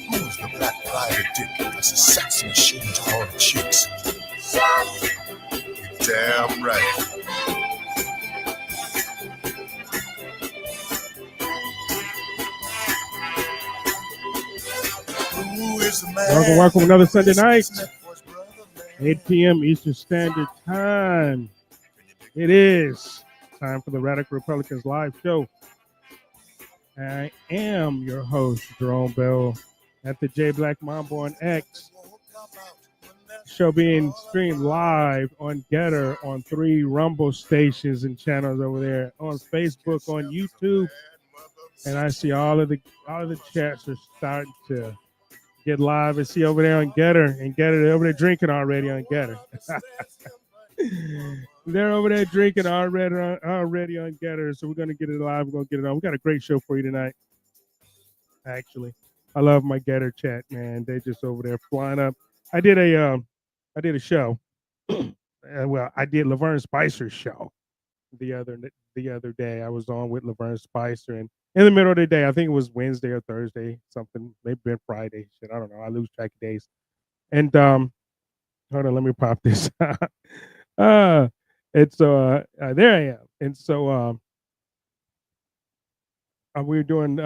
Who's the black pride dick that's a sex machine to all the chicks? You're damn right. Who is the man? Welcome, another Sunday night, 8 p.m. Eastern Standard Time. It is time for the Radical Republicans live show. I am your host, Jerome Bell, at the J Black Mambo on X. Show being streamed live on Getter on 3 Rumble stations and channels over there, on Facebook, on YouTube, and I see all of the chats are starting to get live and see over there on Getter, and Getter, they're over there drinking already on Getter. They're over there drinking already on Getter, so we're going to get it live. We're going to get it on. We got a great show for you tonight, actually. I love my Getter chat, man. They just over there flying up. I did a show. Well, I did Laverne Spicer's show the other day. I was on with Laverne Spicer, and in the middle of the day, I think it was Wednesday or Thursday, something, maybe been Friday. Shit, I don't know. I lose track of days. And hold on, let me pop this. And so there I am. And so we were doing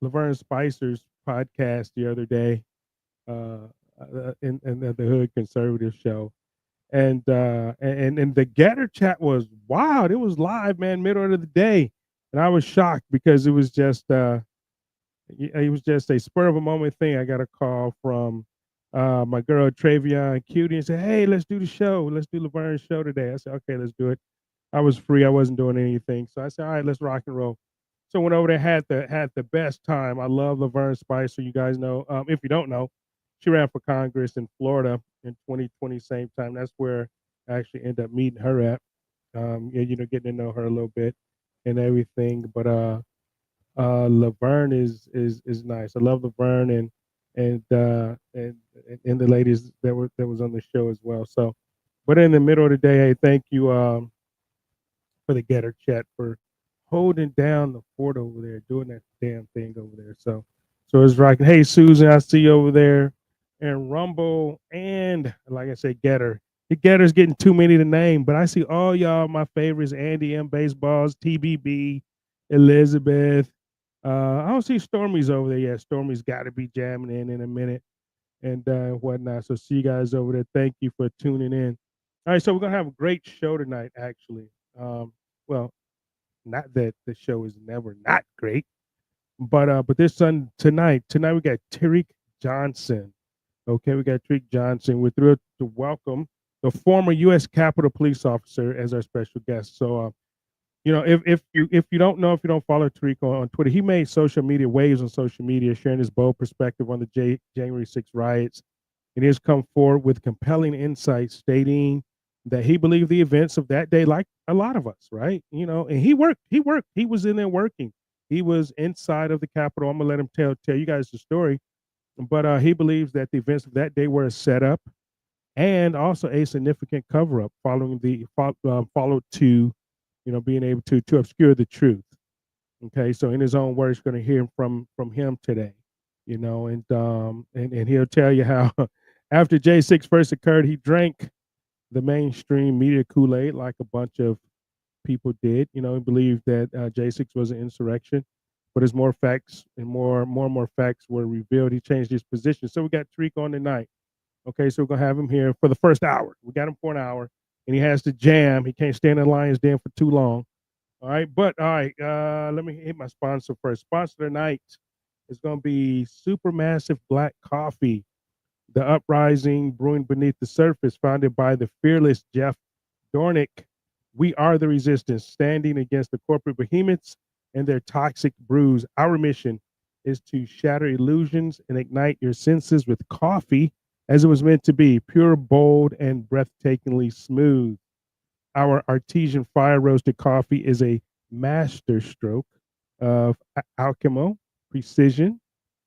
Laverne Spicer's podcast the other day, in the Hood Conservative Show, and the Getter chat was wild. It was live, man, middle of the day, and I was shocked because it was just a spur of a moment thing. I got a call from my girl Travion Cutie and said, "Hey, let's do the show. Let's do Laverne's show today." I said, "Okay, let's do it." I was free. I wasn't doing anything, so I said, "All right, let's rock and roll." So went over there, had the best time. I love Laverne Spicer. You guys know, if you don't know, she ran for Congress in Florida in 2020. Same time. That's where I actually ended up meeting her at. Getting to know her a little bit and everything. But Laverne is nice. I love Laverne and the ladies that was on the show as well. So, but in the middle of the day, hey, thank you for the Getter chat for holding down the fort over there, doing that damn thing over there. So it's rocking. Hey, Susan, I see you over there, and Rumble, and like I said, Getter. The Getter's getting too many to name, but I see all y'all my favorites: Andy M. Baseballs, TBB, Elizabeth. I don't see Stormy's over there yet. Stormy's got to be jamming in a minute and whatnot. So see you guys over there. Thank you for tuning in. All right, so we're gonna have a great show tonight. Actually, well, not that the show is never not great, but this tonight we got Tarik Johnson. Okay, we got Tarik Johnson. We're thrilled to welcome the former U.S. Capitol Police officer as our special guest. So, if you don't know, if you don't follow Tarik on Twitter, he made social media waves on social media, sharing his bold perspective on the January 6th riots, and he has come forward with compelling insights, stating that he believed the events of that day, like a lot of us, right? And he worked. He was in there working. He was inside of the Capitol. I'm gonna let him tell you guys the story, but he believes that the events of that day were a setup and also a significant cover-up followed to, being able to obscure the truth. Okay, so in his own words, going to hear from him today, and he'll tell you how after J6 first occurred, he drank the mainstream media Kool-Aid like a bunch of people did. He believed that J6 was an insurrection, but as more facts and more facts were revealed, he changed his position. So we got Tarik on tonight. Okay, so we're gonna have him here for the first hour. We got him for an hour, and he has to jam. He can't stand in the lion's den for too long. All right, but all right, let me hit my sponsor first. Sponsor tonight is going to be Supermassive Black Coffee, the uprising brewing beneath the surface, founded by the fearless Jeff Dornick. We are the resistance, standing against the corporate behemoths and their toxic brews. Our mission is to shatter illusions and ignite your senses with coffee as it was meant to be, pure, bold, and breathtakingly smooth. Our artesian fire roasted coffee is a masterstroke of alchemy, precision.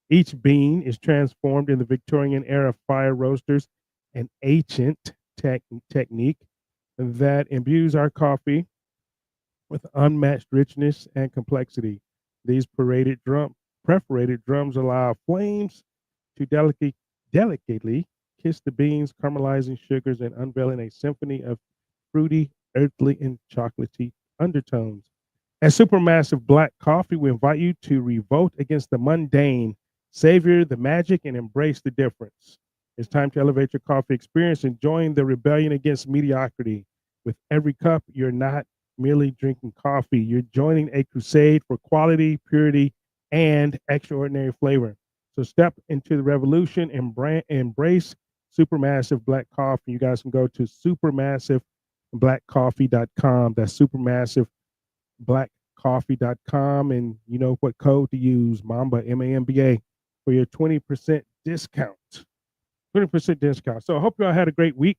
Each bean is transformed in the Victorian era fire roasters, an ancient technique that imbues our coffee with unmatched richness and complexity. These perforated drums allow flames to delicately kiss the beans, caramelizing sugars and unveiling a symphony of fruity, earthly, and chocolatey undertones. At Supermassive Black Coffee, we invite you to revolt against the mundane, savor the magic, and embrace the difference. It's time to elevate your coffee experience and join the rebellion against mediocrity. With every cup, you're not merely drinking coffee, you're joining a crusade for quality, purity, and extraordinary flavor. So step into the revolution and embrace Supermassive Black Coffee. You guys can go to supermassiveblackcoffee.com. That's supermassiveblackcoffee.com. And you know what code to use, Mamba, MAMBA, for your 20% discount. 20% discount. So I hope you all had a great week.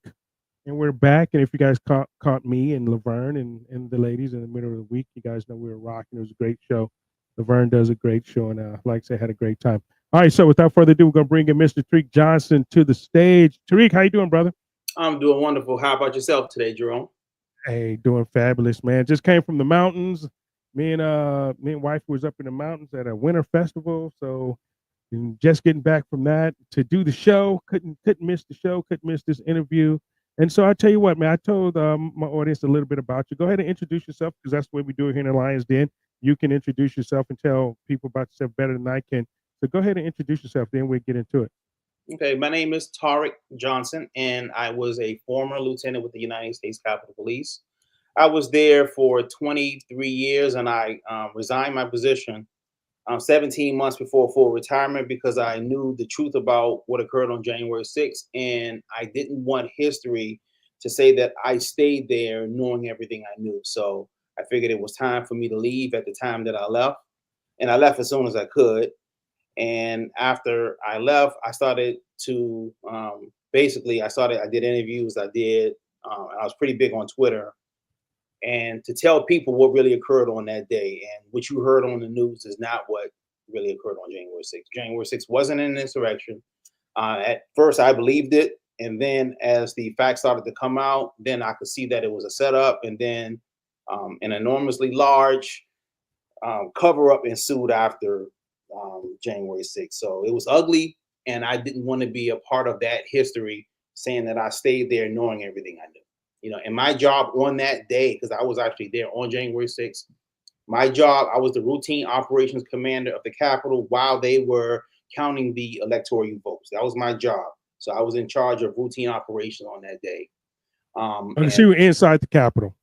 And we're back. And if you guys caught me and Laverne and the ladies in the middle of the week, you guys know we were rocking. It was a great show. Laverne does a great show, and like I said, had a great time. All right, so without further ado, we're gonna bring in Mr. Tarik Johnson to the stage. Tarik, how you doing, brother? I'm doing wonderful. How about yourself today, Jerome? Hey, doing fabulous, man. Just came from the mountains. Me and wife was up in the mountains at a winter festival, so and just getting back from that to do the show. Couldn't miss the show. Couldn't miss this interview. And so I tell you what, man. I told my audience a little bit about you. Go ahead and introduce yourself because that's the way we do it here in the Lions Den. You can introduce yourself and tell people about yourself better than I can. So go ahead and introduce yourself. Then we'll get into it. Okay, my name is Tarik Johnson, and I was a former lieutenant with the United States Capitol Police. I was there for 23 years, and I resigned my position 17 months before full retirement because I knew the truth about what occurred on January 6th, and I didn't want history to say that I stayed there knowing everything I knew. So I figured it was time for me to leave at the time that I left, and I left as soon as I could. And after I left, I started to I did interviews, and I was pretty big on Twitter and to tell people what really occurred on that day. And what you heard on the news is not what really occurred on January 6th. January 6th wasn't an insurrection. At first, I believed it. And then as the facts started to come out, then I could see that it was a setup. And then an enormously large cover up ensued after January 6th. So it was ugly. And I didn't want to be a part of that history saying that I stayed there knowing everything I knew. You know, and my job on that day, because I was actually there on January 6th, my job, I was the routine operations commander of the Capitol while they were counting the electoral votes. That was my job. So I was in charge of routine operations on that day. Okay, so you were inside the Capitol.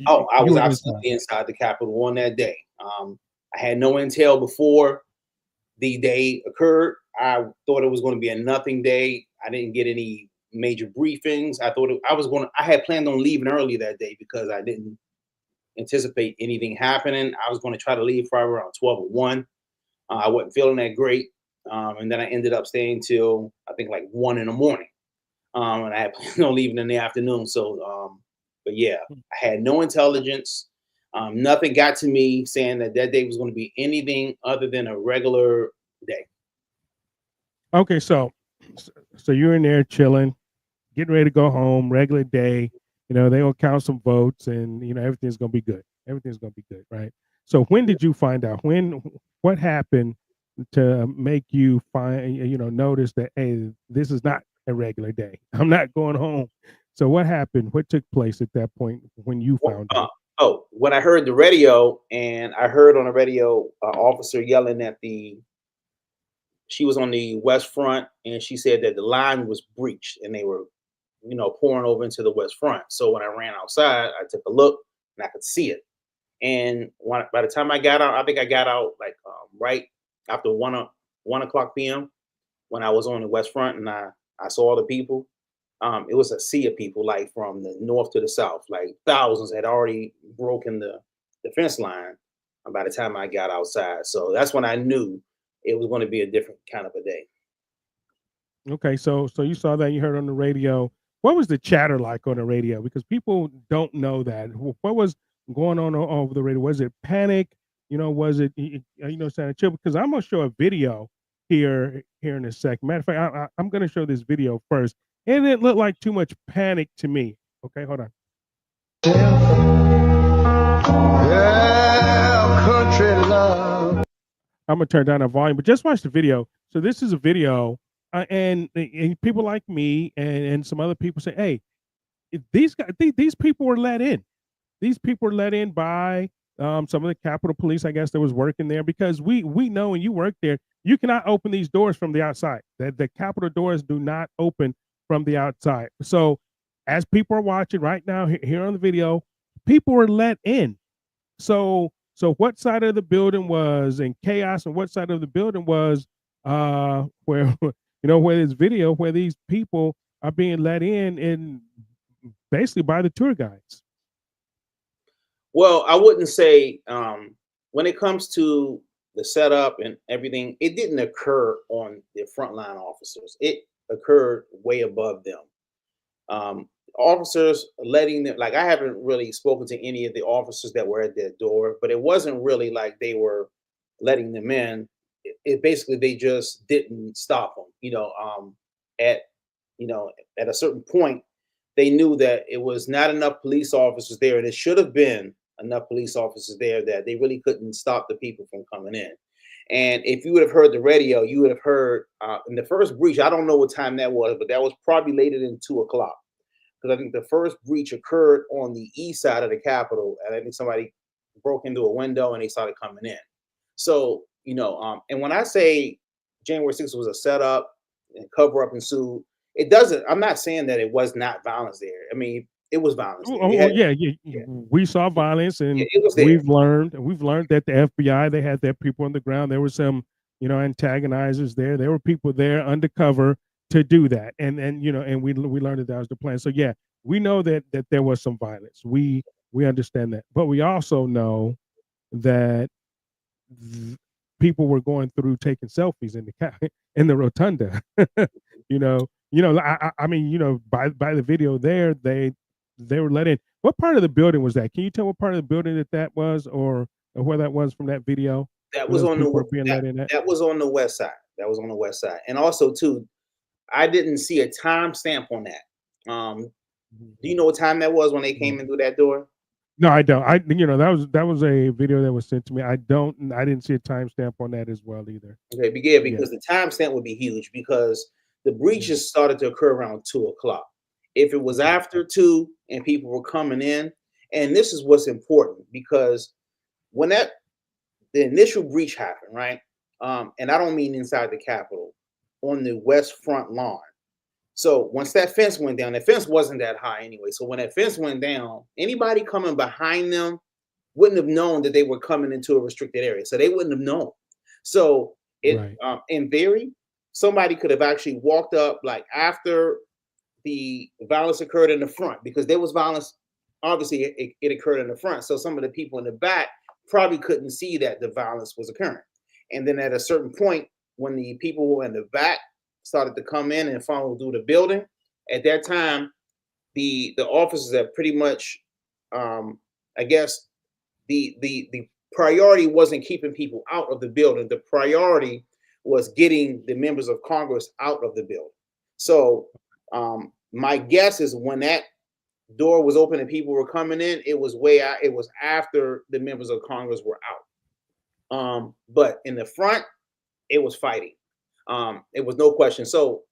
I was absolutely inside the Capitol on that day. I had no intel before the day occurred. I thought it was going to be a nothing day. I didn't get any major briefings. I had planned on leaving early that day because I didn't anticipate anything happening. I was going to try to leave probably around 12 or 1. I wasn't feeling that great. And then I ended up staying till I think like 1 in the morning. And I had planned on leaving in the afternoon. So, but yeah, I had no intelligence. Nothing got to me saying that day was going to be anything other than a regular day. Okay, so you're in there chilling, getting ready to go home, regular day. You know, they will count some votes and, you know, everything's going to be good. Everything's going to be good, right? So when did you find out? What happened to make you notice that, hey, this is not a regular day. I'm not going home. So what happened? What took place at that point when you found out? When I heard the radio, and I heard on the radio officer yelling at she was on the West Front, and she said that the line was breached and they were pouring over into the west front. So when I ran outside, I took a look and I could see it. And by the time I got out, I think I got out like right after 1 o'clock p.m. when I was on the west front, and I saw all the people. It was a sea of people, like from the north to the south, like thousands had already broken the fence line by the time I got outside. So that's when I knew it was going to be a different kind of a day. Okay, so you saw that, you heard on the radio. What was the chatter like on the radio? Because people don't know that. What was going on over the radio? Was it panic? Was it sounding chill? Because I'm gonna show a video here in a second. Matter of fact, I'm gonna show this video first, and it looked like too much panic to me. Okay, hold on. Yeah, country love. I'm gonna turn down the volume, but just watch the video. So this is a video, and people like me and some other people say, "Hey, these guys, these people were let in. These people were let in by some of the Capitol Police, I guess, that was working there, because we know when you work there, you cannot open these doors from the outside. That the Capitol doors do not open from the outside. So as people are watching right now here on the video, people were let in. So what side of the building was in chaos, and what side of the building was where where this video, where these people are being let in and basically by the tour guides? Well, I wouldn't say when it comes to the setup and everything, it didn't occur on the frontline officers. It occurred way above them. Officers letting them, like, I haven't really spoken to any of the officers that were at their door, but it wasn't really like they were letting them in. It basically, they just didn't stop them. At at a certain point, they knew that it was not enough police officers there, and it should have been enough police officers there that they really couldn't stop the people from coming in. And if you would have heard the radio, you would have heard in the first breach, I don't know what time that was, but that was probably later than 2 o'clock. Because I think the first breach occurred on the east side of the Capitol, and I think somebody broke into a window and they started coming in. So, and when I say January 6th was a setup and cover up ensued, it doesn't, I'm not saying that it was not violence there. I mean, it was violence there. Yeah. We saw violence, and it was there. we've learned that the FBI, they had their people on the ground. There were some, antagonizers there. There were people there undercover to do that, and we learned that was the plan. So yeah, we know that there was some violence. We understand that, but we also know that people were going through taking selfies in the rotunda. I mean, by the video there, they were let in. What part of the building was that? Can you tell what part of the building that was, or where that was from that video? That was on that was on the west side. That was on the west side, and also too, I didn't see a time stamp on that. Do you know what time that was when they came in through that door? No, I don't. That was a video that was sent to me. I didn't see a timestamp on that as well either. Okay, because the timestamp would be huge, because the breaches started to occur around 2 o'clock. If it was after 2 and people were coming in, and this is what's important, because when the initial breach happened, right? And I don't mean inside the Capitol, on the west front lawn. So once that fence went down, the fence wasn't that high anyway. So when that fence went down, anybody coming behind them wouldn't have known that they were coming into a restricted area. So they wouldn't have known. So in theory, somebody could have actually walked up like after the violence occurred in the front, because there was violence. Obviously, it occurred in the front. So some of the people in the back probably couldn't see that the violence was occurring. And then at a certain point, when the people who were in the back started to come in and funnel through the building, at that time, the officers that pretty much, I guess, the priority wasn't keeping people out of the building. The priority was getting the members of Congress out of the building. So my guess is when that door was open and people were coming in, it was way out. It was after the members of Congress were out. But in the front, it was fighting. It was no question. So,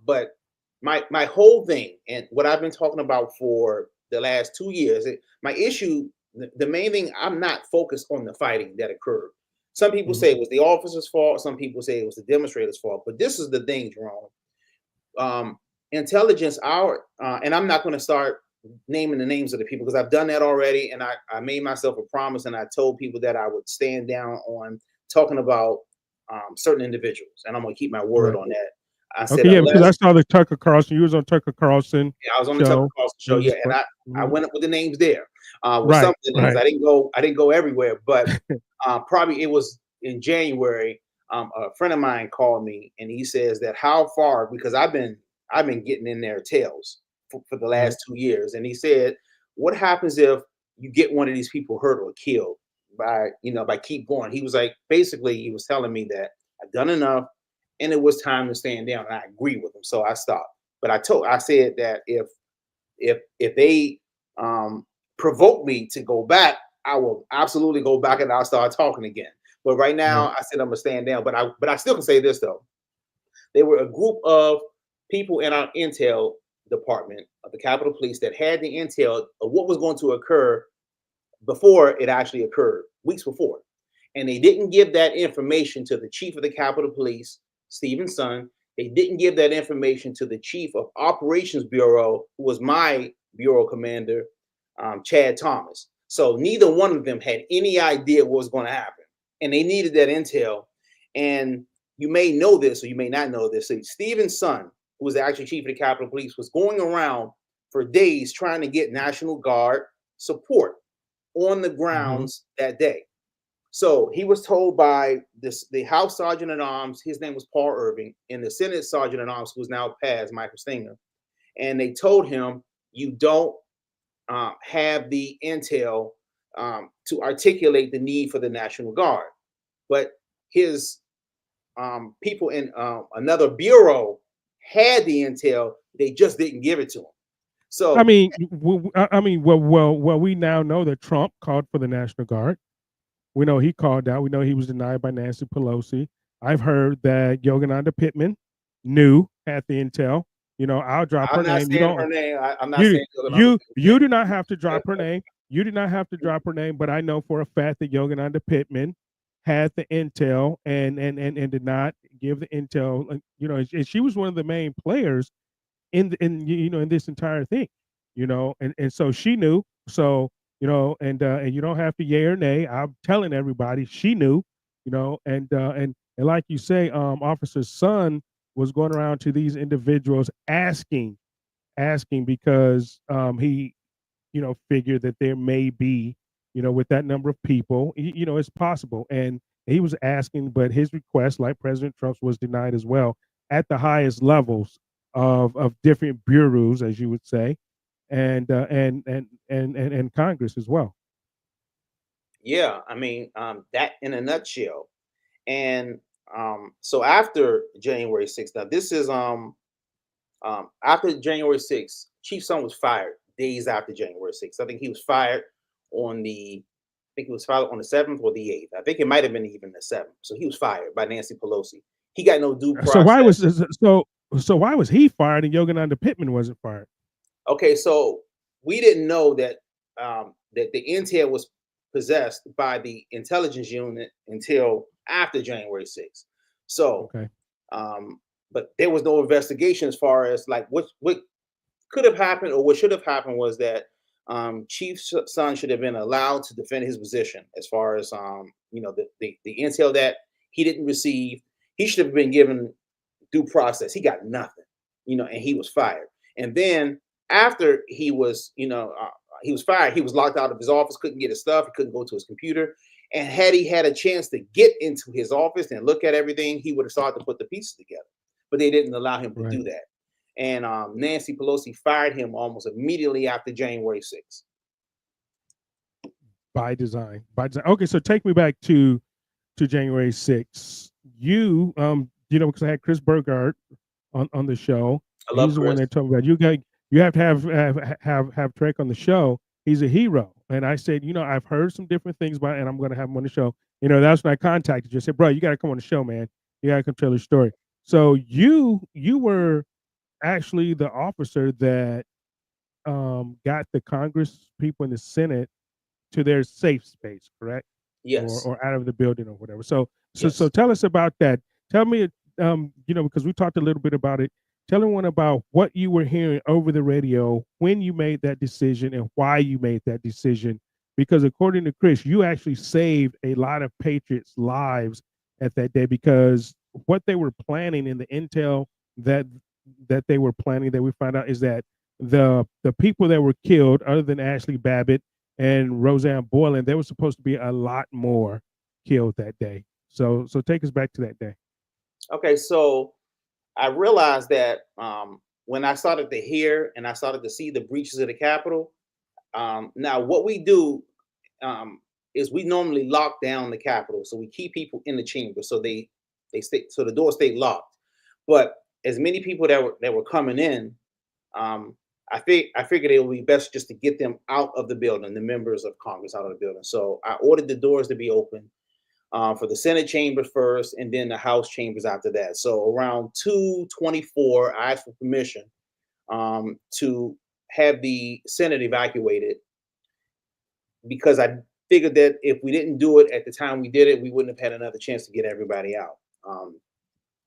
but my whole thing, and what I've been talking about for the last 2 years, my issue, the main thing, I'm not focused on the fighting that occurred. Some people say it was the officers' fault. Some people say it was the demonstrators' fault. But this is the thing, Jerome. intelligence, and I'm not going to start naming the names of the people because I've done that already, and I made myself a promise, and I told people that I would stand down on talking about certain individuals, and I'm going to keep my word Right. on that. I said Okay, yeah, because I unless saw the Tucker Carlson. You was on Tucker Carlson yeah, I was on the Tucker show. Carlson It show, was yeah, just and I mhm. went up with the names there with some Right, of the names. right. I didn't go everywhere, but probably it was in January. A friend of mine called me and he says that how far because I've been getting in their tails for the Right. last 2 years, and he said, "What happens if you get one of these people hurt or killed by by keep going?" He was like, basically, he was telling me that I've done enough, and it was time to stand down, and I agree with him, so I stopped. But I said that if they um, provoke me to go back, I will absolutely go back and I'll start talking again. But right now, Right. I said I'm gonna stand down. But I still can say this though: they were a group of people in our intel department of the Capitol Police that had the intel of what was going to occur before it actually occurred, weeks before. And they didn't give that information to the chief of the Capitol Police, Stephen Son. They didn't give that information to the chief of Operations Bureau, who was my bureau commander, Chad Thomas. So neither one of them had any idea what was going to happen. And they needed that intel. And you may know this or you may not know this. So Stephen's son, who was actually chief of the Capitol Police, was going around for days trying to get National Guard support on the Mhm. grounds that day. So he was told by the House Sergeant at Arms, his name was Paul Irving, and the Senate Sergeant at Arms, who's now passed, Michael Stinger, and they told him, "You don't have the intel to articulate the need for the National Guard." But his people in another bureau had the intel; they just didn't give it to him. I So mean, well, we now know that Trump called for the National Guard. We know he called out. We know he was denied by Nancy Pelosi. I've heard that Yogananda Pittman had the intel. I'll drop her I'm not name. You saying her don't. name. I'm not You saying Yogananda you do not have to drop her name. You do not have to drop her name. But I know for a fact that Yogananda Pittman had the intel and did not give the intel. And she was one of the main players in this entire thing. And so she knew. So and you don't have to yay or nay. I'm telling everybody she knew. And like you say, Officer Son was going around to these individuals asking because he figured that there may be with that number of people it's possible, and he was asking, but his request, like President Trump's, was denied as well at the highest levels of different bureaus, as you would say, and Congress as well. Yeah, I mean, that in a nutshell. And so after January 6th, now this is after January 6th, Chief Son was fired days after January 6th. I think he was fired on I think he was fired on the 7th or the 8th. I think it might have been even the 7th. So he was fired by Nancy Pelosi. He got no due So why was process. so why was he fired and Yogananda Pittman wasn't fired? Okay, so we didn't know that that the intel was possessed by the intelligence unit until after January 6th. So, Okay. but there was no investigation as far as like what could have happened or what should have happened was that Chief Son should have been allowed to defend his position as far as the intel that he didn't receive. He should have been given due process. He got nothing, and he was fired. And then after he was fired, he was locked out of his office, couldn't get his stuff, he couldn't go to his computer. And had he had a chance to get into his office and look at everything, he would have started to put the pieces together. But they didn't allow him to Right. do that. And Nancy Pelosi fired him almost immediately after January 6th. By design. By design. Okay, so take me back to January 6th. Because I had Chris Burgard on the show. I And love he's the one Chris. that told me about you have to have Trek on the show. He's a hero. And I said, I've heard some different things about it, and I'm gonna have him on the show. That's when I contacted you. I said, bro, you gotta come on the show, man. You gotta come tell your story. So you were actually the officer that got the Congress people in the Senate to their safe space, correct? or Yes. or out of the building or whatever. So Yes. tell us about that. Tell me, because we talked a little bit about it. Tell everyone about what you were hearing over the radio when you made that decision and why you made that decision. Because according to Chris, you actually saved a lot of Patriots' lives at that day, because what they were planning in the intel that they were planning, that we found out, is that the people that were killed, other than Ashley Babbitt and Roseanne Boylan, there was supposed to be a lot more killed that day. So take us back to that day. Okay, so I realized that when I started to hear and I started to see the breaches of the Capitol. Now, what we do is we normally lock down the Capitol, so we keep people in the chamber, so they stay, so the doors stay locked. But as many people that were coming in, I figured it would be best just to get them out of the building, the members of Congress out of the building. So I ordered the doors to be open for the Senate chambers first, and then the House chambers after that. So around 2:24, I asked for permission to have the Senate evacuated, because I figured that if we didn't do it at the time we did it, we wouldn't have had another chance to get everybody out.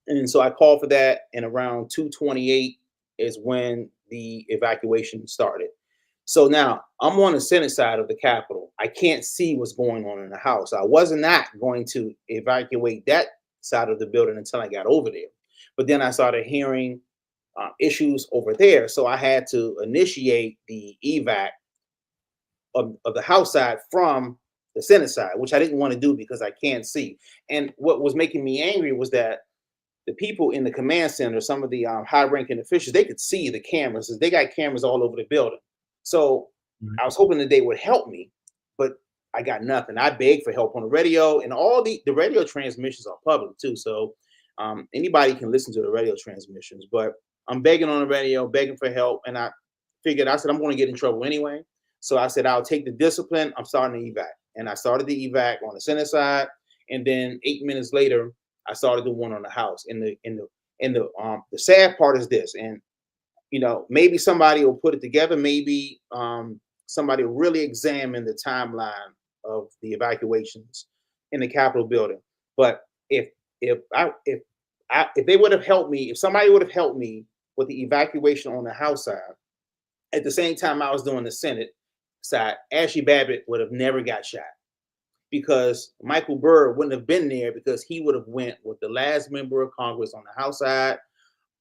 And so I called for that, and around 2:28 is when the evacuation started. So now I'm on the Senate side of the Capitol. I can't see what's going on in the House. I was not going to evacuate that side of the building until I got over there. But then I started hearing issues over there. So I had to initiate the evac of the House side from the Senate side, which I didn't want to do because I can't see. And what was making me angry was that the people in the command center, some of the high-ranking officials, they could see the cameras. They got cameras all over the building. So I was hoping that they would help me, but I got nothing. I begged for help on the radio, and all the radio transmissions are public too. So anybody can listen to the radio transmissions, but I'm begging on the radio, begging for help. And I said, I'm going to get in trouble anyway. So I said, I'll take the discipline. I'm starting the evac. And I started the evac on the Senate side. And then 8 minutes later, I started the one on the House. And the sad part is this, and maybe somebody will put it together. Maybe somebody will really examine the timeline of the evacuations in the Capitol building. But if they would have helped me, if somebody would have helped me with the evacuation on the House side, at the same time I was doing the Senate side, Ashley Babbitt would have never got shot, because Michael Burr wouldn't have been there, because he would have went with the last member of Congress on the House side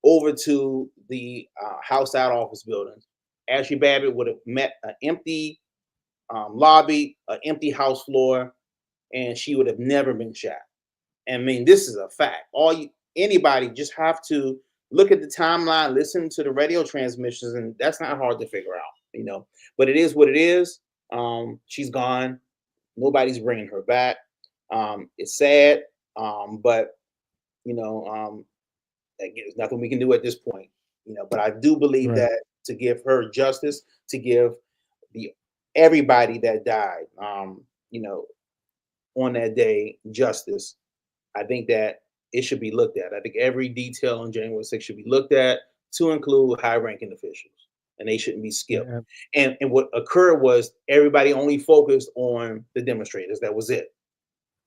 over to the House side office buildings. Ashley Babbitt would have met an empty lobby, an empty House floor, and she would have never been shot. I mean, this is a fact. Anybody just have to look at the timeline, listen to the radio transmissions, and that's not hard to figure out, But it is what it is. She's gone. Nobody's bringing her back. It's sad, but there's nothing we can do at this point, But I do believe that to give her justice, to give everybody that died, on that day justice, I think that it should be looked at. I think every detail on January 6th should be looked at, to include high-ranking officials, and they shouldn't be skipped. Yeah. And what occurred was everybody only focused on the demonstrators. That was it.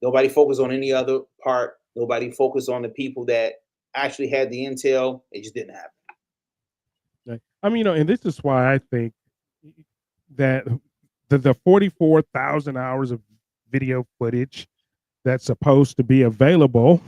Nobody focused on any other part. Nobody focused on the people that actually had the intel. It just didn't happen. I mean, and this is why I think that the 44,000 hours of video footage that's supposed to be available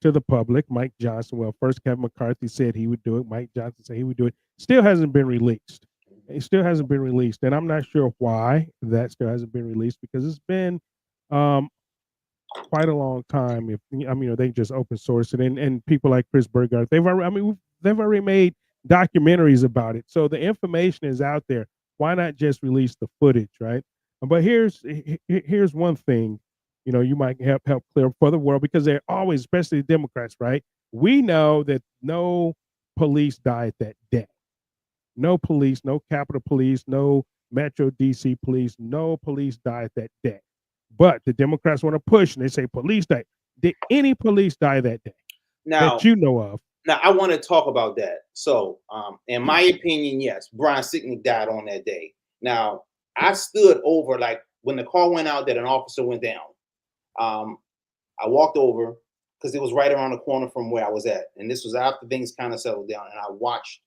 to the public, Mike Johnson, well, first Kevin McCarthy said he would do it. Mike Johnson said he would do it. Still hasn't been released. It still hasn't been released. And I'm not sure why that still hasn't been released, because it's been quite a long time. They just open source it, and people like Chris Burgard, they've already made documentaries about it. So the information is out there. Why not just release the footage, right? But here's one thing, you might help clear for the world, because they're always, especially the Democrats, right? We know that no police died that day. No police, no Capitol Police, no Metro DC Police, no police died that day. But the Democrats want to push, and they say police died. Did any police die that day? Now, that you know of? Now, I want to talk about that. So, in my opinion, yes, Brian Sicknick died on that day. Now, I stood over, like, when the call went out that an officer went down. I walked over, because it was right around the corner from where I was at. And this was after things kind of settled down. And I watched,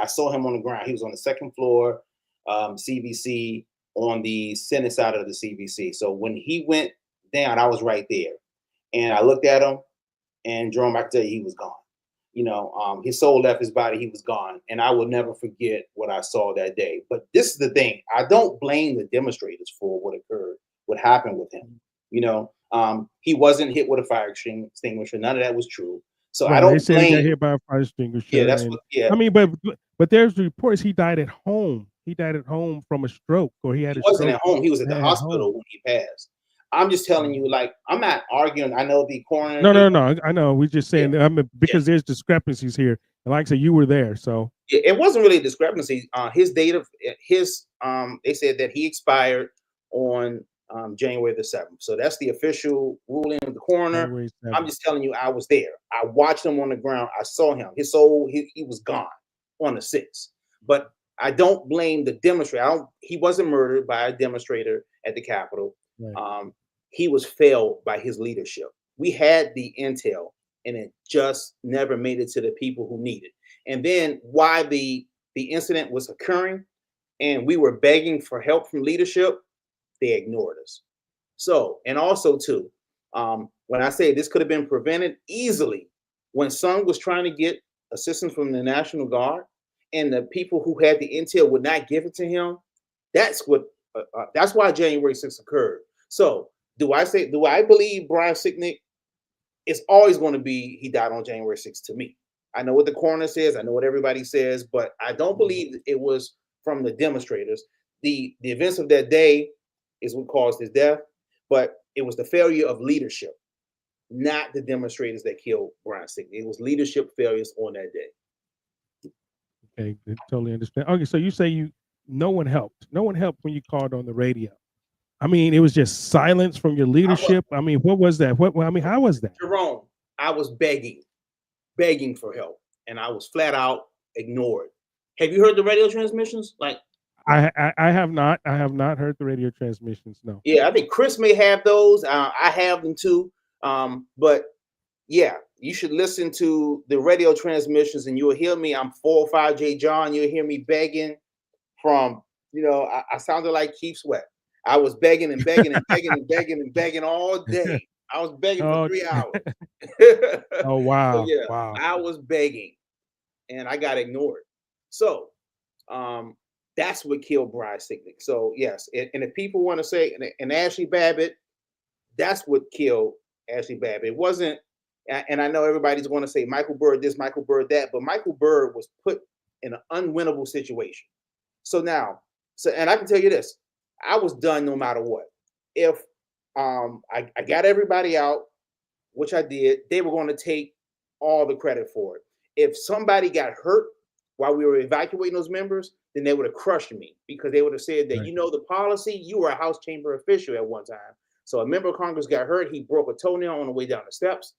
I saw him on the ground. He was on the second floor, CVC, on the Senate side of the CVC. So when he went down, I was right there. And I looked at him, and Jerome, I can tell you, he was gone. His soul left his body, he was gone. And I will never forget what I saw that day. But this is the thing. I don't blame the demonstrators for what occurred, what happened with him. He wasn't hit with a fire extinguisher. None of that was true. So Right, I don't they said he got blame. hit by a fire extinguisher. Yeah, that's and, what. Yeah, I mean, but there's reports he died at home. He died at home from a stroke, or he had he a wasn't stroke. at home. He was at the at hospital home. when he passed. I'm just telling you, like, I'm not arguing. I know the coroner. No. I know. We're just saying. I mean, because there's discrepancies here. And like I said, you were there, so It wasn't really a discrepancy. His date of his they said that he expired on January the 7th. So that's the official ruling of the coroner. January 7th. I'm just telling you, I was there. I watched him on the ground. I saw him. His soul, he was gone on the 6th. But I don't blame the demonstrator. He wasn't murdered by a demonstrator at the Capitol. Right. He was failed by his leadership. We had the intel, and it just never made it to the people who need it. And then why the incident was occurring, and we were begging for help from leadership, they ignored us. So, and also too, when I say this could have been prevented easily, when Sung was trying to get assistance from the National Guard, and the people who had the intel would not give it to him, that's why January 6th occurred. So, do I believe Brian Sicknick? It's always going to be he died on January 6th to me. I know what the coroner says. I know what everybody says, but I don't believe it was from the demonstrators. The events of that day is what caused his death, but it was the failure of leadership, not the demonstrators that killed Brian Sicknick. It was leadership failures on that day. Okay, I totally understand. Okay, so you say no one helped. No one helped when you called on the radio. I mean, it was just silence from your leadership. I mean, what was that? How was that? Jerome, I was begging for help, and I was flat out ignored. Have you heard the radio transmissions? Like, I have not. I have not heard the radio transmissions. No. Yeah, I think Chris may have those. I have them too. But yeah, you should listen to the radio transmissions, and you'll hear me. I'm 405J John. You'll hear me begging from. I sounded like Keith Sweat. I was begging and begging and begging and begging and begging all day. I was begging for 3 hours. Oh wow! So, yeah, wow! I was begging, and I got ignored. So, that's what killed Brian Sicknick. So yes, and if people want to say, and Ashley Babbitt, that's what killed Ashley Babbitt. It wasn't, and I know everybody's going to say Michael Byrd this, Michael Byrd that, but Michael Byrd was put in an unwinnable situation. So now, and I can tell you this, I was done no matter what. If I got everybody out, which I did, they were going to take all the credit for it. If somebody got hurt while we were evacuating those members, then they would have crushed me, because they would have said that, Right. the policy, you were a House chamber official at one time. So a member of Congress got hurt, he broke a toenail on the way down the steps.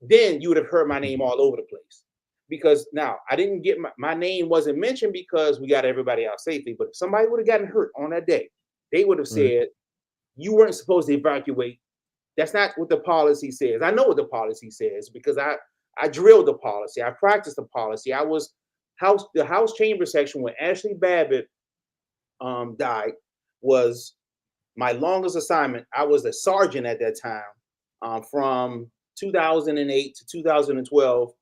Then you would have heard my name all over the place. Because now I didn't get my name wasn't mentioned because we got everybody out safely. But if somebody would have gotten hurt on that day, they would have said, you weren't supposed to evacuate. That's not what the policy says. I know what the policy says because I drilled the policy. I practiced the policy. I was the House chamber section when Ashley Babbitt died was my longest assignment. I was a sergeant at that time, from 2008 to 2012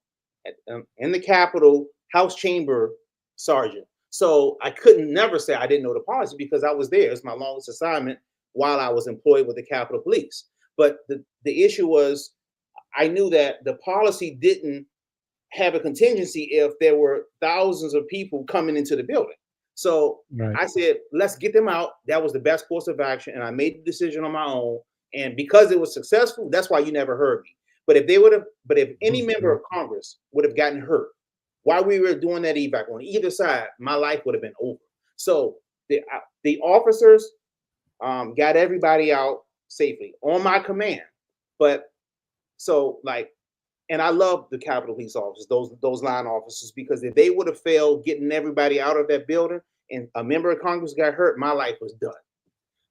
in the Capitol House chamber sergeant. So I couldn't never say I didn't know the policy because I was there. It's my longest assignment while I was employed with the Capitol Police. But the issue was I knew that the policy didn't have a contingency if there were thousands of people coming into the building. So I said, let's get them out. That was the best course of action. And I made the decision on my own. And because it was successful, that's why you never heard me. But if any member of Congress would have gotten hurt while we were doing that evac on either side, my life would have been over. So the officers got everybody out safely on my command. But so and I love the Capitol Police officers, those line officers, because if they would have failed getting everybody out of that building and a member of Congress got hurt, my life was done.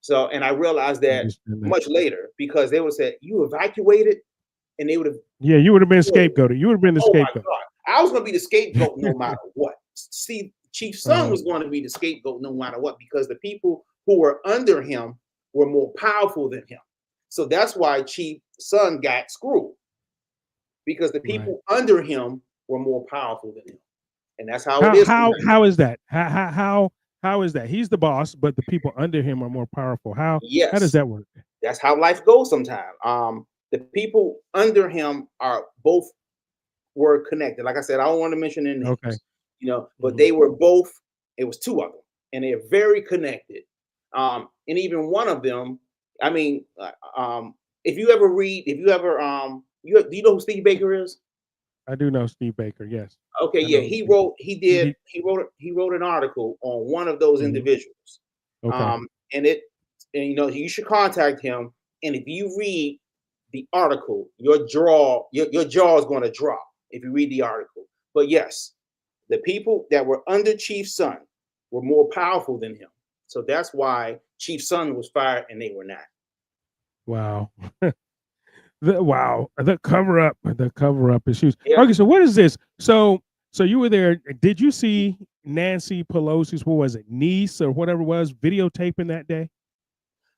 So, and I realized that much later because they would say, you evacuated and they would have. Yeah, you would have been scapegoated. You would have been the Oh my scapegoat. God, I was going to be the scapegoat no matter what. See, Chief Son was going to be the scapegoat no matter what, because the people who were under him were more powerful than him. So that's why Chief Son got screwed, because the people under him were more powerful than him, and that's how it is. How is that? How is that? He's the boss, but the people under him are more powerful. How does that work? That's how life goes sometimes. The people under him were connected. Like I said, I don't want to mention their names, but they were both. It was two of them, and they're very connected. And even one of them, I mean, if you ever, do you know who Steve Baker is? I do know Steve Baker. Yes. Okay. Yeah. He wrote an article on one of those individuals. Okay. And you should contact him. And if you read the article, your jaw is going to drop if you read the article. But yes, the people that were under Chief Son were more powerful than him. So that's why Chief Son was fired and they were not. Wow. The cover up issues. Yeah. Okay, so what is this? So you were there. Did you see Nancy Pelosi's, what was it, niece or whatever it was, videotaping that day?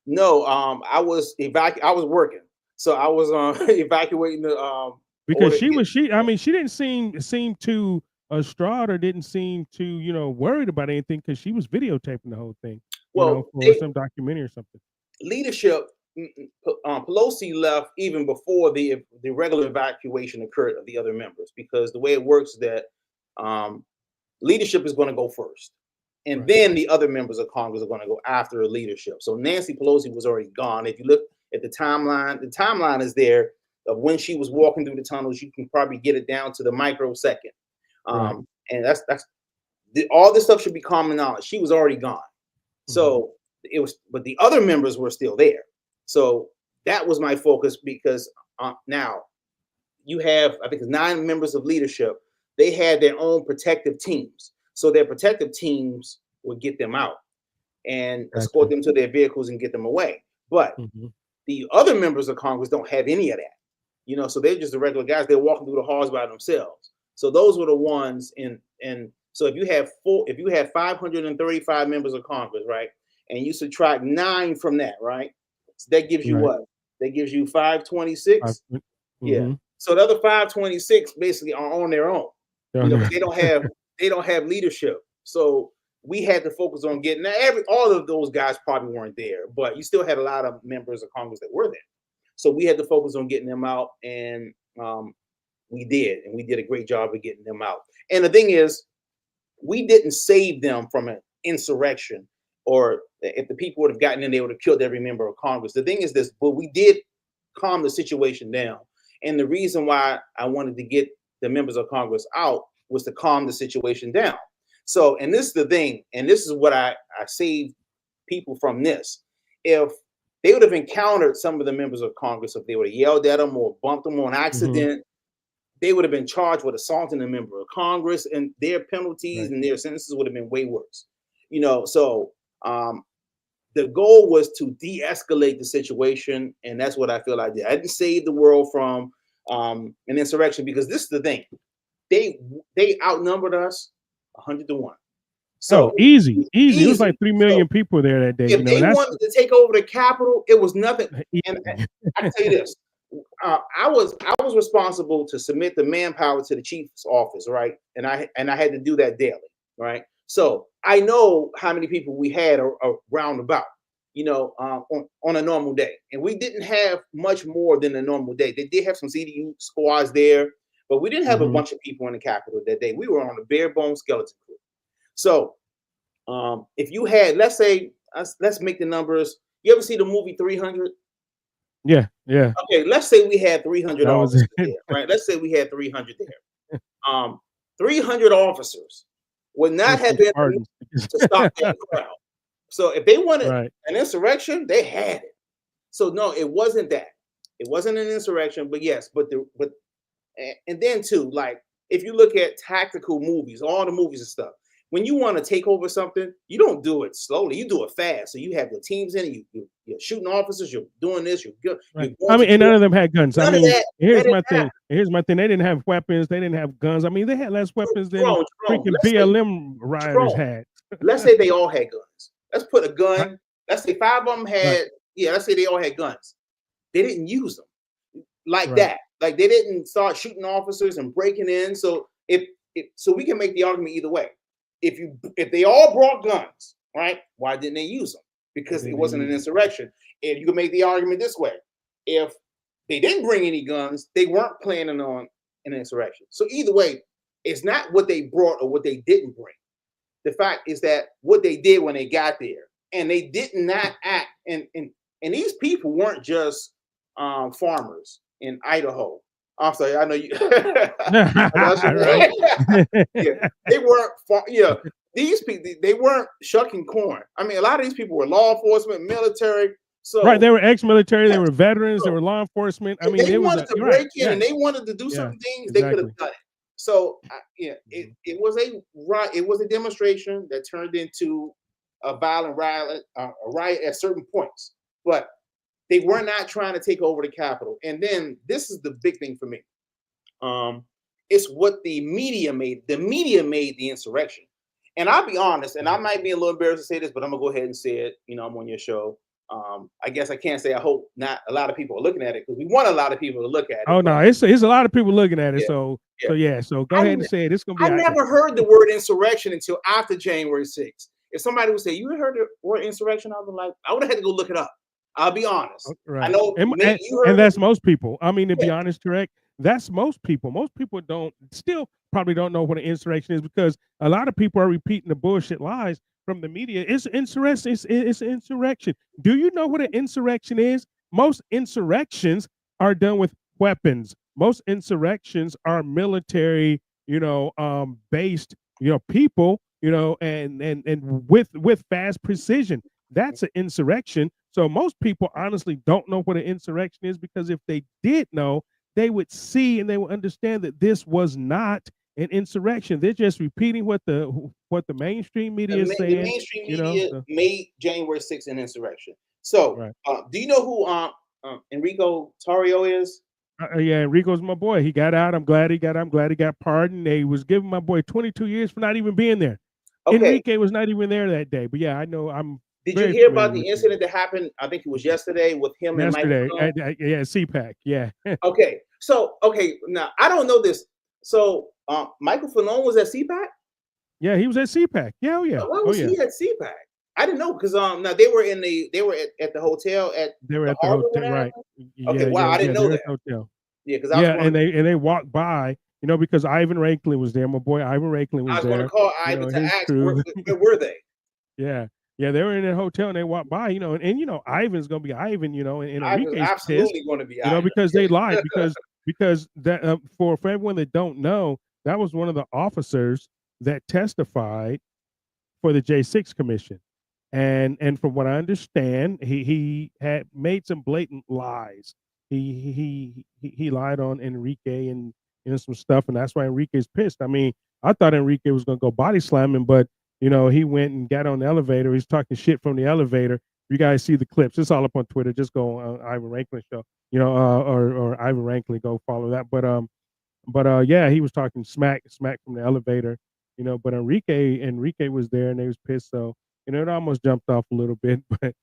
No, I was working, so I was evacuating the because she didn't seem too distraught or didn't seem too worried about anything, because she was videotaping the whole thing. For some documentary or something. Leadership. Pelosi left even before the regular evacuation occurred of the other members, because the way it works is that leadership is going to go first, and then the other members of Congress are going to go after leadership. So Nancy Pelosi was already gone. If you look at the timeline is there of when she was walking through the tunnels. You can probably get it down to the microsecond, and that's all this stuff should be common knowledge. She was already gone, so but the other members were still there. So that was my focus, because now you have, I think it's 9 members of leadership. They had their own protective teams. So their protective teams would get them out and escort them to their vehicles and get them away. But the other members of Congress don't have any of that, so they're just the regular guys. They're walking through the halls by themselves. So those were the ones and so if you have 535 members of Congress, right? And you subtract 9 from that, right? So that gives you what? That gives you 526. Yeah. So the other 526 basically are on their own. They don't have leadership. So we had to focus on getting all of those guys probably weren't there, but you still had a lot of members of Congress that were there. So we had to focus on getting them out, and we did a great job of getting them out. And the thing is, we didn't save them from an insurrection. Or if the people would have gotten in, they would have killed every member of Congress. The thing is this, but we did calm the situation down. And the reason why I wanted to get the members of Congress out was to calm the situation down. So, and this is the thing, and this is what I saved people from this. If they would have encountered some of the members of Congress, if they would have yelled at them or bumped them on accident, they would have been charged with assaulting a member of Congress, and their penalties and their sentences would have been way worse. So the goal was to de-escalate the situation, and that's what I feel I did. I didn't save the world from an insurrection, because this is the thing. They outnumbered us 100-1. So easy. It was like 3 million people there that day. If they wanted to take over the Capitol, it was nothing. And I can tell you this. I was responsible to submit the manpower to the chief's office, right? And I had to do that daily, right? So I know how many people we had around about, on a normal day. And we didn't have much more than a normal day. They did have some CDU squads there, but we didn't have a bunch of people in the Capitol that day. We were on a bare bone skeleton crew. So if you had, let's make the numbers. You ever see the movie 300? Yeah. Okay, let's say we had 300 officers there, right? Let's say we had 300 there. 300 officers would not have been enough to stop that crowd. So if they wanted an insurrection, they had it. So no, it wasn't that. It wasn't an insurrection, but yes, and then too, like if you look at tactical movies, all the movies and stuff, when you want to take over something, you don't do it slowly. You do it fast. So you have the teams in it. You're shooting officers. You're doing this. You're good. Right. I mean, and none of them had guns. None I mean, of that. here's That my didn't thing. happen. Here's my thing. They didn't have weapons. They didn't have guns. I mean, they had less weapons than freaking BLM rioters had. Let's say they all had guns. Let's put a gun. Right. Let's say 5 of them had. Right. Yeah. Let's say they all had guns. They didn't use them like Right. that. Like they didn't start shooting officers and breaking in. So so we can make the argument either way. If they all brought guns, right? Why didn't they use them? Because it wasn't an insurrection. And you can make the argument this way: if they didn't bring any guns, they weren't planning on an insurrection. So either way, it's not what they brought or what they didn't bring. The fact is that what they did when they got there, and they did not act. And these people weren't just farmers in Idaho. I'm sorry, I know you. Yeah, they weren't. Yeah, these people, they weren't shucking corn. I mean, a lot of these people were law enforcement, military. So right, they were ex-military, they were veterans, they were law enforcement. I mean, they wanted to break in, right. and they wanted to do some things. Exactly. They could have done it. So it was a demonstration that turned into a violent riot, a riot at certain points, but they were not trying to take over the Capitol. And then this is the big thing for me. It's what the media made. The media made the insurrection. And I'll be honest, and I might be a little embarrassed to say this, but I'm gonna go ahead and say it. You know, I'm on your show. I guess I can't say I hope not a lot of people are looking at it, because we want a lot of people to look at it. Oh no, it's a lot of people looking at it. So go ahead and say it. It's gonna be. I never heard the word insurrection until after January 6th. If somebody would say, "You heard the word insurrection," I would like, I would have had to go look it up. I'll be honest. Right. I know, and that's most people. I mean, to be honest, correct. That's most people. Most people probably don't know what an insurrection is, because a lot of people are repeating the bullshit lies from the media. It's insurrection. It's insurrection. Do you know what an insurrection is? Most insurrections are done with weapons. Most insurrections are military, based, people, and with fast precision. That's an insurrection. So most people honestly don't know what an insurrection is, because if they did know, they would see and they would understand that this was not an insurrection. They're just repeating what the mainstream media is saying. The mainstream media made January 6th an insurrection. So, do you know who Enrico Tario is? Yeah, Enrico's my boy. He got out. I'm glad he got out. I'm glad he got pardoned. They was giving my boy 22 years for not even being there. Okay. Enrique was not even there that day. But yeah, I know. Did you hear about the incident that happened? I think it was yesterday with him and Michael Fenone? Yeah, CPAC. Yeah. Okay. So, now I don't know this. So, Michael Fenone was at CPAC? Yeah, he was at CPAC. Yeah, oh yeah. Why was he at CPAC? I didn't know, because now they were at the hotel at the hotel, right? Okay, wow, I didn't know that. Hotel. Yeah, because and they walked by, because Ivan Ranklin was there. My boy Ivan Ranklin was there. I was going to call Ivan to ask where were they? Yeah. Yeah, they were in the hotel and they walked by, and Ivan's gonna be Ivan, and Enrique's absolutely going to be Ivan, because they lied, because that for everyone that don't know, that was one of the officers that testified for the J6 commission, and from what I understand, he had made some blatant lies. He lied on Enrique and some stuff, and that's why Enrique's pissed. I mean, I thought Enrique was gonna go body slam him, but he went and got on the elevator. He's talking shit from the elevator. You guys see the clips. It's all up on Twitter. Just go on Ivan Ranklin show, or Ivan Ranklin. Go follow that. But yeah, he was talking smack from the elevator, But Enrique was there, and they was pissed. So it almost jumped off a little bit. But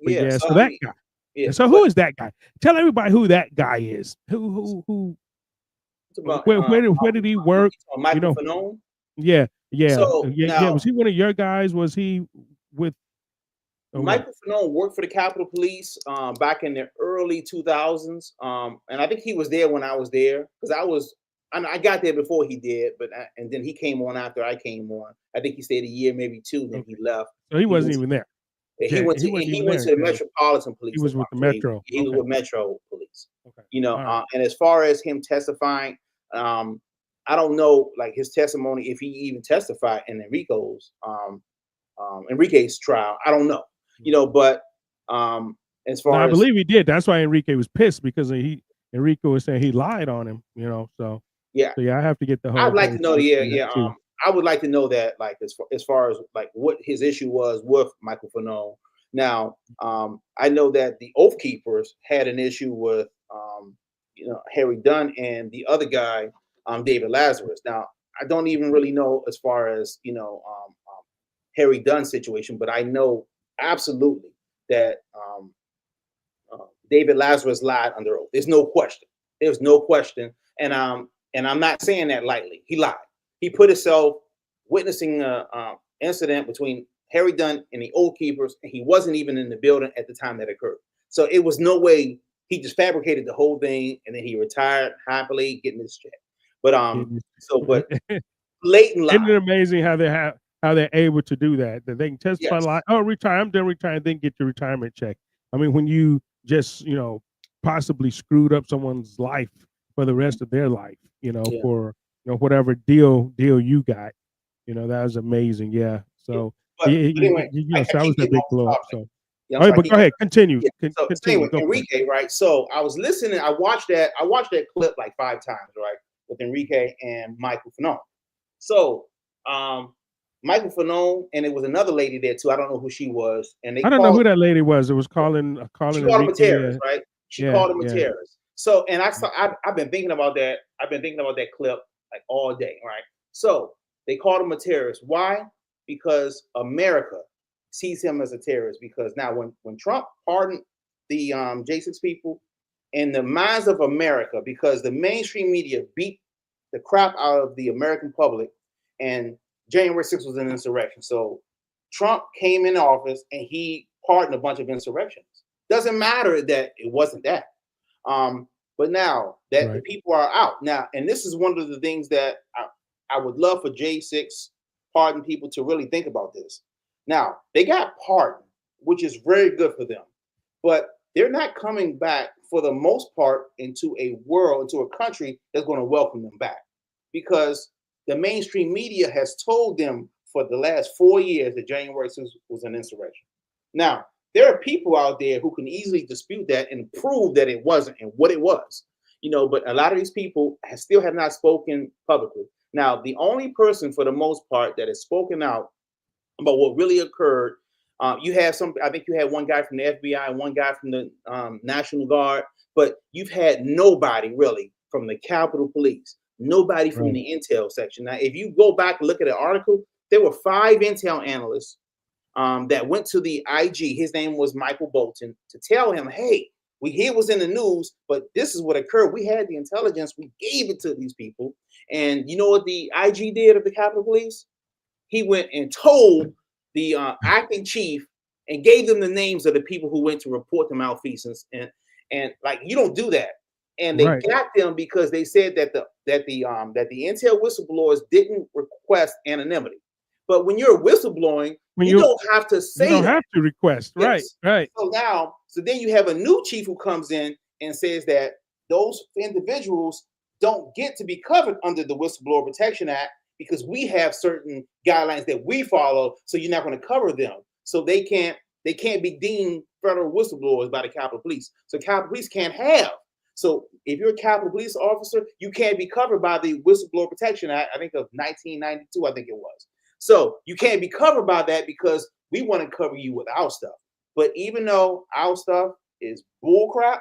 yeah. So that guy. Yeah. So who is that guy? Tell everybody who that guy is. Who? Where did he work? Michael Fenone? Yeah. Yeah, so yeah. Was he one of your guys? Was he with Michael Fenone worked for the Capitol Police back in the early 2000s, and I think he was there when I was there, because I got there before he did, and then he came on after I came on. I think he stayed a year, maybe two, then he left. So he wasn't even there. He went to the Metropolitan Police. He was with the Metro. He was with Metro Police. Okay. And as far as him testifying, I don't know, like, his testimony, if he even testified in Enrique's trial. I don't know, but as far as, I believe he did. That's why Enrique was pissed, because Enrique was saying he lied on him, So yeah, I have to get the whole. I'd like to know. Yeah. I would like to know that, like, as far as like what his issue was with Michael Fanone. Now, I know that the Oath Keepers had an issue with, Harry Dunn and the other guy, David Lazarus. Now, I don't even really know as far as Harry Dunn's situation, but I know absolutely that David Lazarus lied under oath. There's no question. There's no question, and I'm not saying that lightly. He lied. He put himself witnessing a incident between Harry Dunn and the Oath Keepers, and he wasn't even in the building at the time that occurred. So it was no way. He just fabricated the whole thing, and then he retired happily, getting his check. But but blatant Isn't lie. it amazing how they're able to do that? That they can testify Yes. like, oh, retire, I'm done retiring, then get your retirement check. I mean, when you just possibly screwed up someone's life for the rest of their life, Yeah. for whatever deal you got, that was amazing. Yeah. So But anyway, so that was a big blow up. So yeah, all right, but go ahead, continue. Yeah. So Continue. anyway, Enrique, right? So I was listening. I watched that clip like 5 times, right, with Enrique and Michael Fanone. So Michael Fanone, and it was another lady there too. I don't know who she was, and I don't know who that lady was. It was calling she called him a Enrique, terrorist, right? She called him a yeah. terrorist. So, and I've been thinking about that. I've been thinking about that clip like all day, right? So they called him a terrorist. Why? Because America sees him as a terrorist. Because now, when Trump pardoned the J6 people, in the minds of America, because the mainstream media beat the crap out of the American public, and January 6th was an insurrection. So Trump came in office and he pardoned a bunch of insurrections. Doesn't matter that it wasn't that. But now that the people are out now, and this is one of the things that I would love for J6 pardon people to really think about this. Now, they got pardoned, which is very good for them, but they're not coming back for the most part into a country that's going to welcome them back, because the mainstream media has told them for the last 4 years that January 6th was an insurrection. Now, there are people out there who can easily dispute that and prove that it wasn't and what it was, but a lot of these people still have not spoken publicly. Now, the only person for the most part that has spoken out about what really occurred, you have I think you had one guy from the FBI and one guy from the National Guard, but you've had nobody really from the Capitol Police, nobody from the intel section. Now, if you go back and look at the article, there were 5 intel analysts that went to the IG. His name was Michael Bolton, to tell him, hey, we hear it was in the news, but this is what occurred. We had the intelligence. We gave it to these people. And you know what the IG did of the Capitol Police? He went and told the acting chief and gave them the names of the people who went to report the malfeasance. And like, you don't do that. And they got them because they said that the intel whistleblowers didn't request anonymity. But when you're whistleblowing, you don't have to say you don't have to request. Yes. Right. So then you have a new chief who comes in and says that those individuals don't get to be covered under the Whistleblower Protection Act because we have certain guidelines that we follow. So you're not going to cover them. So they can't be deemed federal whistleblowers by the Capitol Police. So Capitol Police can't have. So if you're a Capitol Police officer, you can't be covered by the Whistleblower Protection Act, I think of 1992, I think it was. So you can't be covered by that because we want to cover you with our stuff. But even though our stuff is bullcrap,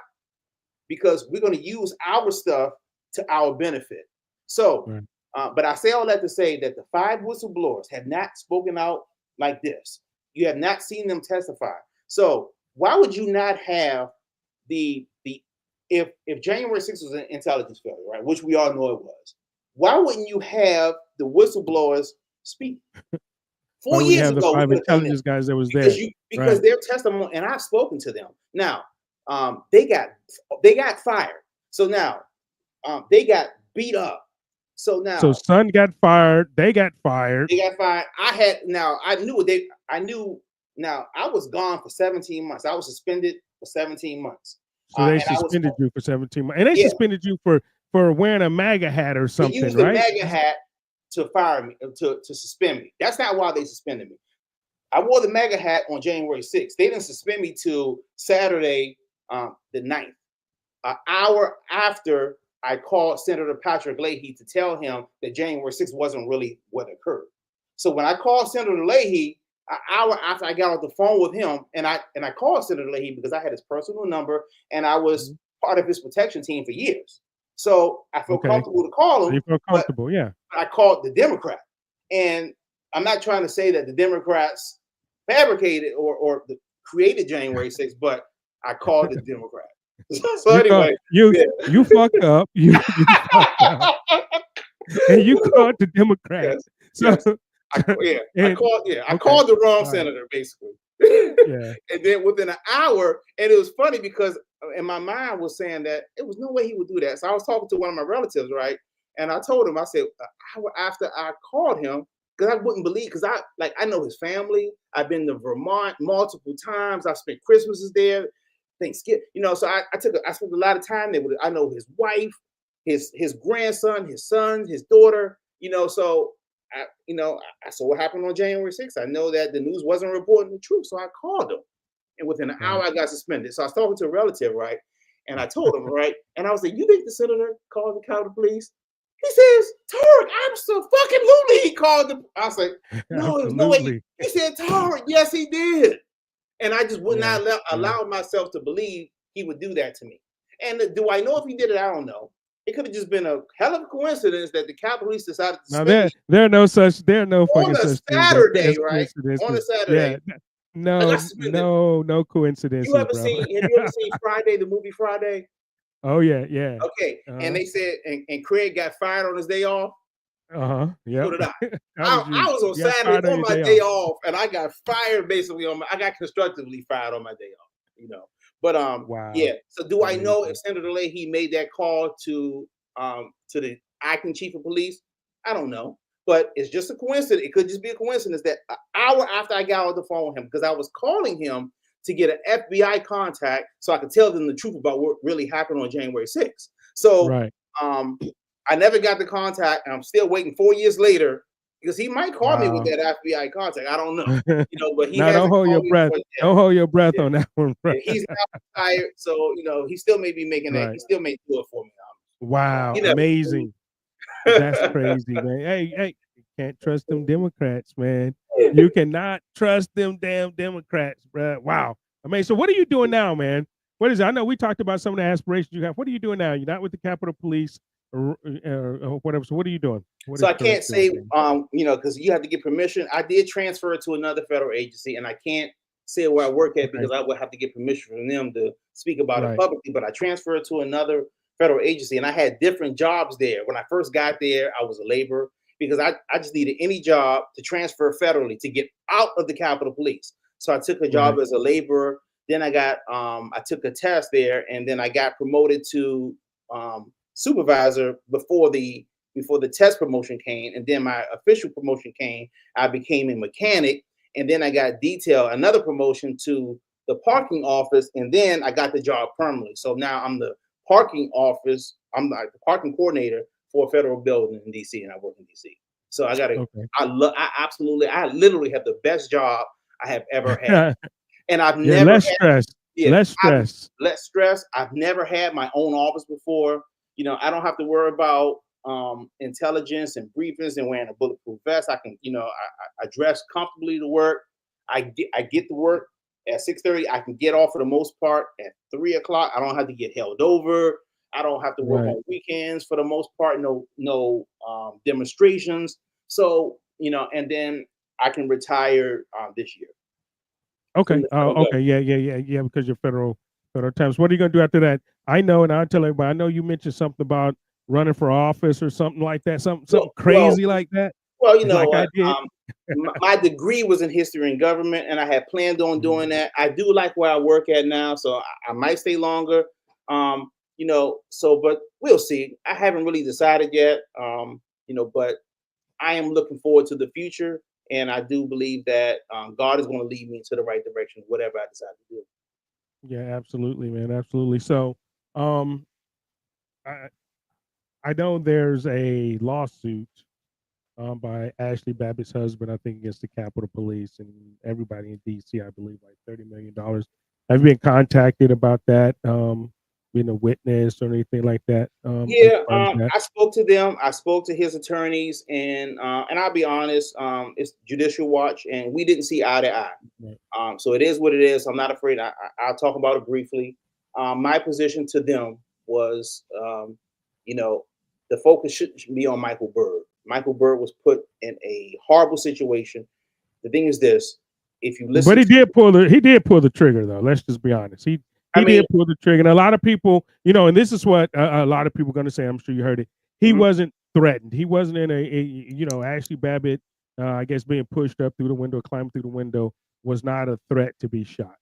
because we're going to use our stuff to our benefit. So, but I say all that to say that the 5 whistleblowers have not spoken out like this. You have not seen them testify. So why would you not have if January 6th was an intelligence failure, right? Which we all know it was. Why wouldn't you have the whistleblowers speak? 4 years ago, the 5 intelligence guys that was there because their testimony, and I've spoken to them. Now, they got fired. So now, they got beat up. So now, Son got fired. They got fired. I knew. Now I was gone for 17 months. I was suspended for 17 months. So they suspended you for 17 months, and they suspended you for wearing a MAGA hat or something, they used right? The MAGA hat to fire me, to suspend me. That's not why they suspended me. I wore the MAGA hat on January 6th. They didn't suspend me till Saturday, the 9th, an hour after I called Senator Patrick Leahy to tell him that January 6th wasn't really what occurred. So when I called Senator Leahy, an hour after I got off the phone with him, and I called Senator Leahy because I had his personal number and I was part of his protection team for years. So I feel comfortable to call him. You feel comfortable, yeah. I called the Democrat, and I'm not trying to say that the Democrats fabricated or created January 6th, but I called the Democrat. So anyway, you fucked up. You fucked up. And you called the Democrat. Yes, so I called the wrong senator, basically. And then within an hour, and it was funny because in my mind was saying that it was no way he would do that. So I was talking to one of my relatives, right? And I told him, I said, an hour after I called him, because I wouldn't believe, because I know his family. I've been to Vermont multiple times. I've spent Christmases there, Thanksgiving, so I spent a lot of time there with it. I know his wife, his grandson, his son, his daughter, so I saw what happened on January 6th. I know that the news wasn't reporting the truth. So I called him. And within an hour, I got suspended. So I was talking to a relative, right? And I told him, right? And I was like, you think the senator called the Capitol Police? He says, Tarik, absolutely he called the. I was like, no, it was no way. He said, Tarik, yes, he did. And I just would not allow myself to believe he would do that to me. And do I know if he did it? I don't know. It could have just been a hell of a coincidence that the Capitol Police decided to now there are no fucking such Saturday, right? On a Saturday. Yeah. No coincidence. Have you ever seen Friday, the movie Friday? Oh yeah. Okay. And they said and Craig got fired on his day off. Yeah. So did I. I was on Saturday on my day off, and I got fired basically I got constructively fired on my day off, But wow. Yeah. So do I know if Senator Leahy made that call to the acting chief of police? I don't know. But it's just a coincidence. It could just be a coincidence that an hour after I got on the phone with him, because I was calling him to get an FBI contact so I could tell them the truth about what really happened on January 6th. So I never got the contact, and I'm still waiting 4 years later because he might call me with that FBI contact. I don't know, but he don't hold your breath. Don't hold your breath on that one, bro. He's not retired, so he still may be making that. He still may do it for me. Wow, amazing. That's crazy, man. Hey, you can't trust them Democrats, man. You cannot trust them damn Democrats, bro. Wow. I mean, so what are you doing now, man? What is it? I know we talked about some of the aspirations you have. What are you doing now? You're not with the Capitol Police or whatever. So what are you doing? So I can't say, because you have to get permission. I did transfer to another federal agency, and I can't say where I work at because I would have to get permission from them to speak about it publicly. But I transferred to another federal agency, and I had different jobs there. When I first got there, I was a laborer because I just needed any job to transfer federally to get out of the Capitol Police. So I took a job as a laborer. Then I took a test there, and then I got promoted to supervisor before the test promotion came. And then my official promotion came. I became a mechanic, and then I got another promotion to the parking office, and then I got the job permanently. So now I'm the parking office. I'm like the parking coordinator for a federal building in DC, and I work in DC. So I literally have the best job I have ever had. And I've never less stress. Less stress. I've never had my own office before. I don't have to worry about intelligence and briefings and wearing a bulletproof vest. I can, I dress comfortably to work. I get to work at 6:30. I can get off for the most part at 3 o'clock. I don't have to get held over. I don't have to work on weekends for the most part. No demonstrations. So, and then I can retire this year. Okay. Okay. Yeah. Because you're federal terms. What are you gonna do after that? I know, and I'll tell everybody. I know you mentioned something about running for office or something like that. Something crazy like that. Well, like my degree was in history and government, and I had planned on doing that. I do like where I work at now, so I might stay longer. But we'll see. I haven't really decided yet. But I am looking forward to the future. And I do believe that God is going to lead me to the right direction, whatever I decide to do. Yeah, absolutely, man. Absolutely. So, I know there's a lawsuit by Ashley Babbitt's husband, I think, against the Capitol Police and everybody in DC, I believe, like $30 million. Have you been contacted about that? been a witness or anything like that? As Yeah, far as that? I spoke to them. I spoke to his attorneys, and I'll be honest, it's Judicial Watch, and we didn't see eye to eye. Right. So it is what it is. I'm not afraid. I'll talk about it briefly. My position to them was, you know, the focus shouldn't be on Michael Byrd. Michael Byrd was put in a horrible situation. The thing is this: if you listen, But he did pull the trigger though. Let's just be honest. He I mean, did pull the trigger. And a lot of people, and this is what a lot of people are going to say. I'm sure you heard it. He mhm. wasn't threatened. He wasn't in Ashley Babbitt, I guess being pushed up through the window, climbing through the window was not a threat to be shot.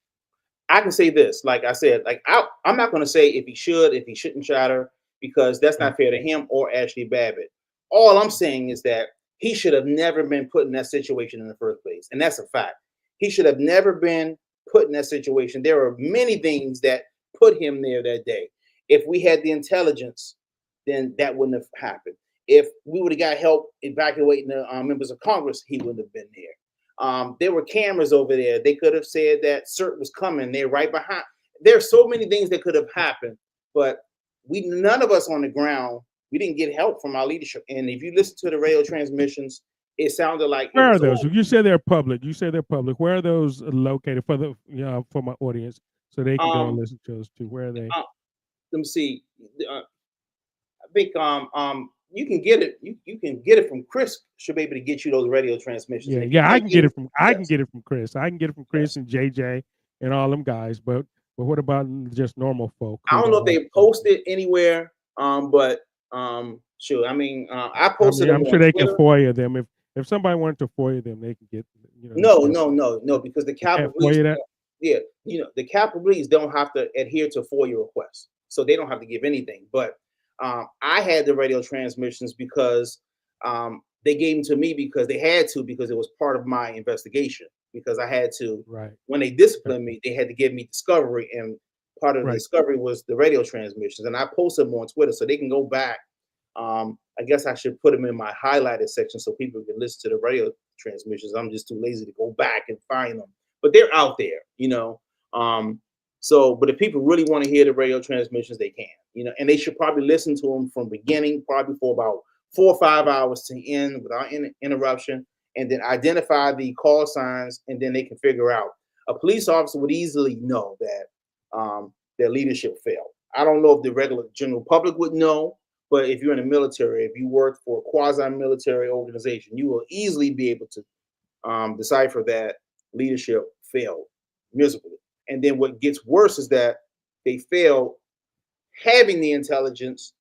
I can say this, like I said, like I'm not going to say if he shouldn't shot her, because that's Right. not fair to him or Ashley Babbitt. All I'm saying is that he should have never been put in that situation in the first place, and that's a fact. He should have never been put in that situation. There are many things that put him there that day. If we had the intelligence, then that wouldn't have happened. If we would have got help evacuating the members of Congress, he wouldn't have been there. There were cameras over there. They could have said that CERT was coming. They're right behind. There's so many things that could have happened, but none of us on the ground, we didn't get help from our leadership. And if you listen to the radio transmissions, it sounded like Where are those? You say they're public. Where are those located for for my audience so they can go and listen to those too? Where are they? Let me see. I think you can get it. You can get it from Chris. Should be able to get you those radio transmissions. Yeah. I can get it from yes. can get it from Chris. I can get it from Chris and JJ and all them guys. But what about just normal folk? I don't know if they posted anywhere. But sure. I mean, I posted them. I'm sure they can FOIA them. If somebody wanted to FOIA them, they can get. No, because the Capitol Police. Yeah, the Capitol Police don't have to adhere to FOIA requests, so they don't have to give anything. But I had the radio transmissions because they gave them to me because they had to, because it was part of my investigation. Because I had to, when they disciplined me, they had to give me discovery, and part of the discovery was the radio transmissions. And I posted them on Twitter, so they can go back. I guess I should put them in my highlighted section so people can listen to the radio transmissions. I'm just too lazy to go back and find them, but they're out there, but if people really want to hear the radio transmissions, they can, and they should probably listen to them from beginning, probably for about 4 or 5 hours to end without interruption, and then identify the call signs, and then they can figure out. A police officer would easily know that their leadership failed. I don't know if the regular general public would know, but if you're in the military, if you work for a quasi-military organization, you will easily be able to decipher that leadership failed miserably. And then what gets worse is that they failed having the intelligence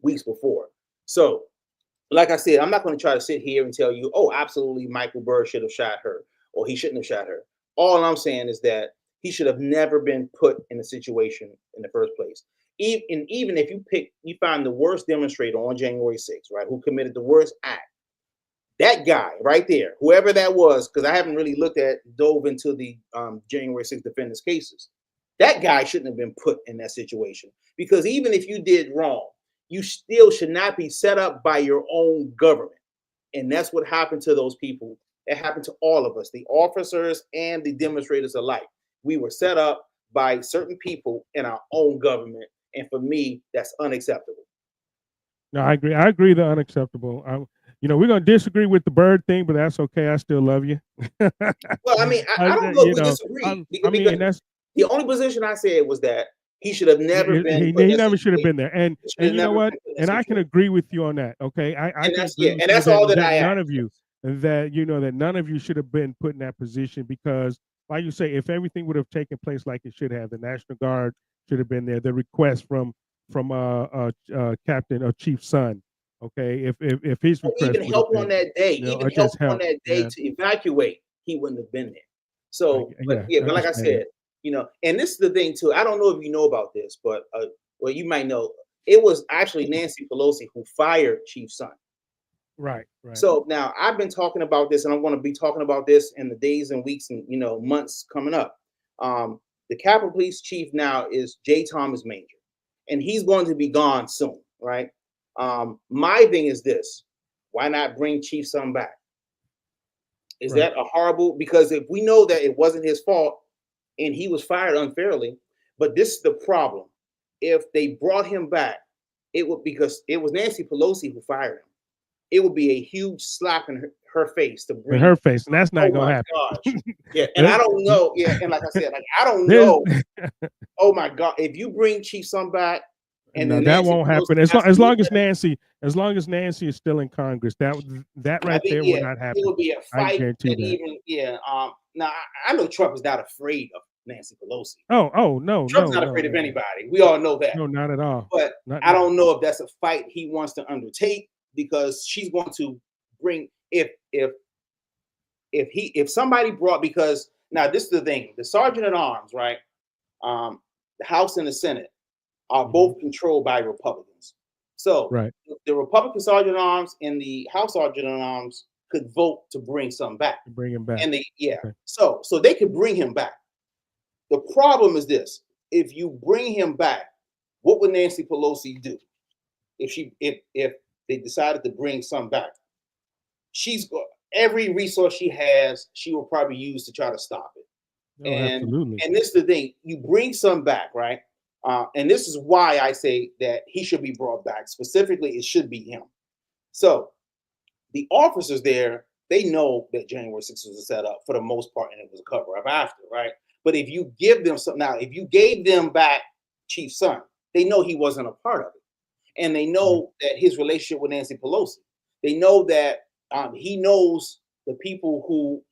weeks before. So, like I said, I'm not going to try to sit here and tell you, oh, absolutely, Michael Byrd should have shot her, or he shouldn't have shot her. All I'm saying is that he should have never been put in a situation in the first place. Even if you find the worst demonstrator on January 6th, right, who committed the worst act, that guy right there, whoever that was, because I haven't really dove into the January 6th defendants cases, that guy shouldn't have been put in that situation. Because even if you did wrong, you still should not be set up by your own government. And that's what happened to those people. It happened to all of us, the officers and the demonstrators alike. We were set up by certain people in our own government. And for me, that's unacceptable. No, I agree. I agree. They're unacceptable. We're going to disagree with the Byrd thing, but that's okay. I still love you. Well, I mean, I don't know if we disagree. Because that's the only position I said was that he should have never been. He never should have been there. And you know what? And I can agree with you on that. Okay, and that's all that I none of you that none of you should have been put in that position, because, like you say, if everything would have taken place like it should have, the National Guard should have been there. The request from Captain or Chief Son. Okay, if his request even help on that day, on that day to evacuate, he wouldn't have been there. So, but like I said, and this is the thing too. I don't know if you know about this, but well, you might know. It was actually Nancy Pelosi who fired Chief Son. Right. So now I've been talking about this, and I'm going to be talking about this in the days and weeks and months coming up. The Capitol Police Chief now is J. Thomas Manger, and he's going to be gone soon, right? My thing is this: why not bring Chief Son back? Is that a horrible? Because if we know that it wasn't his fault and he was fired unfairly, but this is the problem: if they brought him back, it would, because it was Nancy Pelosi who fired him. It would be a huge slap in her face to In bring. her face, and that's Oh not gonna my happen. gosh. Yeah, and I don't know. Yeah, and like I said, like I don't There's know. Oh my God, if you bring Chief Son back, and no, then that Nancy won't Pelosi happen. has to look at it, As long as Nancy is still in Congress, that I right think, there will yeah, not it happen. would be a I fight guarantee that that. even, yeah. Now I know Trump is not afraid of Nancy Pelosi. Oh, no, Trump's no, not no, afraid of no, anybody. We all know that. no, not at all. But Not I don't know if that's a fight he wants to undertake, because she's going to bring, if somebody brought, because now this is the thing, the sergeant at arms, right? The House and the Senate are both controlled by Republicans. So right. the Republican sergeant at arms and the House sergeant at arms could vote to bring some back. Bring him back. And Okay. so they could bring him back. The problem is this: if you bring him back, what would Nancy Pelosi do if they decided to bring some back? She's every resource she has, she will probably use to try to stop it. Oh, absolutely. And this is the thing: you bring some back, right? And this is why I say that he should be brought back. Specifically, it should be him. So the officers there, they know that January 6th was a setup for the most part, and it was a cover up after, right? But if you give them some, now, if you gave them back Chief Son, they know he wasn't a part of it, and they know that his relationship with Nancy Pelosi. They know that he knows the people who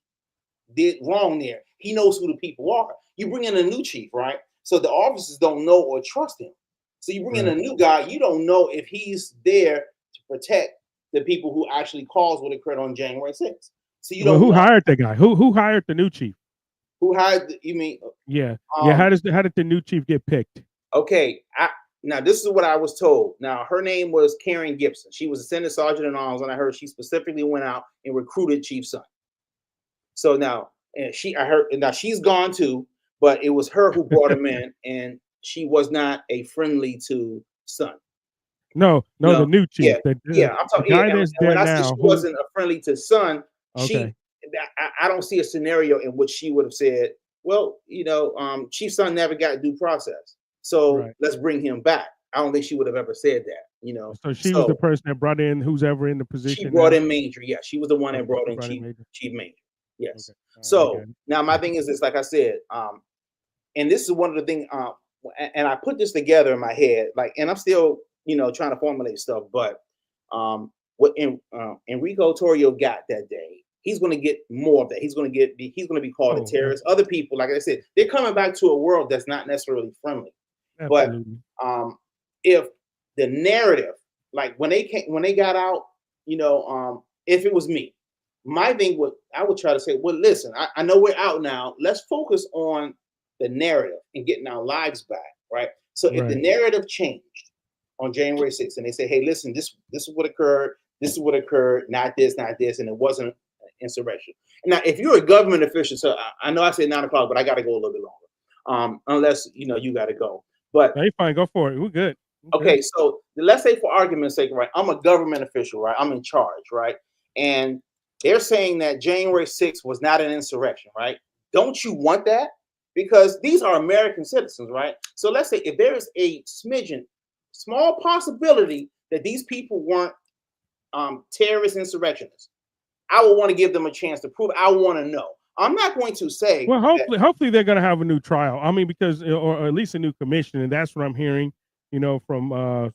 did wrong there. He knows who the people are. You bring in a new chief, right? So the officers don't know or trust him. So you bring in a new guy, you don't know if he's there to protect the people who actually caused what occurred on January 6th. So you don't who know. hired the guy? Who hired the new chief? Who hired? You mean? Yeah. How did the new chief get picked? Okay. Now this is what I was told. Now her name was Karen Gibson. She was a Senate Sergeant at Arms, and I heard she specifically went out and recruited Chief Son. So now, and I heard, now she's gone too, but it was her who brought him in, and she was not a friendly to Son. No, the new chief. Yeah, I'm talking. The guy Yeah, that's and when there I said now, she wasn't a friendly to Son, okay. I don't see a scenario in which she would have said, well, Chief Son never got due process, so let's bring him back. I don't think she would have ever said that, So she was the person that brought in who's ever in the position. She brought in Major. Yeah, she was the one that brought in Chief Major. Yes. Okay. So now my thing is this, like I said, and this is one of the things, and I put this together in my head, like, and I'm still, trying to formulate stuff, but what Enrico Torrio got that day, he's going to get more of that. He's going to be called a terrorist. Other people, like I said, they're coming back to a world that's not necessarily friendly. Absolutely. But if the narrative, like when they got out, if it was me, my thing I would try to say, well, listen, I know we're out now. Let's focus on the narrative and getting our lives back, right? So if the narrative changed on January 6th and they say, hey, listen, this is what occurred, not this, and it wasn't an insurrection. Now, if you're a government official, so I know I said 9 o'clock, but I got to go a little bit longer, unless, you got to go. But hey, fine, go for it. We're good. Okay, so let's say for argument's sake, right, I'm a government official, right? I'm in charge, right? And they're saying that January 6th was not an insurrection, right? Don't you want that? Because these are American citizens, right? So let's say if there is a small possibility that these people weren't terrorist insurrectionists, I would want to give them a chance to prove it. I want to know. I'm not going to say. Well, hopefully they're going to have a new trial. I mean, because or at least a new commission, and that's what I'm hearing, from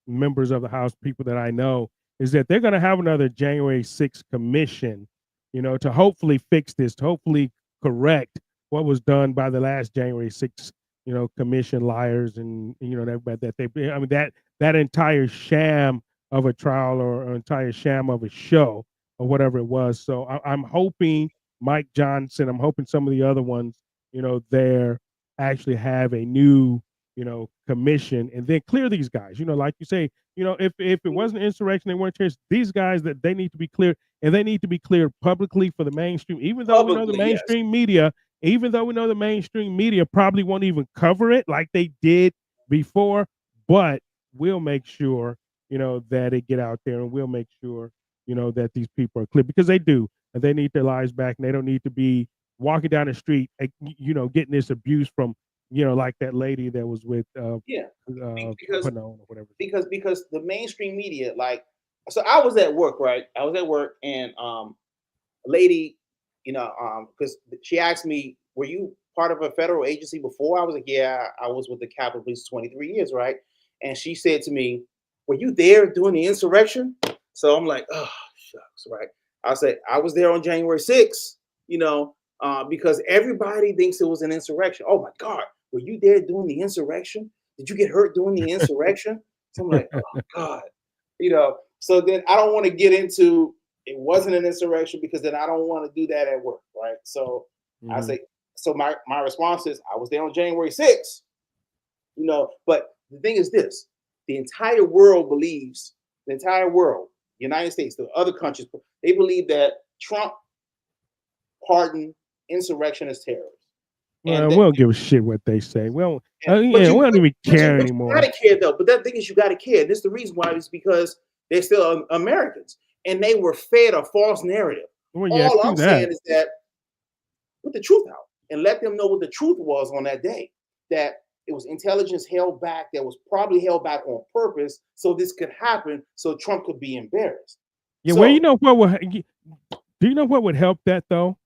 members of the House, people that I know, is that they're going to have another January 6th commission, to hopefully fix this, to hopefully correct what was done by the last January 6th, commission, liars, and that entire sham of a trial or entire sham of a show or whatever it was. So I'm hoping Mike Johnson, I'm hoping some of the other ones, there actually have a new, commission, and then clear these guys. Like you say, if it wasn't insurrection, they weren't terrorists. These guys, that they need to be cleared, and they need to be cleared publicly for the mainstream. Even though we know the mainstream media, probably won't even cover it like they did before, but we'll make sure, that it get out there, and we'll make sure, that these people are clear, because they do, and they need their lives back, and they don't need to be walking down the street, getting this abuse from like that lady that was with Yeah, because Panone or whatever. because the mainstream media, like, so I was at work, right? I was at work, and a lady, because she asked me, "Were you part of a federal agency before?" I was like, "Yeah, I was with the Capitol Police 23 years, right?" And she said to me, "Were you there during the insurrection?" So I'm like, "Oh, shucks," right? I said, "I was there on January 6th, because everybody thinks it was an insurrection. Oh my God, were you there during the insurrection? Did you get hurt during the insurrection?" So I'm like, "Oh God," So then I don't want to get into it wasn't an insurrection, because then I don't want to do that at work, right? So I Mhm. say, so my response is, I was there on January 6th, but the thing is this: the entire world believes, the entire world, United States, the other countries, they believe that Trump pardoned insurrectionists, terrorists, and Well, we that, don't give a shit what they say. Well, but yeah, you we don't even but you care but you anymore. gotta care though. But that thing is, you gotta care. And this is the reason why, is because they're still Americans, and they were fed a false narrative. Well, yeah, All true I'm that. saying is that, put the truth out and let them know what the truth was on that day. That it was intelligence held back, that was probably held back on purpose, so this could happen, so Trump could be embarrassed. Yeah, well, So do you know what would help that though?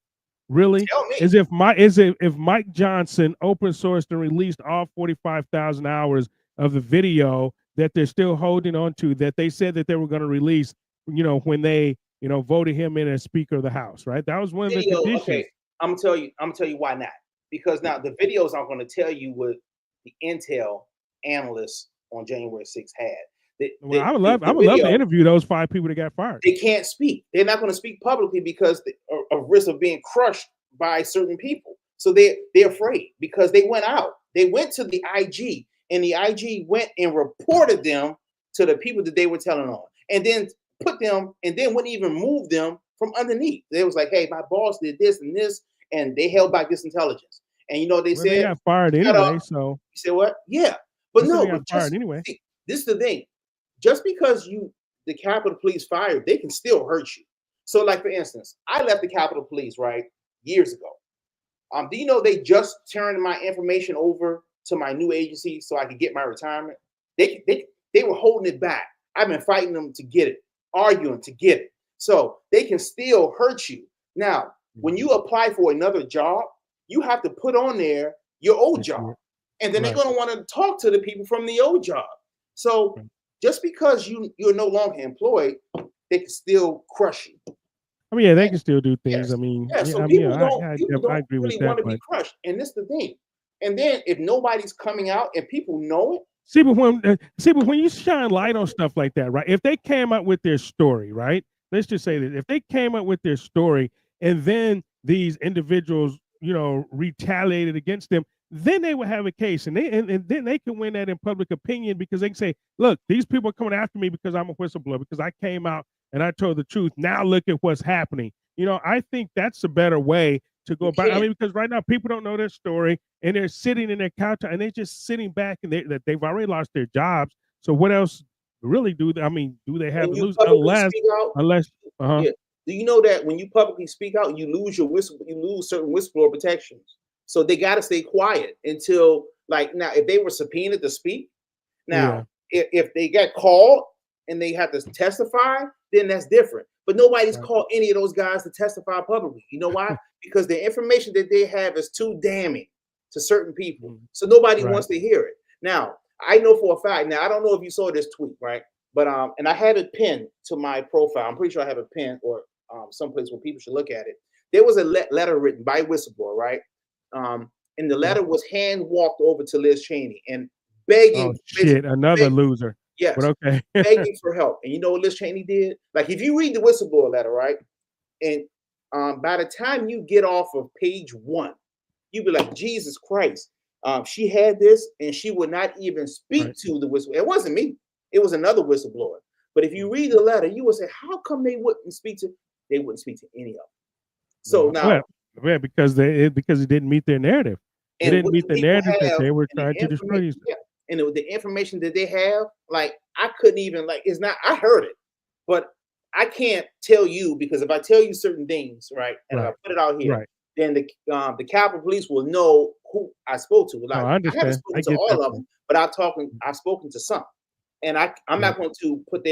Really, tell me, is if Mike Johnson open sourced and released all 45,000 hours of the video that they're still holding on to, that they said that they were going to release, when they, voted him in as Speaker of the House, right? That was one of the video, okay, conditions. I'm gonna tell you why not. Because now the videos aren't going to tell you what the intel analysts on January 6th had. Well, I The would love to video, interview those 5 people that got fired. they can't speak. They're not going to speak publicly because of risk of being crushed by certain people. So they're afraid, because they went out. They went to the IG, and the IG went and reported them to the people that they were telling on, and then put them, and then wouldn't even move them from underneath. They was like, "Hey, my boss did this and this, and they held back this intelligence." And they Well, they said, got fired "Shut up." anyway, so You said what? Yeah, but I said they no, got but fired just anyway. see, this is the thing. Just because the Capitol Police fired, they can still hurt you. So, like for instance, I left the Capitol Police right years ago. Do you know they just turned my information over to my new agency so I could get my retirement? They were holding it back. I've been fighting them to get it, arguing to get it. So they can still hurt you. Now, when you apply for another job, you have to put on there your old That's job, it. and then they're Right. going to want to talk to the people from the old job. So Right. just because you're no longer employed, they can still crush you. I mean, yeah, they can still do things. I Yes. mean, Yeah. yeah, So I mean, people I don't agree with really that. want to be But crushed. And this is the thing. And then if nobody's coming out and people know it, but when you shine light on stuff like that, right? If they came out with their story, right? Let's just say that if they came out with their story and then these individuals, retaliated against them, then they would have a case, and then they can win that in public opinion, because they can say, "Look, these people are coming after me because I'm a whistleblower, because I came out and I told the truth. Now look at what's happening." I think that's a better way to go you about. I can't. mean, because right now people don't know their story, and they're sitting in their couch and they're just sitting back, and they've already lost their jobs. So what else really do they have When to you lose, publicly unless speak out, unless uh-huh. yeah. Do you know that when you publicly speak out, you lose you lose certain whistleblower protections. So they got to stay quiet until, like, now, if they were subpoenaed to speak, now Yeah, if they get called and they have to testify, then that's different. But nobody's right. called any of those guys to testify publicly. You know why? Because the information that they have is too damning to certain people. Mhm. So nobody Right. wants to hear it. Now, I know for a fact, now I don't know if you saw this tweet, right? But and I have it pinned to my profile. I'm pretty sure I have it pinned, or someplace where people should look at it. There was a letter written by whistleblower, right? And the Okay. letter was hand walked over to Liz Cheney and Oh begging, shit, basically another begging, loser. But yes, okay. begging for help. And you know what Liz Cheney did? Like, if you read the whistleblower letter, right? And by the time you get off of page 1, you'd be like, Jesus Christ. She had this, and she would not even speak Right. to the whistleblower. It wasn't me. It was another whistleblower. But if you read the letter, you would say, how come they wouldn't speak to? They wouldn't speak to any of them. So Well, now, yeah, because it didn't meet their narrative. It and didn't what meet the the people narrative that have, they were and trying the to destroy information, these. yeah, and the information that they have, like, I couldn't even, like, it's not. I heard it, but I can't tell you, because if I tell you certain things, right, and if I Right. put it out here, Right. then the Capitol Police will know who I spoke to. Like, I I haven't understand. spoken I to get all that of part. them, but I've spoken to some, and I'm Yeah. not going to put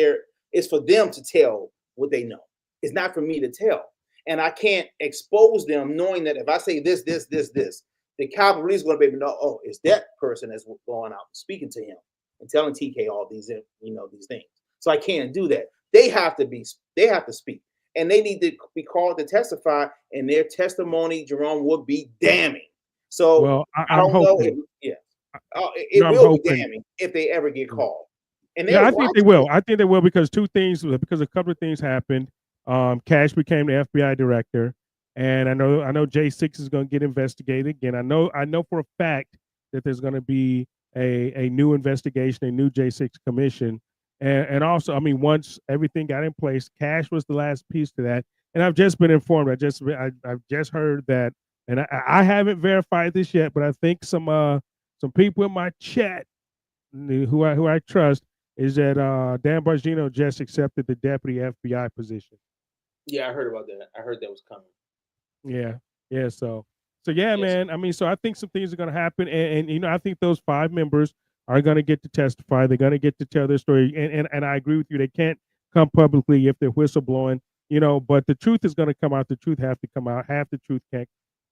it's for them to tell what they know. It's not for me to tell, and I can't expose them knowing that if I say this, the Capitol Police is going to be able to know. Oh, it's that person that's going out speaking to him and telling TK all these these things. So I can't do that. They have to speak. And they need to be called to testify, and their testimony, Jerome, would be damning. So Well, I I'm don't know if hoping. it I'm will be hoping. damning if they ever get called. And Yeah, they'll I think watch they it. will. I think they will because a couple of things happened. Cash became the FBI director, and I know J6 is going to get investigated again. I know for a fact that there's going to be a new investigation, a new J6 commission, and also, I mean, once everything got in place, Cash was the last piece to that. And I've just been informed. I've just heard that, and I haven't verified this yet, but I think some people in my chat who I trust is that Dan Bongino just accepted the deputy FBI position. Yeah, I heard about that. I heard that was coming. Yeah. So yeah, Yes. man. I mean, so I think some things are going to happen, and I think those 5 members are going to get to testify. They're going to get to tell their story, and I agree with you. They can't come publicly if they're whistleblowing, But the truth is going to come out. The truth have to come out. Half the truth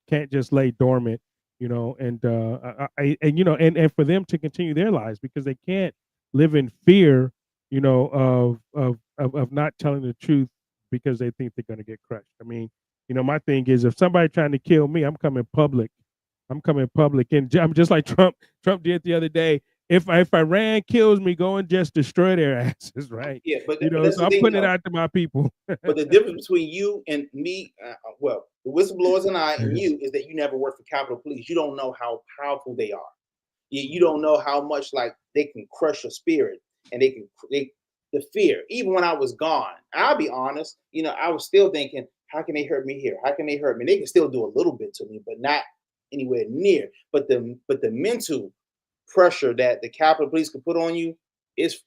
can't just lay dormant, And and for them to continue their lives because they can't live in fear, of not telling the truth because they think they're going to get crushed. I mean, my thing is if somebody trying to kill me, I'm coming public. I'm I'm just like Trump did the other day. If Iran kills me, go and just destroy their asses, right? Yeah, but that's So the I'm thing, putting it out to my people. But the difference between you and me, well, the whistleblowers and I and you, is that you never worked for Capitol Police. You don't know how powerful they are. You don't know how much like they can crush your spirit, and the fear. Even when I was gone, I'll be honest. I was still thinking, how can they hurt me here? How can they hurt me? They can still do a little bit to me, but not anywhere near. But the mental pressure that the Capitol Police can put on you is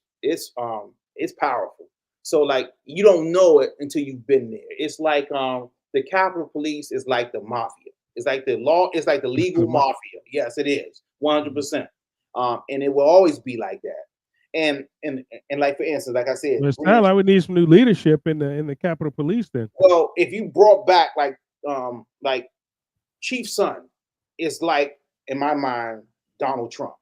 powerful. So like you don't know it until you've been there. It's like the Capitol Police is like the mafia. It's like the law. It's like the legal mafia. Yes, it is 100%. And it will always be like that. And like for instance, like I said, Well, it's time I would need some new leadership in the Capitol Police then. well, if you brought back like Chief Son, is like in my mind Donald Trump.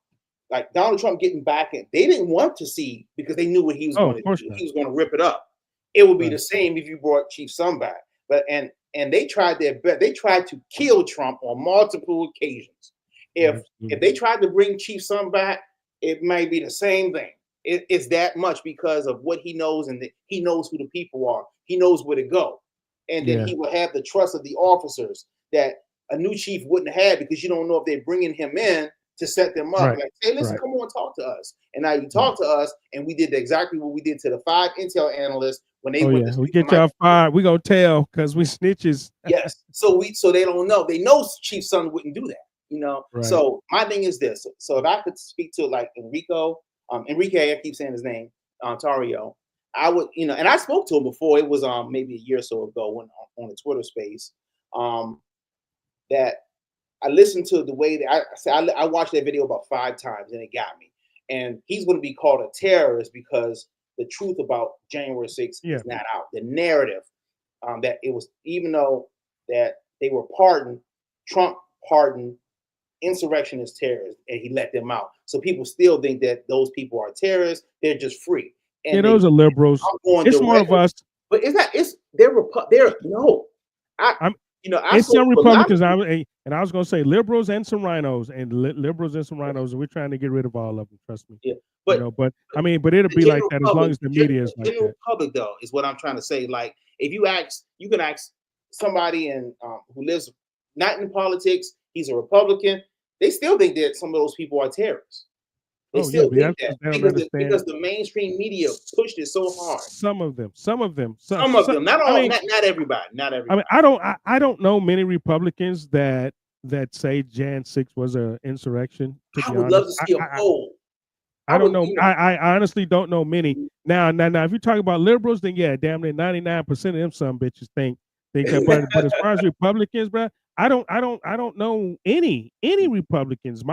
Like Donald Trump getting back in, they didn't want to see because they knew what he was going to do. He was going to rip it up. It would be the same if you brought Chief Son back. But and they tried their best. They tried to kill Trump on multiple occasions. If they tried to bring Chief Son back, it may be the same thing. It's that much because of what he knows, and he knows who the people are. He knows where to go, and then he will have the trust of the officers that a new chief wouldn't have because you don't know if they're bringing him in to set them up. Like, hey, listen, come on, talk to us. And now you talk to us, and we did exactly what we did to the 5 intel analysts when they went to we get y'all fired. We gonna tell because we snitches. Yes. So they don't know. They know Chief Son wouldn't do that. So my thing is this. So if I could speak to like Enrique, I keep saying his name, Tario, I would, and I spoke to him before. It was maybe a year or so ago when on the Twitter space. That I listened to the way that I watched that video about 5 times and it got me. And he's going to be called a terrorist because the truth about January 6th is not out. The narrative that it was, even though that they were pardoned, Trump pardoned insurrectionist terrorists and he let them out. So people still think that those people are terrorists. They're just free. And those are liberals. It's more of us. But they're no. It's some Republicans. I was going to say liberals and some rhinos, and liberals and some rhinos, and we're trying to get rid of all of them. Trust me. Yeah, but it'll be like that as long as the media is like that. Public though is what I'm trying to say. Like if you can ask somebody who lives not in politics, he's a Republican. They still think that some of those people are terrorists. They still think that because the mainstream media pushed it so hard. Some of them. Not all. Not everybody. Not everybody. I mean, I don't know many Republicans that say Jan 6 was an insurrection. I would love to see a poll. I don't know. I honestly don't know many. Now, if you talk about liberals, then yeah, damn near 99% of them some bitches think that. But as far as Republicans, bro, I don't know any Republicans,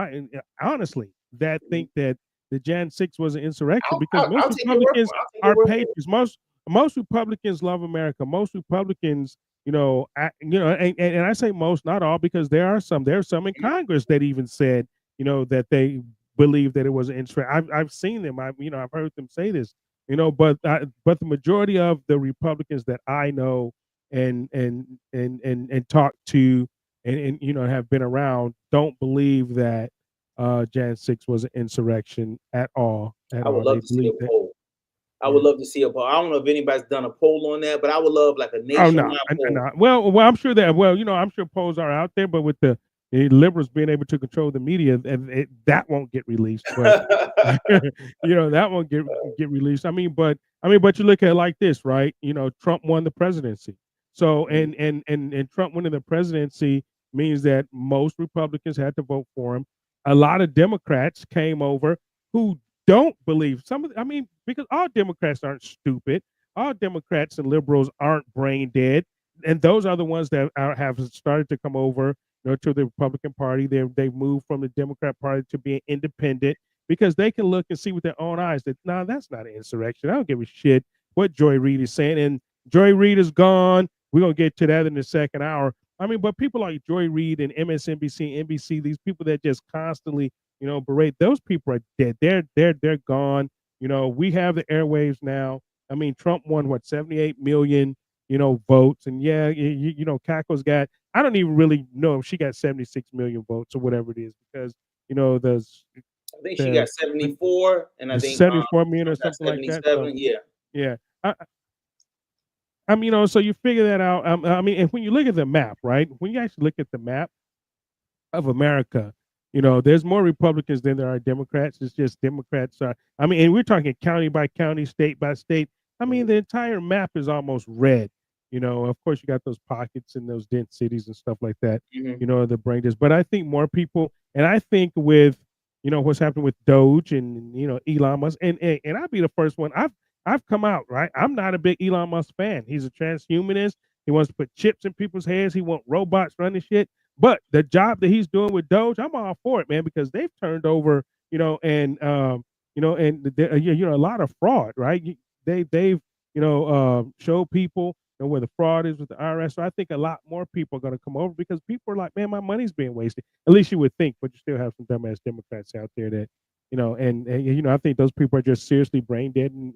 honestly, that think that the Jan 6 was an insurrection, because most I'll take your word Republicans for it. I'll take your are word for it. patriots. Most Republicans love America. Most Republicans, and I say most, not all, because there are some in Congress that even said, that they believe that it was an insurrection. I've seen them. I've heard them say this. But the majority of the Republicans that I know and talk to and have been around don't believe that Jan 6 was an insurrection at all. At I would all. love They to see believe a that. poll. I Yeah. would love to see a poll. I don't know if anybody's done a poll on that, but I would love like a Oh no, nationwide poll. no. Well, I'm sure that. Well, I'm sure polls are out there, but with the liberals being able to control the media, and that won't get released. But that won't get released. But you look at it like this, right? Trump won the presidency. So and Trump winning the presidency means that most Republicans had to vote for him. A lot of Democrats came over who don't believe because all Democrats aren't stupid. All Democrats and liberals aren't brain dead, and those are the ones that have started to come over, to the Republican Party. They've moved from the Democrat Party to being independent, because they can look and see with their own eyes that, no, that's not an insurrection. I don't give a shit what Joy Reid is saying. And Joy Reid is gone. We're gonna get to that in the second hour. But people like Joy Reid and MSNBC, NBC, these people that just constantly, berate, those people are dead. They're gone. We have the airwaves now. Trump won what, 78 million, votes, and yeah, Cackle's got. I don't even really know if she got 76 million votes or whatever it is, because there's I think she the got 74, and I the think 74 million or Trump got something like that. So 77. Yeah. yeah, so you figure that out. And when you look at the map, right? When you actually look at the map of America, there's more Republicans than there are Democrats. It's just Democrats are. And we're talking county by county, state by state. The entire map is almost red. Of course, you got those pockets in those dense cities and stuff like that. The brain is. But I think more people, and I think with what's happening with Doge and Elon Musk, and I'll be the first one. I've come out, right. I'm not a big Elon Musk fan. He's a transhumanist. He wants to put chips in people's heads. He wants robots running shit. But the job that he's doing with Doge, I'm all for it, man, because they've turned over, a lot of fraud, right? They've showed people where the fraud is with the IRS. So I think a lot more people are going to come over, because people are like, man, my money's being wasted. At least you would think, but you still have some dumbass Democrats out there that, I think those people are just seriously brain dead, and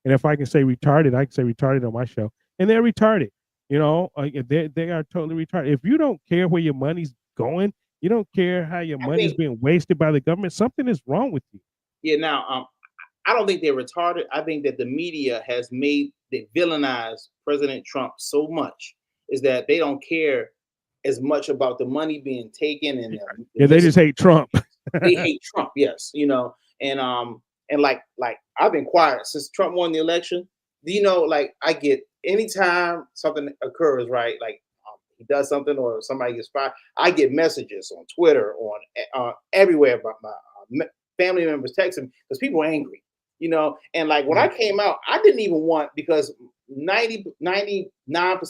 if I can say retarded, I can say retarded on my show, and they're retarded. They are totally retarded. If you don't care where your money's going, you don't care how your money's being wasted by the government, something is wrong with you. Yeah. Now, I don't think they're retarded. I think that the media has made they villainize President Trump so much is that they don't care as much about the money being taken and they just hate Trump. They hate Trump, yes, and like I've been quiet since Trump won the election. Like I get anytime something occurs, right? Like he does something or somebody gets fired, I get messages on Twitter, on everywhere about my family members texting because people are angry, And like when I came out, I didn't even want because 99%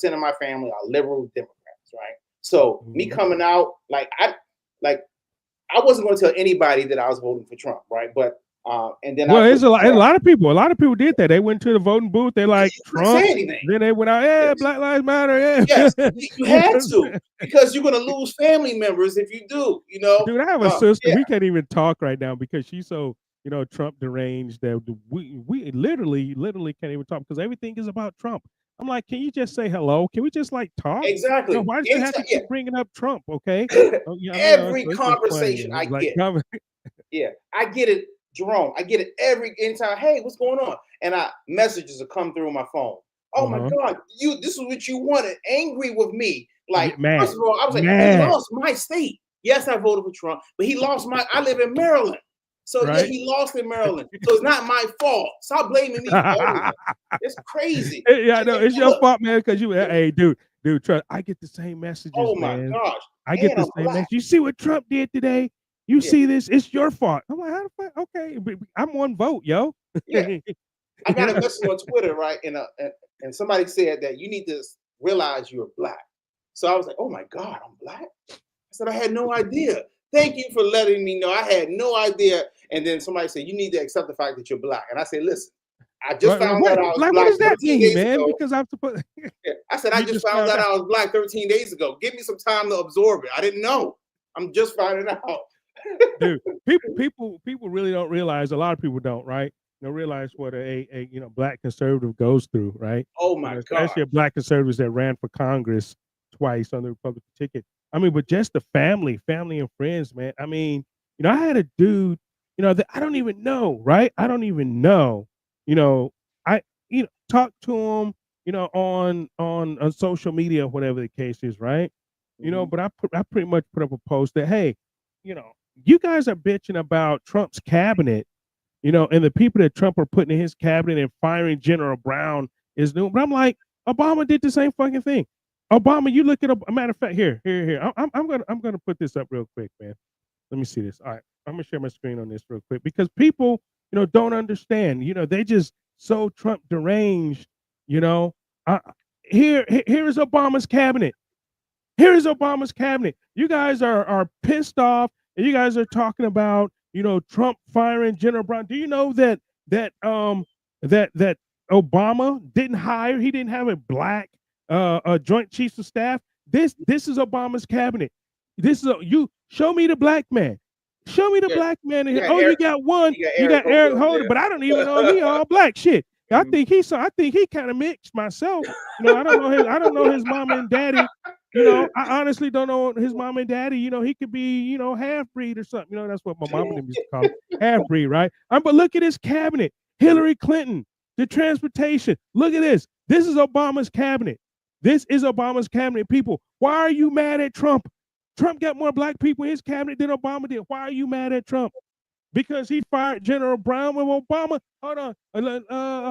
of my family are liberal Democrats, right? So me coming out, I wasn't going to tell anybody that I was voting for Trump, right? But and then there's a lot of people did that. They went to the voting booth. They like Trump. Then they went out, yeah, Black Lives Matter. Yeah. Yes, you had to because you're going to lose family members if you do. Dude, I have a sister. We can't even talk right now because she's so Trump deranged that we literally can't even talk because everything is about Trump. I'm like, can you just say hello? Can we just like talk? Exactly. Why do you have to keep bringing up Trump? Okay. Every conversation I get. Yeah, I get it, Jerome. I get it anytime. Hey, what's going on? And messages will come through my phone. Oh my God, this is what you wanted. Angry with me. Like, first of all, I was like, he lost my state. Yes, I voted for Trump, but he lost I live in Maryland. So yeah, he lost in Maryland. So it's not my fault. Stop blaming me. It's crazy. Yeah, no, it's your fault, man. Because hey, dude, trust. I get the same messages. Oh my man. gosh, I get the same message. You see what Trump did today? You see this? It's your fault. I'm like, how the fuck? Okay, I'm one vote, yo. Yeah, I got a message on Twitter, right? And somebody said that you need to realize you're black. So I was like, oh my God, I'm black. I said, I had no idea. Thank you for letting me know. I had no idea. And then somebody said, you need to accept the fact that you're black. And I said, listen, I just found out I was Like, what black does that 13 mean, days man? ago. Because I'm supposed. Yeah. I said, I You just just found found out out. I was black 13 days ago. Give me some time to absorb it. I didn't know. I'm just finding out. Dude, people really don't realize. A lot of people don't, right? Don't realize what a black conservative goes through, right? Oh my God. Especially a black conservatives that ran for Congress twice on the Republican ticket. I mean, but just the family and friends, man. I mean, I had a dude, that I don't even know, right? I don't even know. I talk to him, on social media, whatever the case is, right? But I pretty much put up a post that, hey, you guys are bitching about Trump's cabinet, and the people that Trump are putting in his cabinet and firing General Brown is new. But I'm like, Obama did the same fucking thing. Obama, you look at a matter of fact, here. I'm gonna put this up real quick, man. Let me see this. All right, I'm gonna share my screen on this real quick because people, don't understand. They just so Trump deranged. You know, uh, here is Obama's cabinet. Here is Obama's cabinet. You guys are pissed off, and you guys are talking about Trump firing General Brown. Do you know that Obama didn't hire? He didn't have a black Joint Chiefs of Staff. This is Obama's cabinet. This is you. Show me the black man. Show me the black man in here. Oh, you got one. You got Eric Holder, but I don't even know he all black shit. I think he kind of mixed myself. I don't know his mom and daddy. I honestly don't know his mom and daddy. He could be, half breed or something. That's what my mom and them used to call him, half breed, right? But look at his cabinet. Hillary Clinton, the transportation. Look at this. This is Obama's cabinet. This is Obama's cabinet. People, why are you mad at Trump? Trump got more black people in his cabinet than Obama did. Why are you mad at Trump? Because he fired General Brown with Obama. Hold on,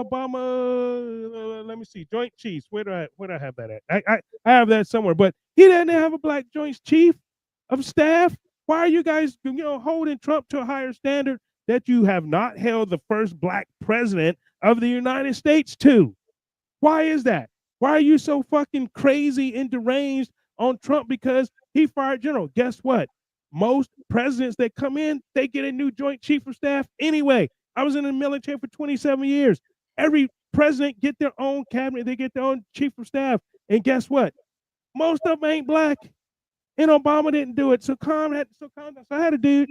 Obama. Let me see. Joint Chiefs. Where do I have that at? I have that somewhere. But he didn't have a black Joint Chief of Staff. Why are you guys, holding Trump to a higher standard that you have not held the first black president of the United States to? Why is that? Why are you so fucking crazy and deranged on Trump because he fired General? Guess what? Most presidents that come in, they get a new Joint Chief of Staff anyway. I was in the military for 27 years. Every president get their own cabinet. They get their own Chief of Staff. And guess what? Most of them ain't black. And Obama didn't do it. So calm down. So I had a dude,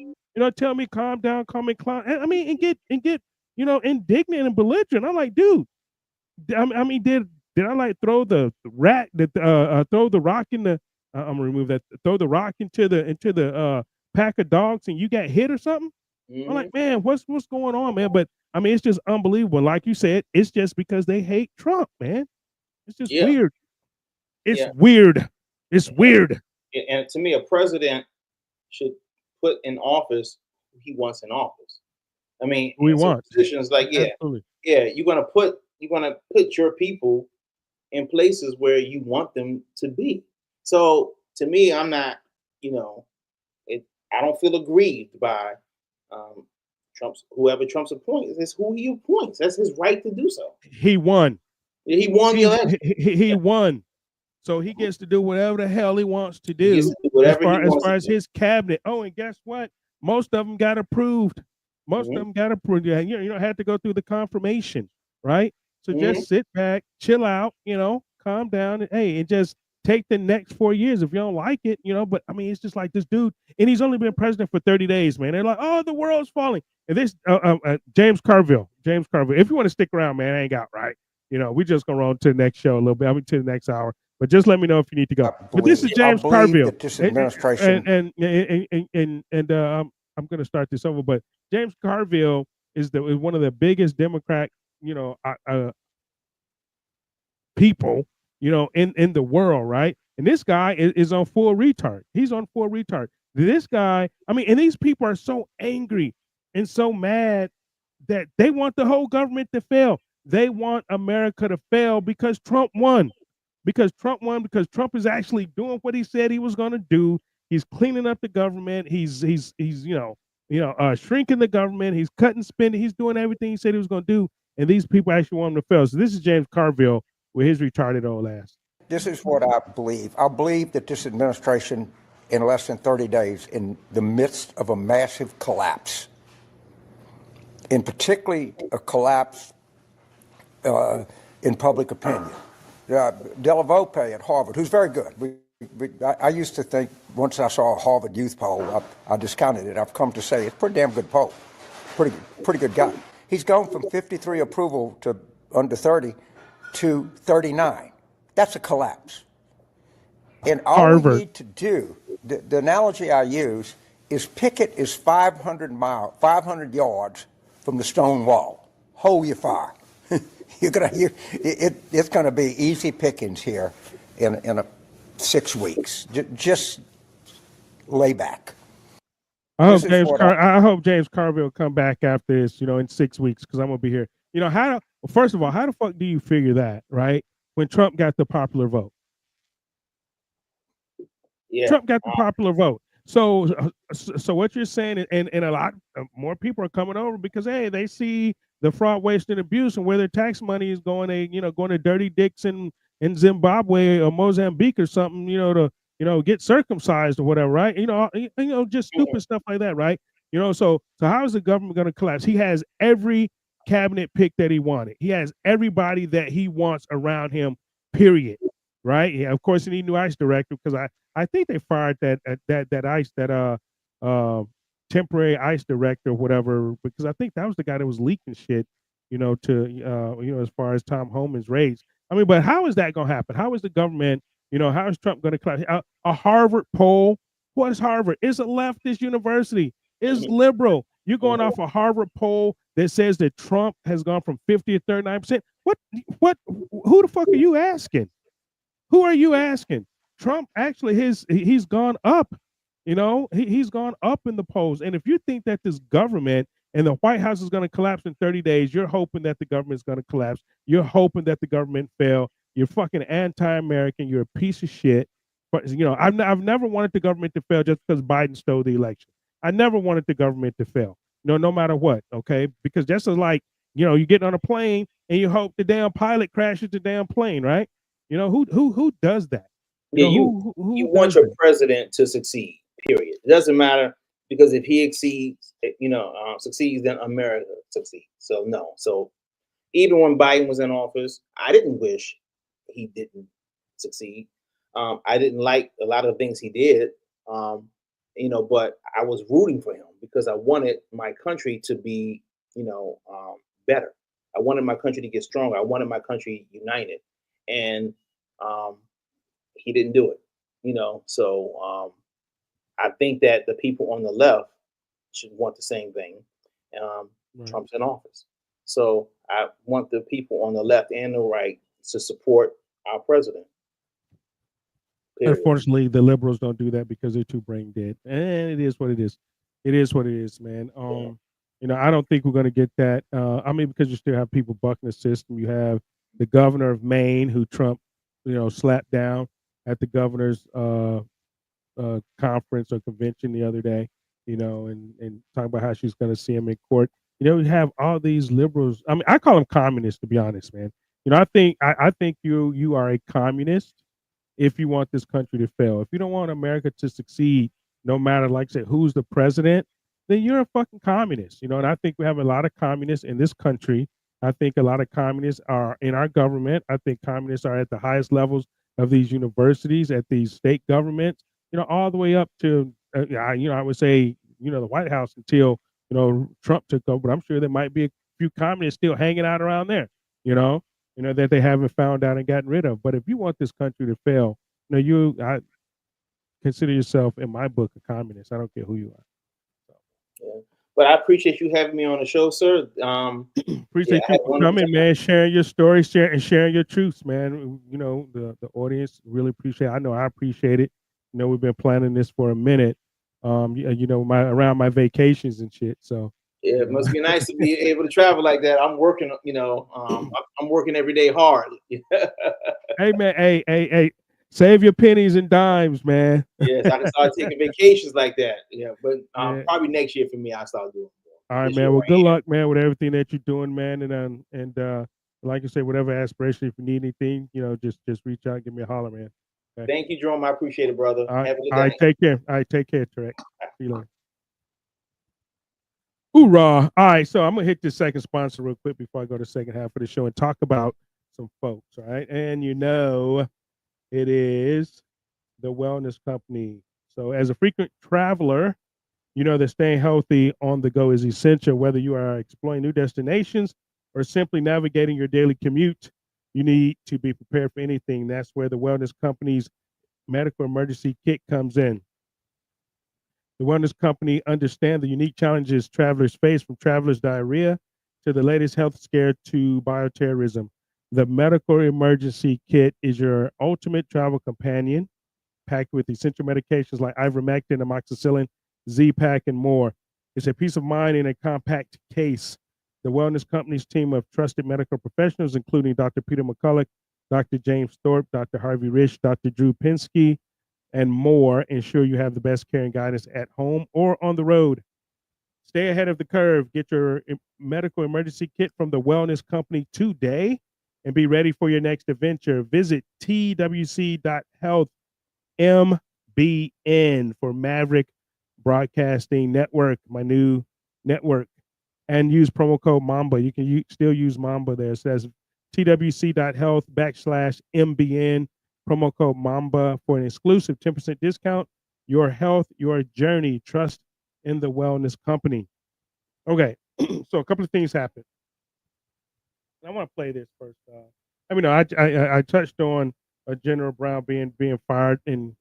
tell me calm down, calm and clown. I mean, and get indignant and belligerent. I'm like, dude, I mean, did I like throw the rock in the I'm gonna remove that. Throw the rock into the pack of dogs, and you got hit or something. I'm like, man, what's going on, man? But I mean, it's just unbelievable. Like you said, it's just because they hate Trump, man. It's just weird. It's weird. It's weird. And to me, a president should put in office who he wants in office. I mean, we want positions like absolutely. You're gonna put your people in places where you want them to be. So to me, I'm not, I don't feel aggrieved by whoever Trump's appoints. It's who he appoints. That's his right to do so. He won. He won the election. He won. So he gets to do whatever the hell he wants to do as far as his cabinet. Oh, and guess what? Most of them got approved. Most of them got approved. You don't have to go through the confirmation, right? So just sit back, chill out, calm down, and just take the next 4 years if you don't like it, But I mean, it's just like this dude, and he's only been president for 30 days, man. They're like, oh, the world's falling. And this James Carville. If you want to stick around, man, I ain't got right. We just gonna roll to the next show a little bit. I mean, to the next hour. But just let me know if you need to go. But this is James Carville. This administration and I'm gonna start this over. But James Carville is one of the biggest Democrat, people, in the world, right? And this guy is on full retard. He's on full retard. This guy, I mean, and these people are so angry and so mad that they want the whole government to fail. They want America to fail because Trump won. Because Trump Trump is actually doing what he said he was going to do. He's cleaning up the government. He's shrinking the government. He's cutting spending. He's doing everything he said he was going to do. And these people actually want him to fail. So this is James Carville with his retarded old ass. This is what I believe. I believe that this administration, in less than 30 days, in the midst of a massive collapse, in particularly a collapse in public opinion. Della Volpe at Harvard, who's very good. I used to think, once I saw a Harvard youth poll, I discounted it. I've come to say it's a pretty damn good poll. Pretty good guy. He's gone from 53 approval to under 30 to 39. That's a collapse. And all Harvard. we need to do, the analogy I use, is Pickett is 500 yards from the stone wall. Hold your fire. It's going to be easy pickings here in 6 weeks. Just lay back. I hope James Carville come back after this, in 6 weeks, because I'm gonna be here. First of all, how the fuck do you figure that, right? When Trump got the popular vote, Trump got the popular vote. So what you're saying, and a lot more people are coming over because hey, they see the fraud, waste, and abuse, and where their tax money is going. Going to dirty dicks in Zimbabwe or Mozambique or something, to get circumcised or whatever, right? Just stupid stuff like that, right? So how is the government going to collapse? He has every cabinet pick that he wanted. He has everybody that he wants around him, period. Right? Yeah, of course, he need a new ICE director because I think they fired that temporary ICE director or whatever, because I think that was the guy that was leaking shit, as far as Tom Homan's raids. I mean, but how is that going to happen? How is the government, how is Trump going to collapse? A Harvard poll? What is Harvard? It's a leftist university. It's liberal. You're going off a Harvard poll that says that Trump has gone from 50 to 39%. Who the fuck are you asking? Who are you asking? Trump actually he's gone up. He's gone up in the polls. And if you think that this government and the White House is going to collapse in 30 days, you're hoping that the government is going to collapse. You're hoping that the government fail. You're fucking anti-American. You're a piece of shit. But I've never wanted the government to fail just because Biden stole the election. I never wanted the government to fail. No matter what. Okay, because just as like you get on a plane and you hope the damn pilot crashes the damn plane, right? Who does that? You want your president to succeed. Period. It doesn't matter, because if he succeeds, then America succeeds. So no. So even when Biden was in office, I didn't wish he didn't succeed. I didn't like a lot of the things he did. But I was rooting for him because I wanted my country to be, better. I wanted my country to get stronger. I wanted my country united. And he didn't do it, So I think that the people on the left should want the same thing. Right. Trump's in office, so I want the people on the left and the right to support our president. Period. Unfortunately, the liberals don't do that because they're too brain dead, and it is what it is. It is what it is, man. I don't think we're going to get that. Because you still have people bucking the system. You have the governor of Maine, who Trump, slapped down at the governor's conference or convention the other day, and talking about how she's going to see him in court. You have all these liberals. I call them communists, to be honest, man. I think you are a communist if you want this country to fail. If you don't want America to succeed, no matter, like I said, who's the president, then you're a fucking communist. And I think we have a lot of communists in this country. I think a lot of communists are in our government. I think communists are at the highest levels of these universities, at these state governments, all the way up to, I would say, the White House until, Trump took over. But I'm sure there might be a few communists still hanging out around there, that they haven't found out and gotten rid of. But if you want this country to fail, I consider yourself, in my book, a communist. I don't care who you are. Yeah. But I appreciate you having me on the show, sir. Appreciate you for coming, man, sharing your story, sharing your truths, man. The audience really appreciate it. I know I appreciate it. We've been planning this for a minute. Around my vacations and shit. So yeah, it must be nice to be able to travel like that. I'm working, I'm working every day hard. Hey man, hey. Save your pennies and dimes, man. Yes, I can start taking vacations like that. Yeah, but probably next year for me, I'll start doing more. All right, man. Well, good luck, man, with everything that you're doing, man. And Like I say, whatever aspiration, if you need anything, just reach out, give me a holler, man. Okay. Thank you, Jerome. I appreciate it, brother. All right. Have a good All right. day. Take care. All right. Take care, Tarek. See you later. Hoorah. All right. So I'm going to hit this second sponsor real quick before I go to the second half of the show and talk about some folks. All right. And it is the Wellness Company. So as a frequent traveler, that staying healthy on the go is essential. Whether you are exploring new destinations or simply navigating your daily commute, you need to be prepared for anything. That's where the Wellness Company's medical emergency kit comes in. The Wellness Company understands the unique challenges travelers face, from travelers' diarrhea to the latest health scare to bioterrorism. The medical emergency kit is your ultimate travel companion, packed with essential medications like ivermectin, amoxicillin, Z-Pack, and more. It's a peace of mind in a compact case. The Wellness Company's team of trusted medical professionals, including Dr. Peter McCulloch, Dr. James Thorpe, Dr. Harvey Rich, Dr. Drew Pinsky, and more, ensure you have the best care and guidance at home or on the road. Stay ahead of the curve. Get your medical emergency kit from the Wellness Company today and be ready for your next adventure. Visit twc.health MBN for Maverick Broadcasting Network, my new network, and use promo code MAMBA. You can still use MAMBA there. It says twc.health/MBN, promo code MAMBA for an exclusive 10% discount. Your health, your journey. Trust in the Wellness Company. Okay, so a couple of things happened. I want to play this first. I touched on General Brown being fired, and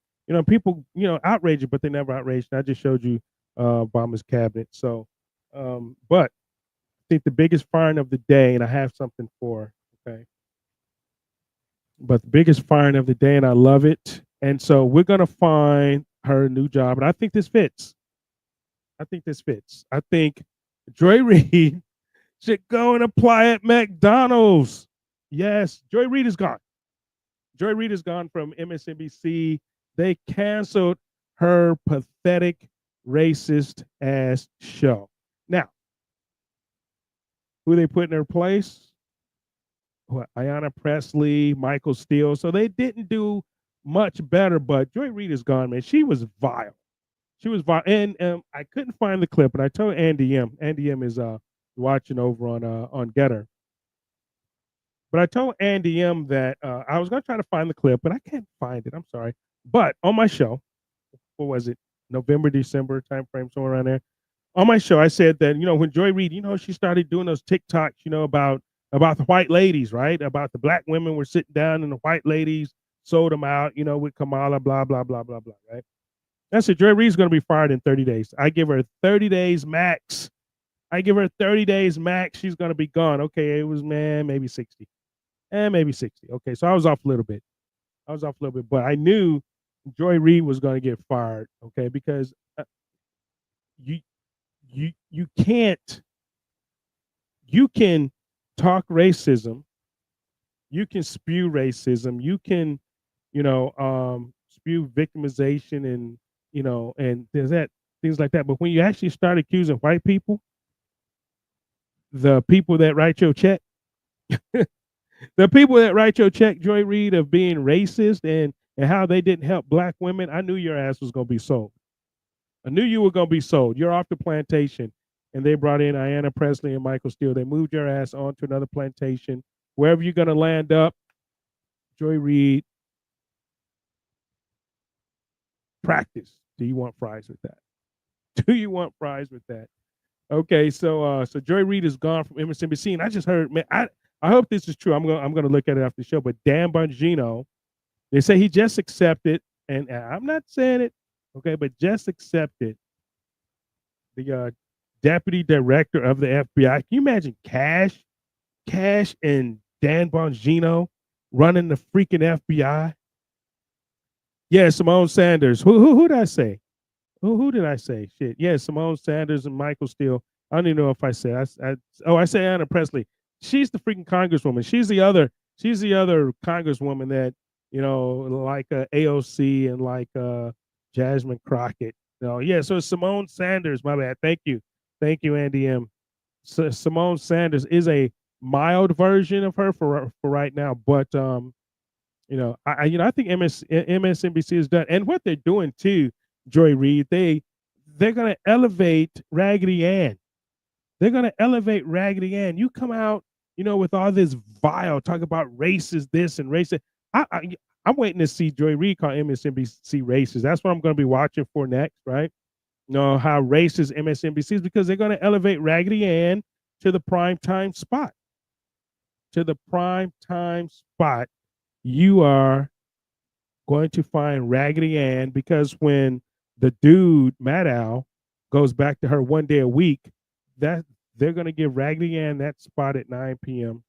people outraged, but they never outraged. I just showed you Obama's cabinet. So, but I think the biggest firing of the day, and I have something for, okay, but the biggest firing of the day, and I love it. And so we're gonna find her a new job, and I think this fits. I think Joy Reid should go and apply at McDonald's. Yes, Joy Reid is gone. Joy Reid is gone from MSNBC. They canceled her pathetic, racist ass show. Now, who they put in her place? What, Ayanna Pressley, Michael Steele. So they didn't do much better, but Joy Reid is gone, man. She was vile. And I couldn't find the clip, and I told Andy M. Andy M is watching over on Getter. But I told Andy M that I was going to try to find the clip, but I can't find it. I'm sorry. But on my show, what was it? November, December timeframe, somewhere around there. On my show, I said that, when Joy Reid, she started doing those TikToks, about the white ladies, right? About the black women were sitting down and the white ladies sold them out, with Kamala, blah, blah, blah, blah, blah, right? I said, Joy Reid's going to be fired in 30 days. I give her 30 days max. She's going to be gone. Okay, it was, maybe 60. Maybe 60. Okay, so I was off a little bit. But I knew Joy Reid was going to get fired, okay, because you can talk racism, you can spew racism, you can, spew victimization and, and things like that. But when you actually start accusing white people, the people that write your check, Joy Reid, of being racist and how they didn't help black women, I knew your ass was going to be sold. I knew you were going to be sold. You're off the plantation. And they brought in Ayanna Pressley and Michael Steele. They moved your ass onto another plantation. Wherever you're going to land up, Joy Reid, practice. Do you want fries with that? Okay, so Joy Reid is gone from MSNBC, and I just heard, man, I hope this is true. I'm gonna look at it after the show. But Dan Bongino, they say he just accepted, and I'm not saying it, okay, but just accepted the deputy director of the FBI. Can you imagine Cash and Dan Bongino running the freaking FBI? Yeah, Simone Sanders. Who did I say? Who did I say? Shit. Yeah, Simone Sanders and Michael Steele. I don't even know if I said. I say Ayanna Pressley. She's the freaking congresswoman. She's the other congresswoman that, like AOC and like Jasmine Crockett. Yeah. So Simone Sanders. My bad. Thank you, Andy M. So Simone Sanders is a mild version of her for right now. But I think MSNBC is done, and what they're doing too, Joy Reid, they're gonna elevate Raggedy Ann. They're gonna elevate Raggedy Ann. You come out, with all this vile talk about racist this and racist. I'm waiting to see Joy Reid call MSNBC racist. That's what I'm going to be watching for next, right? How racist MSNBC is, because they're going to elevate Raggedy Ann to the prime time spot. To the prime time spot, you are going to find Raggedy Ann, because when the dude Maddow goes back to her 1 day a week, that they're going to give Raggedy Ann that spot at 9 p.m.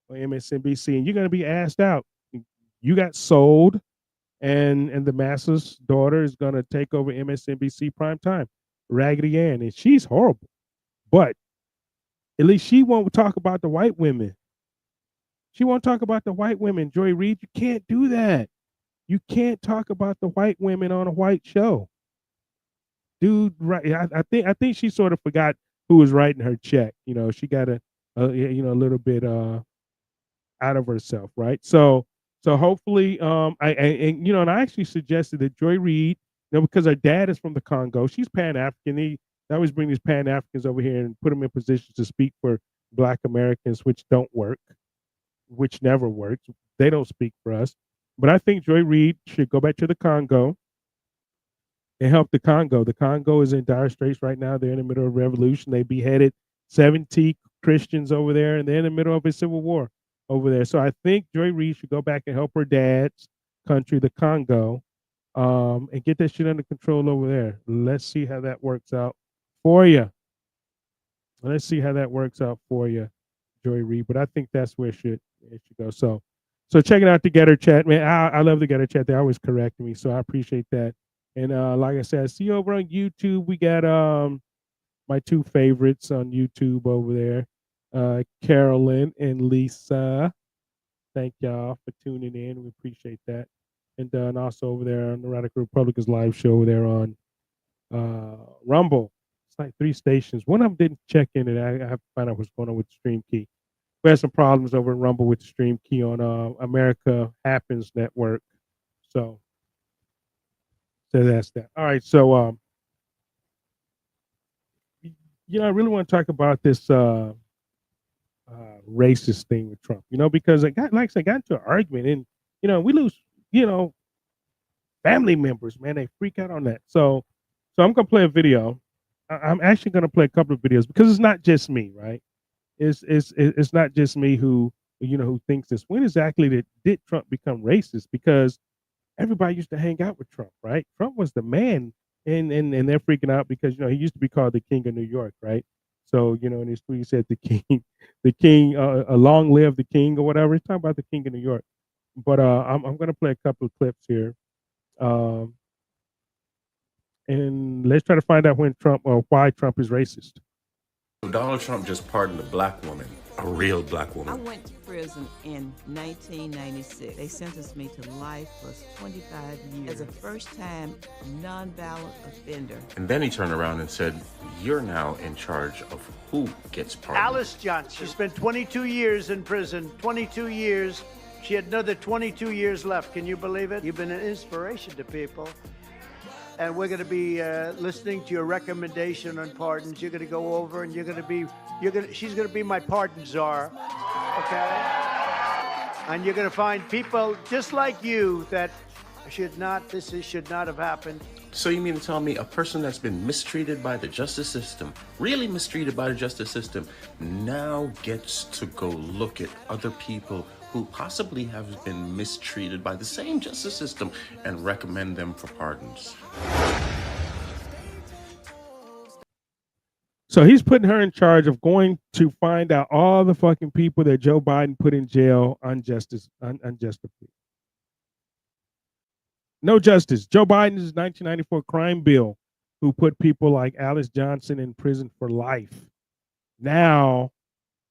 on MSNBC, and you're going to be asked out. You got sold, and the masses' daughter is going to take over MSNBC primetime, Raggedy Ann, and she's horrible. But at least she won't talk about the white women. She won't talk about the white women. Joy Reid, you can't do that. You can't talk about the white women on a white show. Dude, right? I think she sort of forgot who was writing her check. She got a little bit out of herself, right? So hopefully, and I actually suggested that Joy Reid, because her dad is from the Congo, she's Pan-African. They always bring these Pan-Africans over here and put them in positions to speak for Black Americans, which don't work, which never works. They don't speak for us. But I think Joy Reid should go back to the Congo and help the Congo. The Congo is in dire straits right now. They're in the middle of a revolution. They beheaded 70 Christians over there, and they're in the middle of a civil war over there. So I think Joy Reid should go back and help her dad's country, the Congo, and get that shit under control over there. Let's see how that works out for you. Let's see how that works out for you, Joy Reid. But I think that's where it should go. So checking out the Getter Chat, man. I love the Getter Chat. They always correct me, so I appreciate that. And like I said, I see you over on YouTube. We got my two favorites on YouTube over there. Carolyn and Lisa. Thank y'all for tuning in. We appreciate that. And also over there on the Radical Republicans live show over there on Rumble. It's like 3 stations. One of them didn't check in, and I have to find out what's going on with the stream key. We had some problems over in Rumble with the stream key on America Happens Network. So that's that. All right. So I really want to talk about this racist thing with Trump, because I got into an argument, and we lose, family members, man. They freak out on that. So I'm gonna play a video. I'm actually gonna play a couple of videos, because it's not just me, right? It's not just me who thinks this. When exactly did Trump become racist? Because everybody used to hang out with Trump, right? Trump was the man, and they're freaking out because he used to be called the King of New York, right? So in his tweet he said the king, long live the king or whatever. He's talking about the King of New York. But I'm going to play a couple of clips here, and let's try to find out why Trump is racist. Donald Trump just pardoned a black woman, a real black I woman. went to prison in 1996. They sentenced me to life plus 25 years as a first-time nonviolent offender. And then he turned around and said, "You're now in charge of who gets pardoned." Alice Johnson. She spent 22 years in prison, 22 years. She had another 22 years left. Can you believe it? You've been an inspiration to people. And we're going to be listening to your recommendation on pardons. You're going to go over, and she's going to be my pardon czar, okay? And you're going to find people just like you that should not have happened. So you mean to tell me a person that's been mistreated by the justice system, really mistreated by the justice system, now gets to go look at other people who possibly have been mistreated by the same justice system and recommend them for pardons? So he's putting her in charge of going to find out all the fucking people that Joe Biden put in jail unjustly. No justice. Joe Biden's 1994 crime bill, who put people like Alice Johnson in prison for life. Now,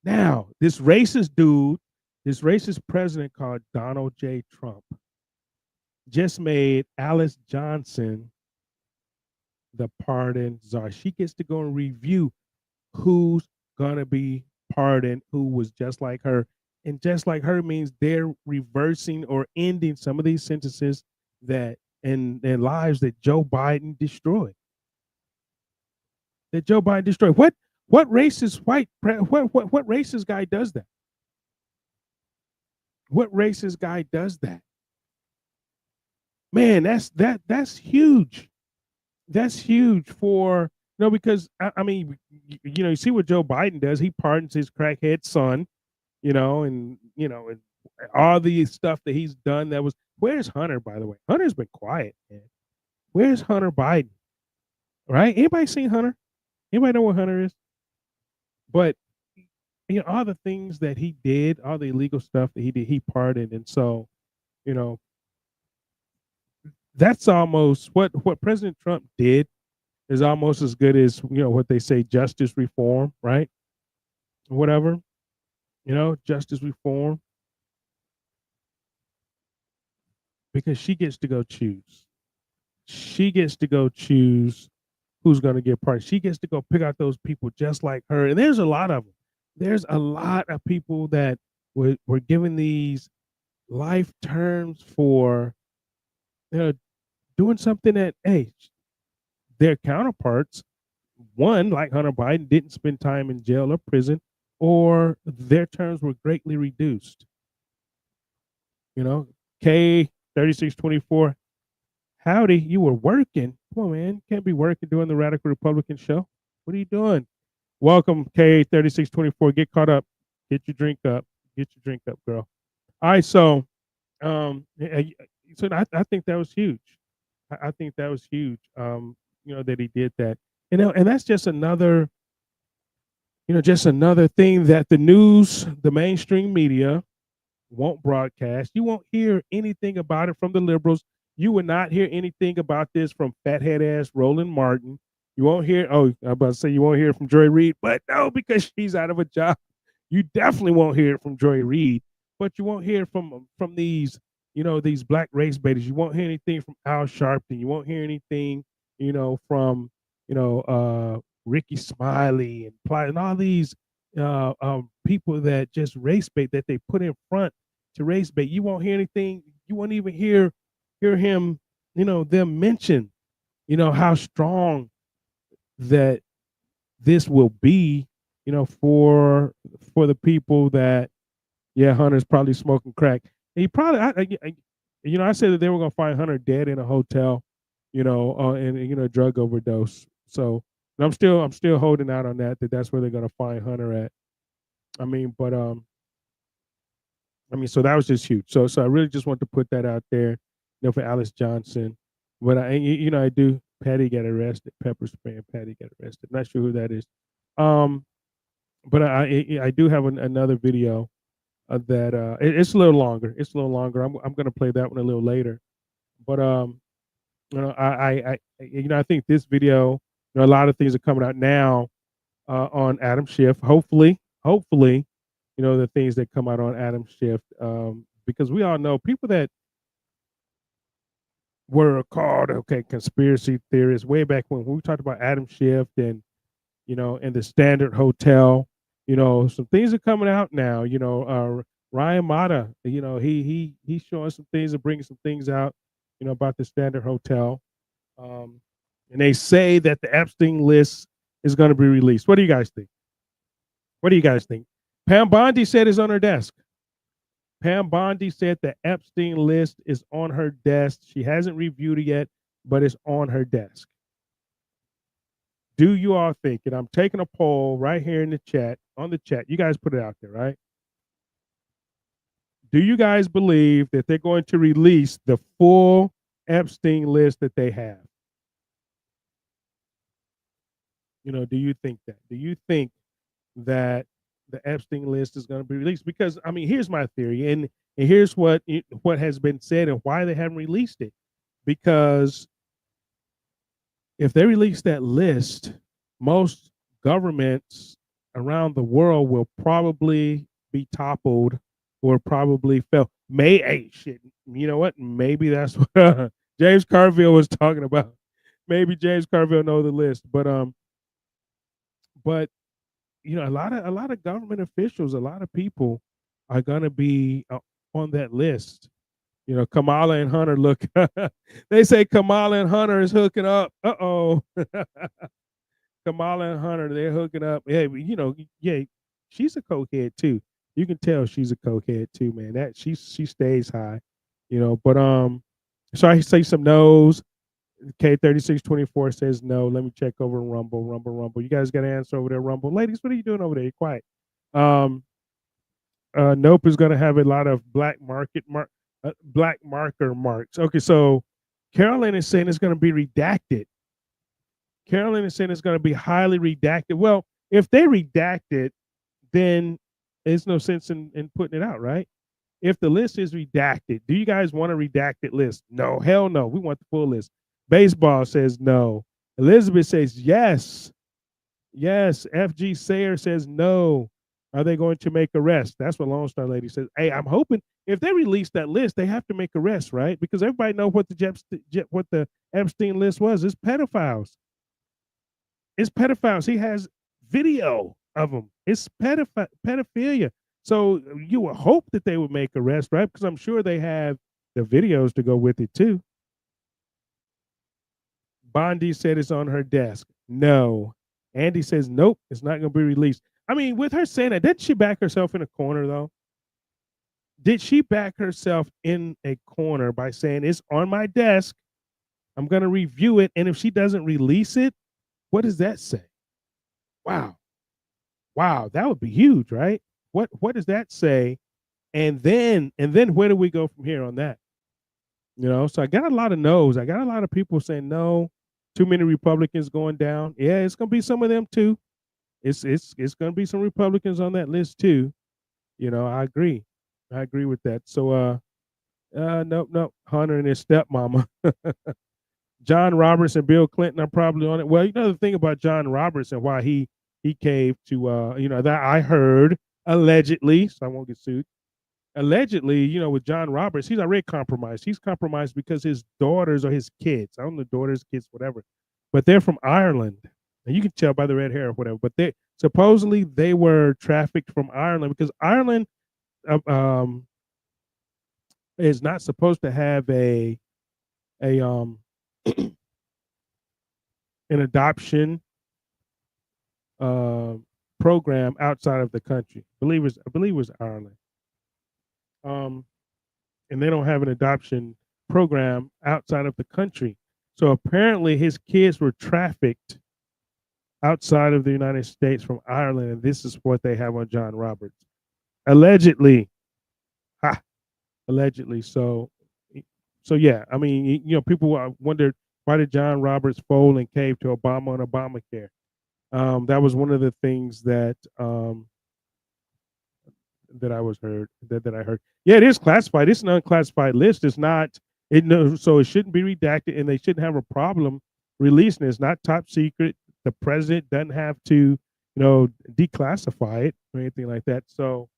this racist dude, this racist president called Donald J. Trump, just made Alice Johnson the pardon czar. She gets to go and review who's gonna be pardoned who was just like her. And just like her means they're reversing or ending some of these sentences that and lives that Joe Biden destroyed. That Joe Biden destroyed. What racist what racist guy does that? What racist guy does that? Man, that's huge. That's huge for because I mean, you see what Joe Biden does. He pardons his crackhead son, and and all the stuff that he's done. That was where's Hunter, by the way? Hunter's been quiet, man. Where's Hunter Biden? Right? Anybody seen Hunter? Anybody know what Hunter is? But all the things that he did, all the illegal stuff that he did, he pardoned, and so that's almost what President Trump did is almost as good as what they say justice reform, right? Whatever, justice reform, because she gets to go choose. She gets to go choose who's going to get pardoned. She gets to go pick out those people just like her, and there's a lot of them. There's a lot of people that were given these life terms for doing something that their counterparts, one like Hunter Biden, didn't spend time in jail or prison, or their terms were greatly reduced. K3624, howdy, you were working. Come on, man, can't be working doing the Radical Republican show. What are you doing? Welcome, K3624. Get caught up. Get your drink up. Get your drink up, girl. All right, so I think that was huge. I think that was huge. That he did that, and that's just another, just another thing that the news, the mainstream media, won't broadcast. You won't hear anything about it from the liberals. You will not hear anything about this from fathead ass Roland Martin. You won't hear. Oh, I'm about to say you won't hear it from Joy Reid, but no, because she's out of a job. You definitely won't hear it from Joy Reid, but you won't hear from these, these black race baiters. You won't hear anything from Al Sharpton. You won't hear anything, from Ricky Smiley and all these people that just race bait that they put in front to race bait. You won't hear anything. You won't even hear him, them mention, how strong that this will be, for the people that, Hunter's probably smoking crack. He probably, I said that they were gonna find Hunter dead in a hotel, in a drug overdose. So I'm still holding out on that's where they're gonna find Hunter at. So that was just huge. So I really just want to put that out there, for Alice Johnson. But I do. Patty got arrested. Pepper spray and Patty got arrested. Not sure who that is. But I do have another video that it's a little longer. It's a little longer. I'm gonna play that one a little later. But I think this video, a lot of things are coming out now on Adam Schiff. Hopefully, the things that come out on Adam Schiff, because we all know people that were called conspiracy theorists way back when we talked about Adam Schiff and and the Standard Hotel. Some things are coming out now. Ryan Mata, he's showing some things and bringing some things out, about the Standard Hotel. And they say that the Epstein list is going to be released. What do you guys think? Pam Bondi said it's on her desk. Pam Bondi said the Epstein list is on her desk. She hasn't reviewed it yet, but it's on her desk. Do you all think, and I'm taking a poll right here in the chat, on the chat, you guys put it out there, right? Do you guys believe that they're going to release the full Epstein list that they have? Do you think that? Do you think that the Epstein list is going to be released? Because here's my theory, and here's what has been said and why they haven't released it. Because if they release that list, most governments around the world will probably be toppled or probably fail. You know what? Maybe that's what James Carville was talking about. Maybe James Carville knows the list, but a lot of government officials, a lot of people are going to be on that list. Kamala and Hunter look. They say Kamala and Hunter is hooking up. Uh-oh. Kamala and Hunter, they're hooking up. Yeah, yeah, she's a cokehead too. You can tell she's a cokehead too, man. That she stays high, But so I say some no's. K3624 says no. Let me check over Rumble. Rumble. You guys got an answer over there, Rumble. Ladies, what are you doing over there? You're quiet. Nope is going to have a lot of black marker marks. Okay, so Carolyn is saying it's going to be redacted. Carolyn is saying it's going to be highly redacted. Well, if they redact it, then there's no sense in putting it out, right? If the list is redacted, do you guys want a redacted list? No, hell no. We want the full list. Baseball says no. Elizabeth says yes. Yes. FG Sayer says no. Are they going to make arrests? That's what Lone Star Lady says. Hey, I'm hoping if they release that list, they have to make arrests, right? Because everybody knows what the Epstein list was. It's pedophiles. It's pedophiles. He has video of them. It's pedophilia. So you would hope that they would make arrests, right? Because I'm sure they have the videos to go with it too. Bondi said it's on her desk. No. Andy says, nope, it's not going to be released. I mean, with her saying that, didn't she back herself in a corner, though? Did she back herself in a corner by saying, it's on my desk, I'm going to review it, and if she doesn't release it, what does that say? Wow. That would be huge, right? What does that say? And then where do we go from here on that? So I got a lot of no's. I got a lot of people saying no. Too many Republicans going down. Yeah, it's gonna be some of them too. It's gonna be some Republicans on that list too. I agree. I agree with that. So nope. Hunter and his stepmama. John Roberts and Bill Clinton are probably on it. Well, the thing about John Roberts and why he caved to that I heard allegedly, so I won't get sued. Allegedly, with John Roberts, he's already compromised. He's compromised because his daughters or his kids, I don't know, daughters, kids, whatever, but they're from Ireland. And you can tell by the red hair or whatever, but they supposedly they were trafficked from Ireland because Ireland is not supposed to have an adoption program outside of the country. I believe it was Ireland. And they don't have an adoption program outside of the country. So apparently his kids were trafficked outside of the United States from Ireland, and this is what they have on John Roberts. Allegedly. Allegedly. So yeah, I mean, people wondered, why did John Roberts fold and cave to Obama and Obamacare? That was one of the things that that I heard. Yeah, it is classified. It's an unclassified list. It's not. So it shouldn't be redacted, and they shouldn't have a problem releasing it. It's not top secret. The president doesn't have to, declassify it or anything like that. So,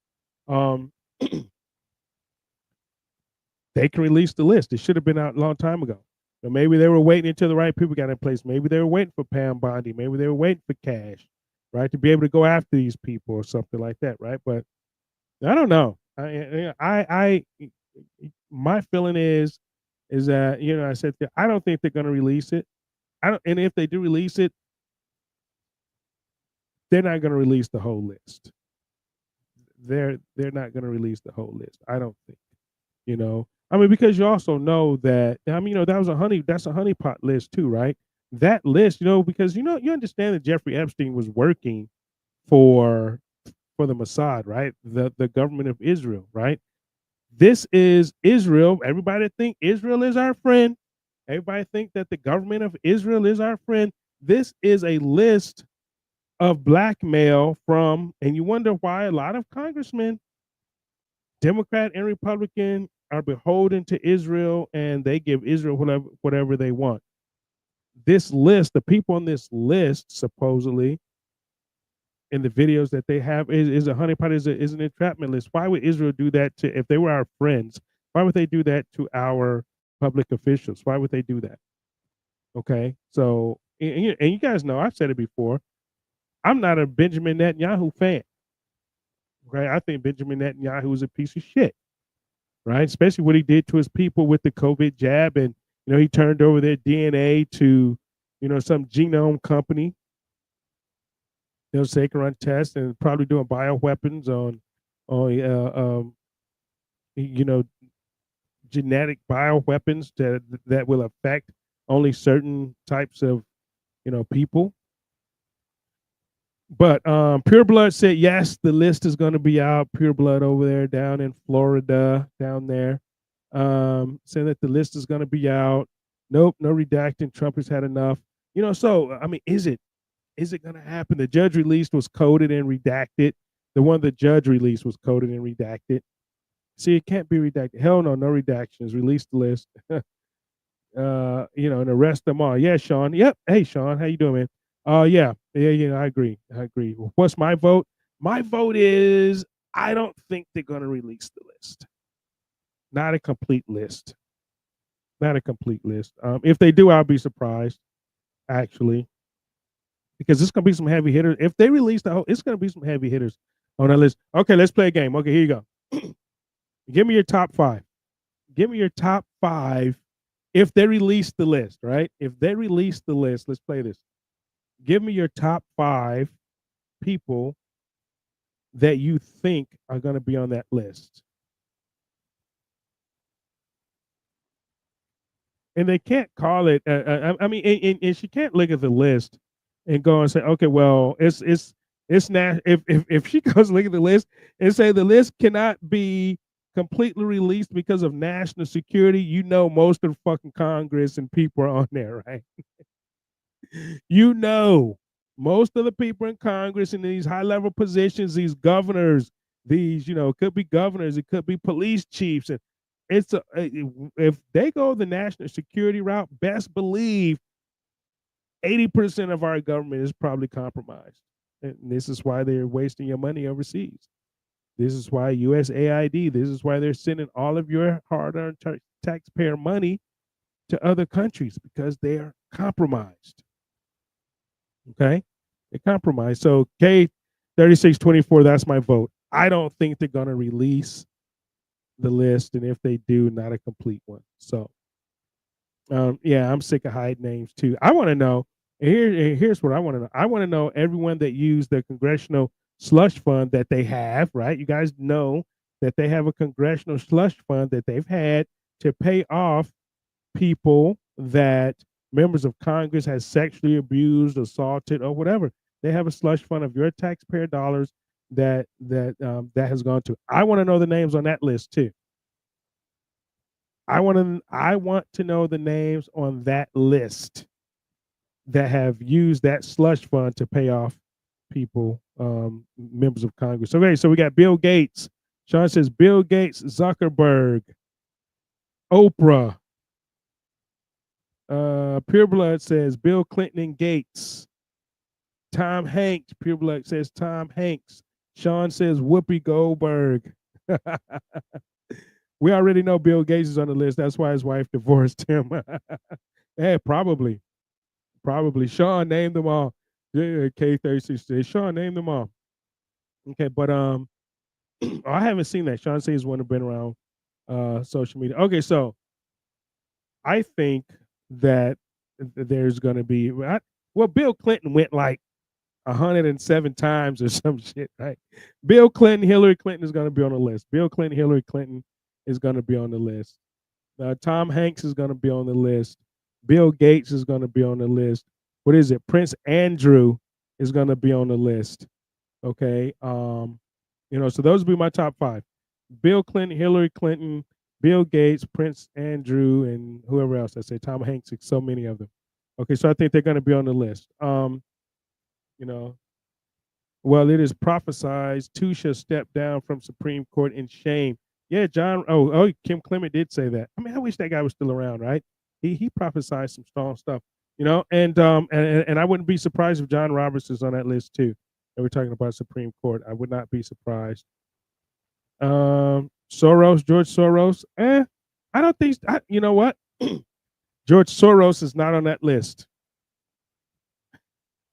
they can release the list. It should have been out a long time ago. So maybe they were waiting until the right people got in place. Maybe they were waiting for Pam Bondi. Maybe they were waiting for cash, right, to be able to go after these people or something like that, right? But I don't know. My feeling is that I said that I don't think they're going to release it. And if they do release it, they're not going to release the whole list. They're not going to release the whole list. I don't think. I mean, because you also know that that's a honeypot list too, right? That list, because you understand that Jeffrey Epstein was working for the Mossad, right? The government of Israel, right? This is Israel. Everybody think Israel is our friend. Everybody think that the government of Israel is our friend. This is a list of blackmail from, and you wonder why a lot of congressmen, Democrat and Republican, are beholden to Israel, and they give Israel whatever they want. This list, the people on this list, supposedly, in the videos that they have, is a honeypot, is an entrapment list. Why would Israel do that if they were our friends? Why would they do that to our public officials? Why would they do that? Okay, so and you guys know, I've said it before. I'm not a Benjamin Netanyahu fan. Right? I think Benjamin Netanyahu is a piece of shit. Right? Especially what he did to his people with the COVID jab, and he turned over their DNA to some genome company. So they can run tests and probably doing bioweapons on genetic bioweapons that will affect only certain types of people. But Pure Blood said yes, the list is going to be out. Pure Blood over there down in Florida, down there, saying that the list is going to be out. Nope, no redacting. Trump has had enough. So I mean, is it going to happen? The judge released was coded and redacted. The one the judge released was coded and redacted. See, it can't be redacted. Hell no, no redactions. Release the list. And arrest them all. Yeah, Sean. Yep. Hey, Sean, how you doing, man? Yeah, I agree. What's my vote? My vote is I don't think they're going to release the list. Not a complete list. Not a complete list. If they do, I'll be surprised, actually, because it's going to be some heavy hitters. If they release the whole, it's going to be some heavy hitters on that list. Okay, let's play a game. Okay, here you go. Give me your top 5. Give me your top 5 if they release the list, right? If they release the list, let's play this. Give me your top 5 people that you think are going to be on that list. And they can't call it. I mean, and she can't look at the list and go and say, okay, well, it's not. If she goes look at the list and say the list cannot be completely released because of national security, most of the fucking Congress and people are on there, right? Most of the people in Congress in these high-level positions, these governors, these, it could be governors, it could be police chiefs, and if they go the national security route, best believe 80% of our government is probably compromised. And this is why they're wasting your money overseas. This is why USAID, this is why they're sending all of your hard-earned taxpayer money to other countries, because they're compromised. Okay? They're compromised. So K3624, that's my vote. I don't think they're going to release the list, and if they do, not a complete one. So I'm sick of hiding names too. I want to know, here's what I want to know. I want to know everyone that used the congressional slush fund that they have, right? You guys know that they have a congressional slush fund that they've had to pay off people that members of Congress has sexually abused, assaulted, or whatever. They have a slush fund of your taxpayer dollars that has gone to. I want to know the names on that list too. I want to know the names on that list that have used that slush fund to pay off people, members of Congress. Okay, so we got Bill Gates. Sean says Bill Gates, Zuckerberg, Oprah. Pure Blood says Bill Clinton and Gates. Tom Hanks. Pure Blood says Tom Hanks. Sean says Whoopi Goldberg. We already know Bill Gates is on the list. That's why his wife divorced him. Hey, probably. Sean named them all. K36 says Sean named them all. Okay, but I haven't seen that. Sean says one have been around social media. Okay, so I think that there's going to be Bill Clinton went like 107 times or some shit, right? Bill Clinton, Hillary Clinton is going to be on the list. Bill Clinton, Hillary Clinton is going to be on the list. Tom Hanks is going to be on the list. Bill Gates is going to be on the list. What is it? Prince Andrew is going to be on the list. Okay. So those would be my top 5. Bill Clinton, Hillary Clinton, Bill Gates, Prince Andrew, and whoever else. I say Tom Hanks, so many of them. Okay, so I think they're going to be on the list. Well, it is prophesied 2 shall step down from Supreme Court in shame. Yeah, John. Oh, Kim Clement did say that. I mean, I wish that guy was still around, right? He prophesied some strong stuff, and I wouldn't be surprised if John Roberts is on that list too. And we're talking about Supreme Court. I would not be surprised. George Soros. I don't think. You know what? George Soros is not on that list.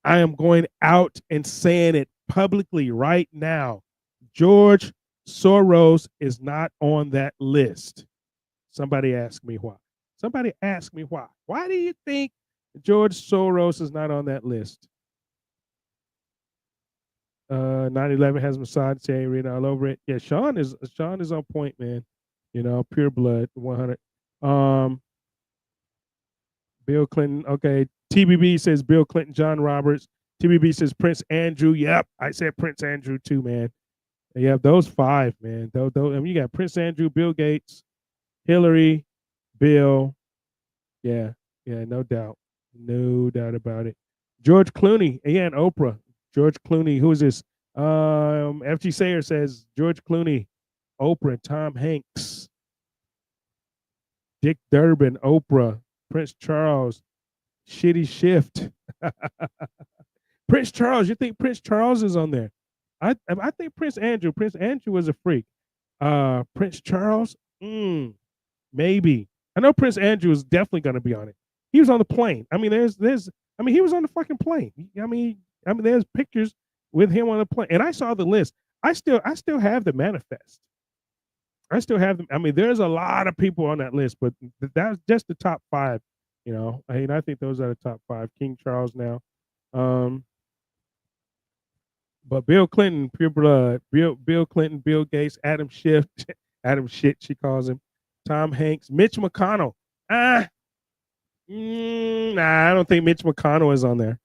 I am going out and saying it publicly right now. George Soros is not on that list. Somebody ask me why. Somebody ask me why. Why do you think George Soros is not on that list? 9/11 has Mossad saying written all over it. Yeah, Sean is on point, man. You know, pure blood, 100. Bill Clinton. Okay, TBB says Bill Clinton, John Roberts. TBB says Prince Andrew. Yep, I said Prince Andrew too, man. And you have those five, man. Those, I mean, you got Prince Andrew, Bill Gates, Hillary, Bill. Yeah, no doubt about it. George Clooney, and Oprah. George Clooney, who is this? FG Sayer says George Clooney, Oprah, Tom Hanks, Dick Durbin, Oprah, Prince Charles, Shitty Shift. Prince Charles, you think Prince Charles is on there? I think Prince Andrew was a freak. Prince Charles, maybe. I know Prince Andrew is definitely going to be on it. He was on the plane. I mean, he was on the fucking plane. I mean, there's pictures with him on the plane, and I saw the list. I still have the manifest. I still have them. I mean, there's a lot of people on that list, but that's just the top five. You know, I mean, I think those are the top five. King Charles now, but Bill Clinton, pure blood. Bill Clinton, Bill Gates, Adam Schiff, Adam Shit, she calls him. Tom Hanks, Mitch McConnell. Nah, I don't think Mitch McConnell is on there.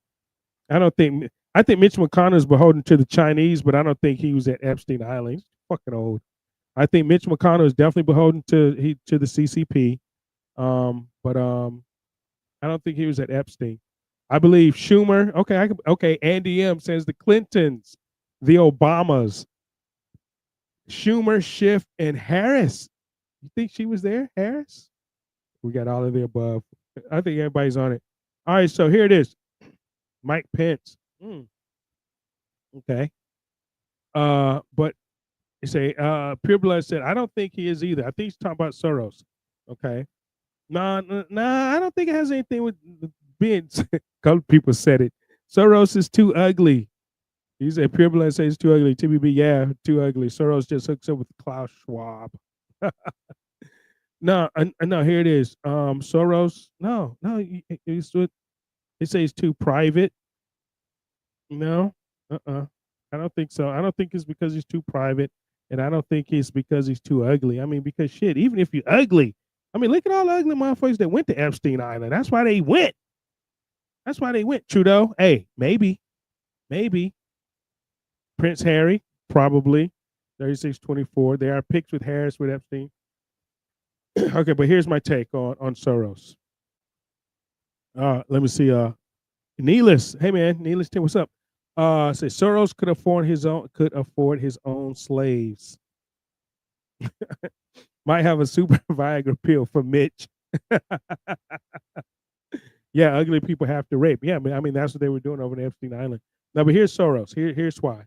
I think Mitch McConnell is beholden to the Chinese, but I don't think he was at Epstein Island. He's fucking old. I think Mitch McConnell is definitely beholden to the CCP, but I don't think he was at Epstein. I believe Schumer. Okay. Andy M says the Clintons, the Obamas, Schumer, Schiff, and Harris. You think she was there, Harris? We got all of the above. I think everybody's on it. All right, so here it is. Mike Pence. Okay. But you say Pure Blood said, I don't think he is either. I think he's talking about Soros. Okay. Nah, I don't think it has anything with being. A couple people said it. Soros is too ugly. He said Pure Blood says he's too ugly. TBB, yeah, too ugly. Soros just hooks up with Klaus Schwab. No, here it is. Soros, no, he says he's too private. No, I don't think so. I don't think it's because he's too private, and I don't think it's because he's too ugly. I mean, because shit, even if you're ugly, I mean, look at all the ugly motherfuckers that went to Epstein Island. That's why they went. Trudeau, hey, maybe. Prince Harry, probably. 3624. There are pics with Harris with Epstein. Okay, but here's my take on Soros. Let me see. Neelis, hey man, Neelis, what's up? Say Soros could afford his own slaves. Might have a super Viagra pill for Mitch. Yeah, ugly people have to rape. Yeah, I mean that's what they were doing over in Epstein Island. Now, but here's Soros. Here's why.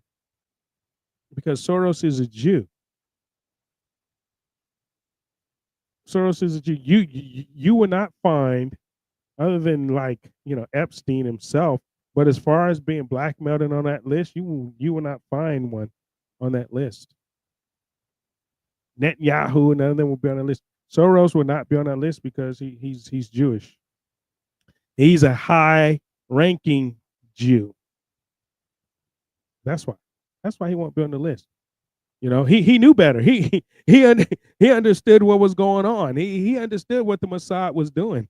Because Soros is a Jew. Soros is a Jew. You will not find, other than like Epstein himself, but as far as being blackmailed and on that list, you will not find one on that list. Netanyahu, none of them will be on that list. Soros will not be on that list because he's Jewish. He's a high-ranking Jew. That's why. That's why he won't be on the list. He knew better. He understood what was going on. He understood what the Mossad was doing.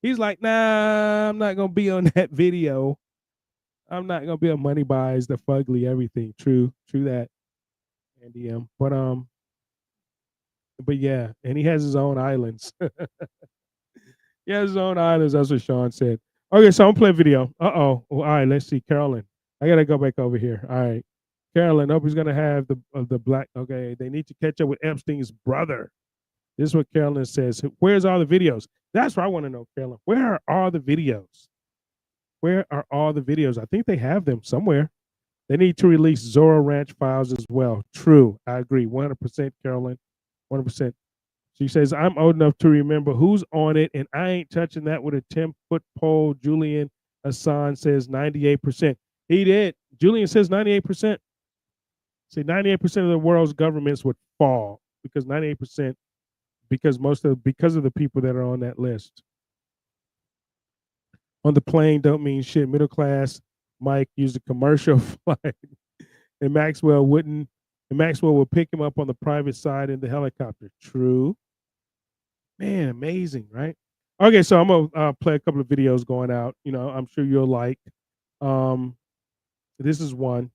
He's like, nah, I'm not gonna be on that video. I'm not gonna be on Money Buys, the fugly, everything. True that. Andy M. But yeah, and he has his own islands. He has his own islands. That's what Sean said. Okay, so I'm playing video. All right, let's see. Carolyn, I gotta go back over here. All right, Carolyn. Hope he's gonna have the black. Okay, they need to catch up with Epstein's brother. This is what Carolyn says. Where's all the videos? That's what I want to know, Carolyn. Where are all the videos? Where are all the videos? I think they have them somewhere. They need to release Zorro Ranch files as well. True, I agree. 100%, Carolyn. 100%. She says, I'm old enough to remember who's on it, and I ain't touching that with a 10-foot pole, Julian. Hassan says 98%. He did. Julian says 98%. See, 98% of the world's governments would fall because 98%, because of the people that are on that list. On the plane don't mean shit. Middle class Mike used a commercial flight, and Maxwell wouldn't. And Maxwell will pick him up on the private side in the helicopter. True. Man, amazing, right? Okay, so I'm gonna play a couple of videos going out. You know, I'm sure you'll like. This is one.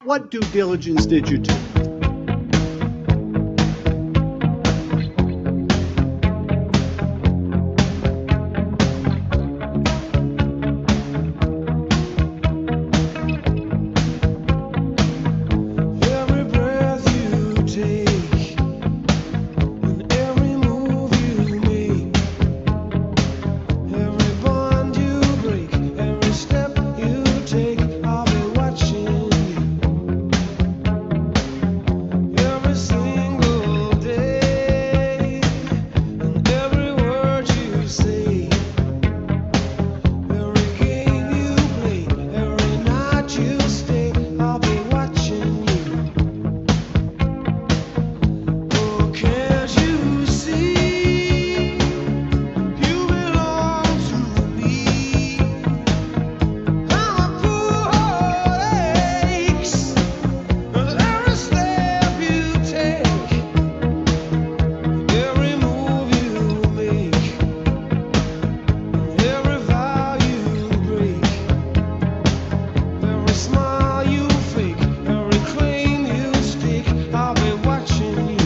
What due diligence did you do? Every breath you take and every move you make, every bond you break, every step you take, I'll be watching you every single day, and every word you say, every game you play, every night you stay, I'll be watching you. Oh, can't you see you belong to me? How my poor heart aches with every step you take, every move you make, every vow you break, every smile you fake, every claim you stake, I'll be watching you.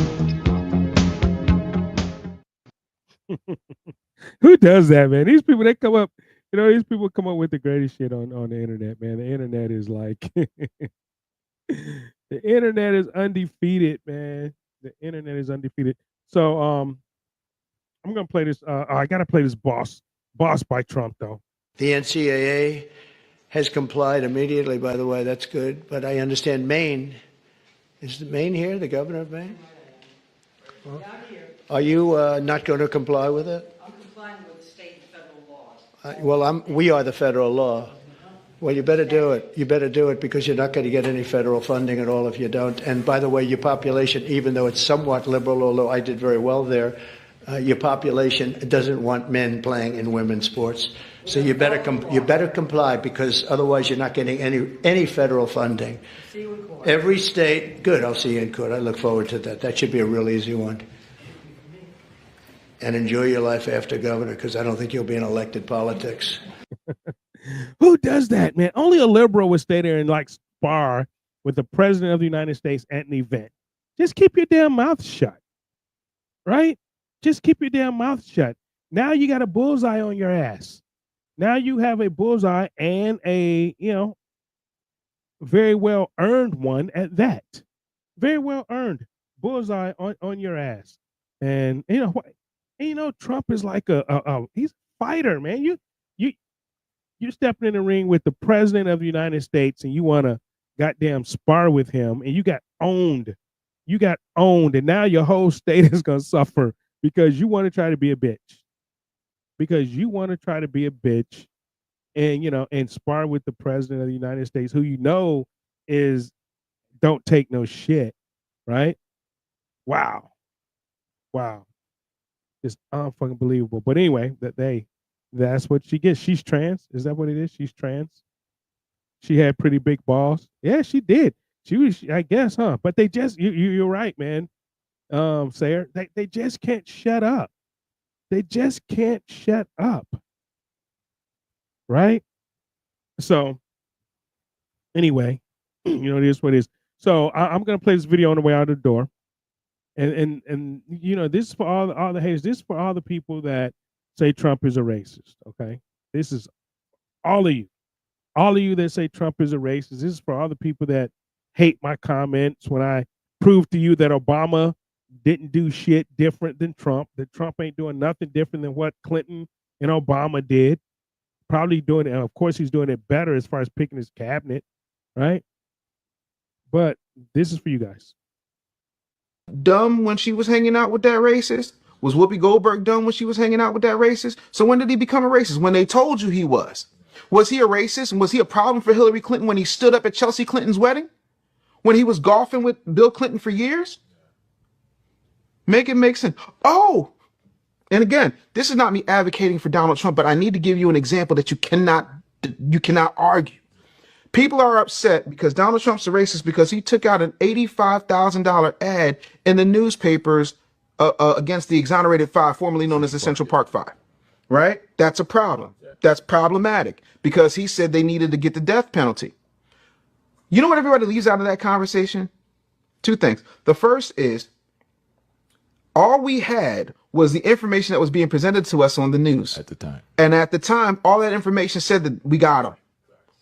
Who does that, man? These people, they come up, you know, these people come up with the greatest shit on the internet, man. The internet is like, the internet is undefeated, man. The internet is undefeated. So, I'm gonna play this. I gotta play this "Boss" by Trump, though. The NCAA has complied immediately, by the way. That's good. But I understand Maine. Is Maine here, the governor of Maine? Are you not going to comply with it? I'm complying with state and federal laws. Well, we are the federal law. Well, you better do it. You better do it because you're not going to get any federal funding at all if you don't. And by the way, your population, even though it's somewhat liberal, although I did very well there, your population doesn't want men playing in women's sports. So you better comply because otherwise you're not getting any federal funding. See you in court. Every state, good. I'll see you in court. I look forward to that. That should be a real easy one. And enjoy your life after governor because I don't think you'll be in elected politics. Who does that, man? Only a liberal would stay there and like spar with the president of the United States at an event. Just keep your damn mouth shut, right? Just keep your damn mouth shut. Now you got a bullseye on your ass. Now you have a bullseye and a, you know, very well earned one at that. Very well earned bullseye on your ass. And you know what? Trump is like he's a fighter, man. You're stepping in the ring with the president of the United States and you want to goddamn spar with him and you got owned. You got owned and now your whole state is going to suffer because you want to try to be a bitch. Because you want to try to be a bitch and, and spar with the president of the United States who is don't take no shit, right? Wow. It's unfucking believable. But anyway, that's what she gets. She's trans. Is that what it is? She's trans. She had pretty big balls. Yeah, she did. She was, I guess, huh? But they just, you're right, man. Sayer, they just can't shut up. They just can't shut up. Right? So, anyway, it is what it is. So I'm gonna play this video on the way out the door. And this is for all the haters. This is for all the people that say Trump is a racist. Okay, this is all of you that say Trump is a racist. This is for all the people that hate my comments when I prove to you that Obama didn't do shit different than Trump. That Trump ain't doing nothing different than what Clinton and Obama did. Probably doing it. Of course, he's doing it better as far as picking his cabinet, right? But this is for you guys. Dumb when she was hanging out with that racist? Was Whoopi Goldberg done when she was hanging out with that racist? So when did he become a racist? When they told you he was. Was he a racist? And was he a problem for Hillary Clinton when he stood up at Chelsea Clinton's wedding? When he was golfing with Bill Clinton for years? Make it make sense. Oh, and again, this is not me advocating for Donald Trump, but I need to give you an example that you cannot argue. People are upset because Donald Trump's a racist because he took out an $85,000 ad in the newspapers against the Exonerated Five, formerly known as the Central Park Five. Right? That's a problem. That's problematic because he said they needed to get the death penalty. You know what everybody leaves out of that conversation? Two things. The first is all we had was the information that was being presented to us on the news at the time. And at the time, all that information said that we got them.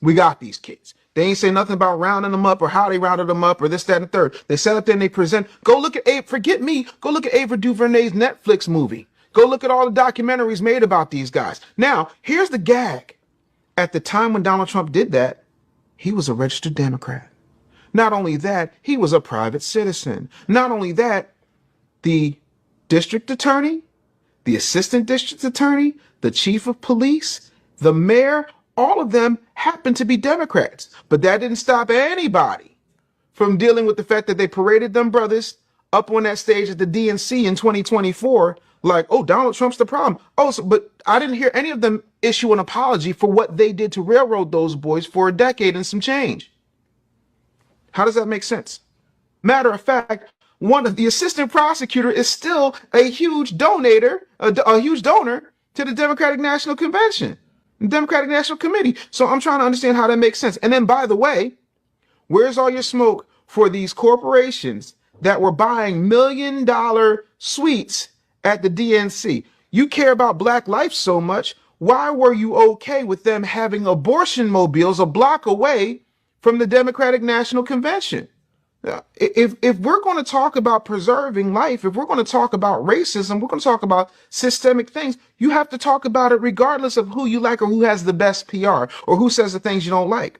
We got these kids. They ain't say nothing about rounding them up or how they rounded them up or this, that, and the third. They sat up there and they present. Go look at forget me. Go look at Ava DuVernay's Netflix movie. Go look at all the documentaries made about these guys. Now, here's the gag. At the time when Donald Trump did that, he was a registered Democrat. Not only that, he was a private citizen. Not only that, the district attorney, the assistant district attorney, the chief of police, the mayor, all of them happened to be Democrats. But that didn't stop anybody from dealing with the fact that they paraded them brothers up on that stage at the DNC in 2024 like, oh, Donald Trump's the problem. But I didn't hear any of them issue an apology for what they did to railroad those boys for a decade and some change. How does that make sense? Matter of fact, one of the assistant prosecutor is still a huge donator, a huge donor to the Democratic National Convention, the Democratic National Committee. So I'm trying to understand how that makes sense. And then, by the way, where's all your smoke for these corporations that were buying $1 million suites at the DNC? You care about Black life so much. Why were you okay with them having abortion mobiles a block away from the Democratic National Convention? If we're going to talk about preserving life, if we're going to talk about racism, we're going to talk about systemic things, you have to talk about it regardless of who you like or who has the best PR or who says the things you don't like.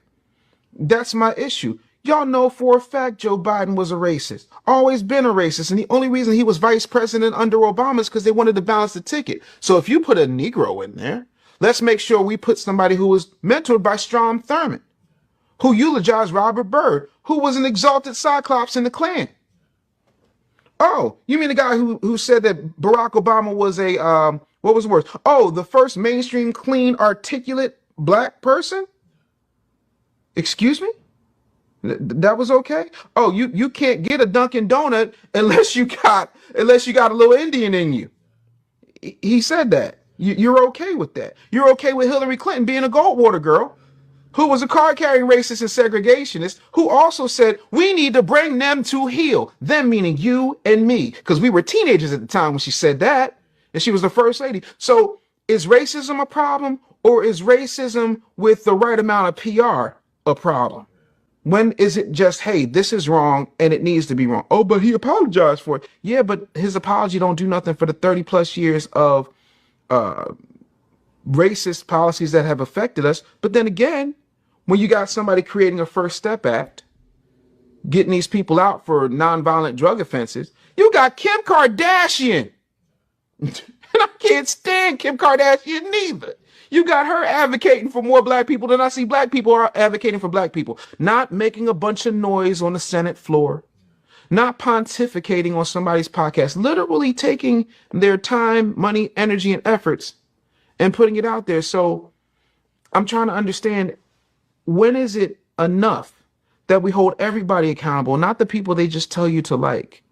That's my issue. Y'all know for a fact Joe Biden was a racist, always been a racist. And the only reason he was vice president under Obama is because they wanted to balance the ticket. So if you put a Negro in there, let's make sure we put somebody who was mentored by Strom Thurmond, who eulogized Robert Byrd, who was an exalted Cyclops in the Klan. Oh, you mean the guy who said that Barack Obama was a, what was the word? Oh, the first mainstream, clean, articulate Black person? Excuse me? That was okay? Oh, you can't get a Dunkin' Donut unless you got a little Indian in you. He said that. You're okay with that. You're okay with Hillary Clinton being a Goldwater girl, who was a card-carrying racist and segregationist, who also said, we need to bring them to heel. Them meaning you and me, because we were teenagers at the time when she said that, and she was the first lady. So is racism a problem, or is racism with the right amount of PR a problem? When is it just, hey, this is wrong and it needs to be wrong? Oh, but he apologized for it. Yeah, but his apology don't do nothing for the 30 plus years of racist policies that have affected us. But then again, when you got somebody creating a First Step Act, getting these people out for nonviolent drug offenses, you got Kim Kardashian. And I can't stand Kim Kardashian neither. You got her advocating for more Black people than I see Black people are advocating for Black people. Not making a bunch of noise on the Senate floor. Not pontificating on somebody's podcast. Literally taking their time, money, energy, and efforts and putting it out there. So I'm trying to understand, when is it enough that we hold everybody accountable, not the people they just tell you to like?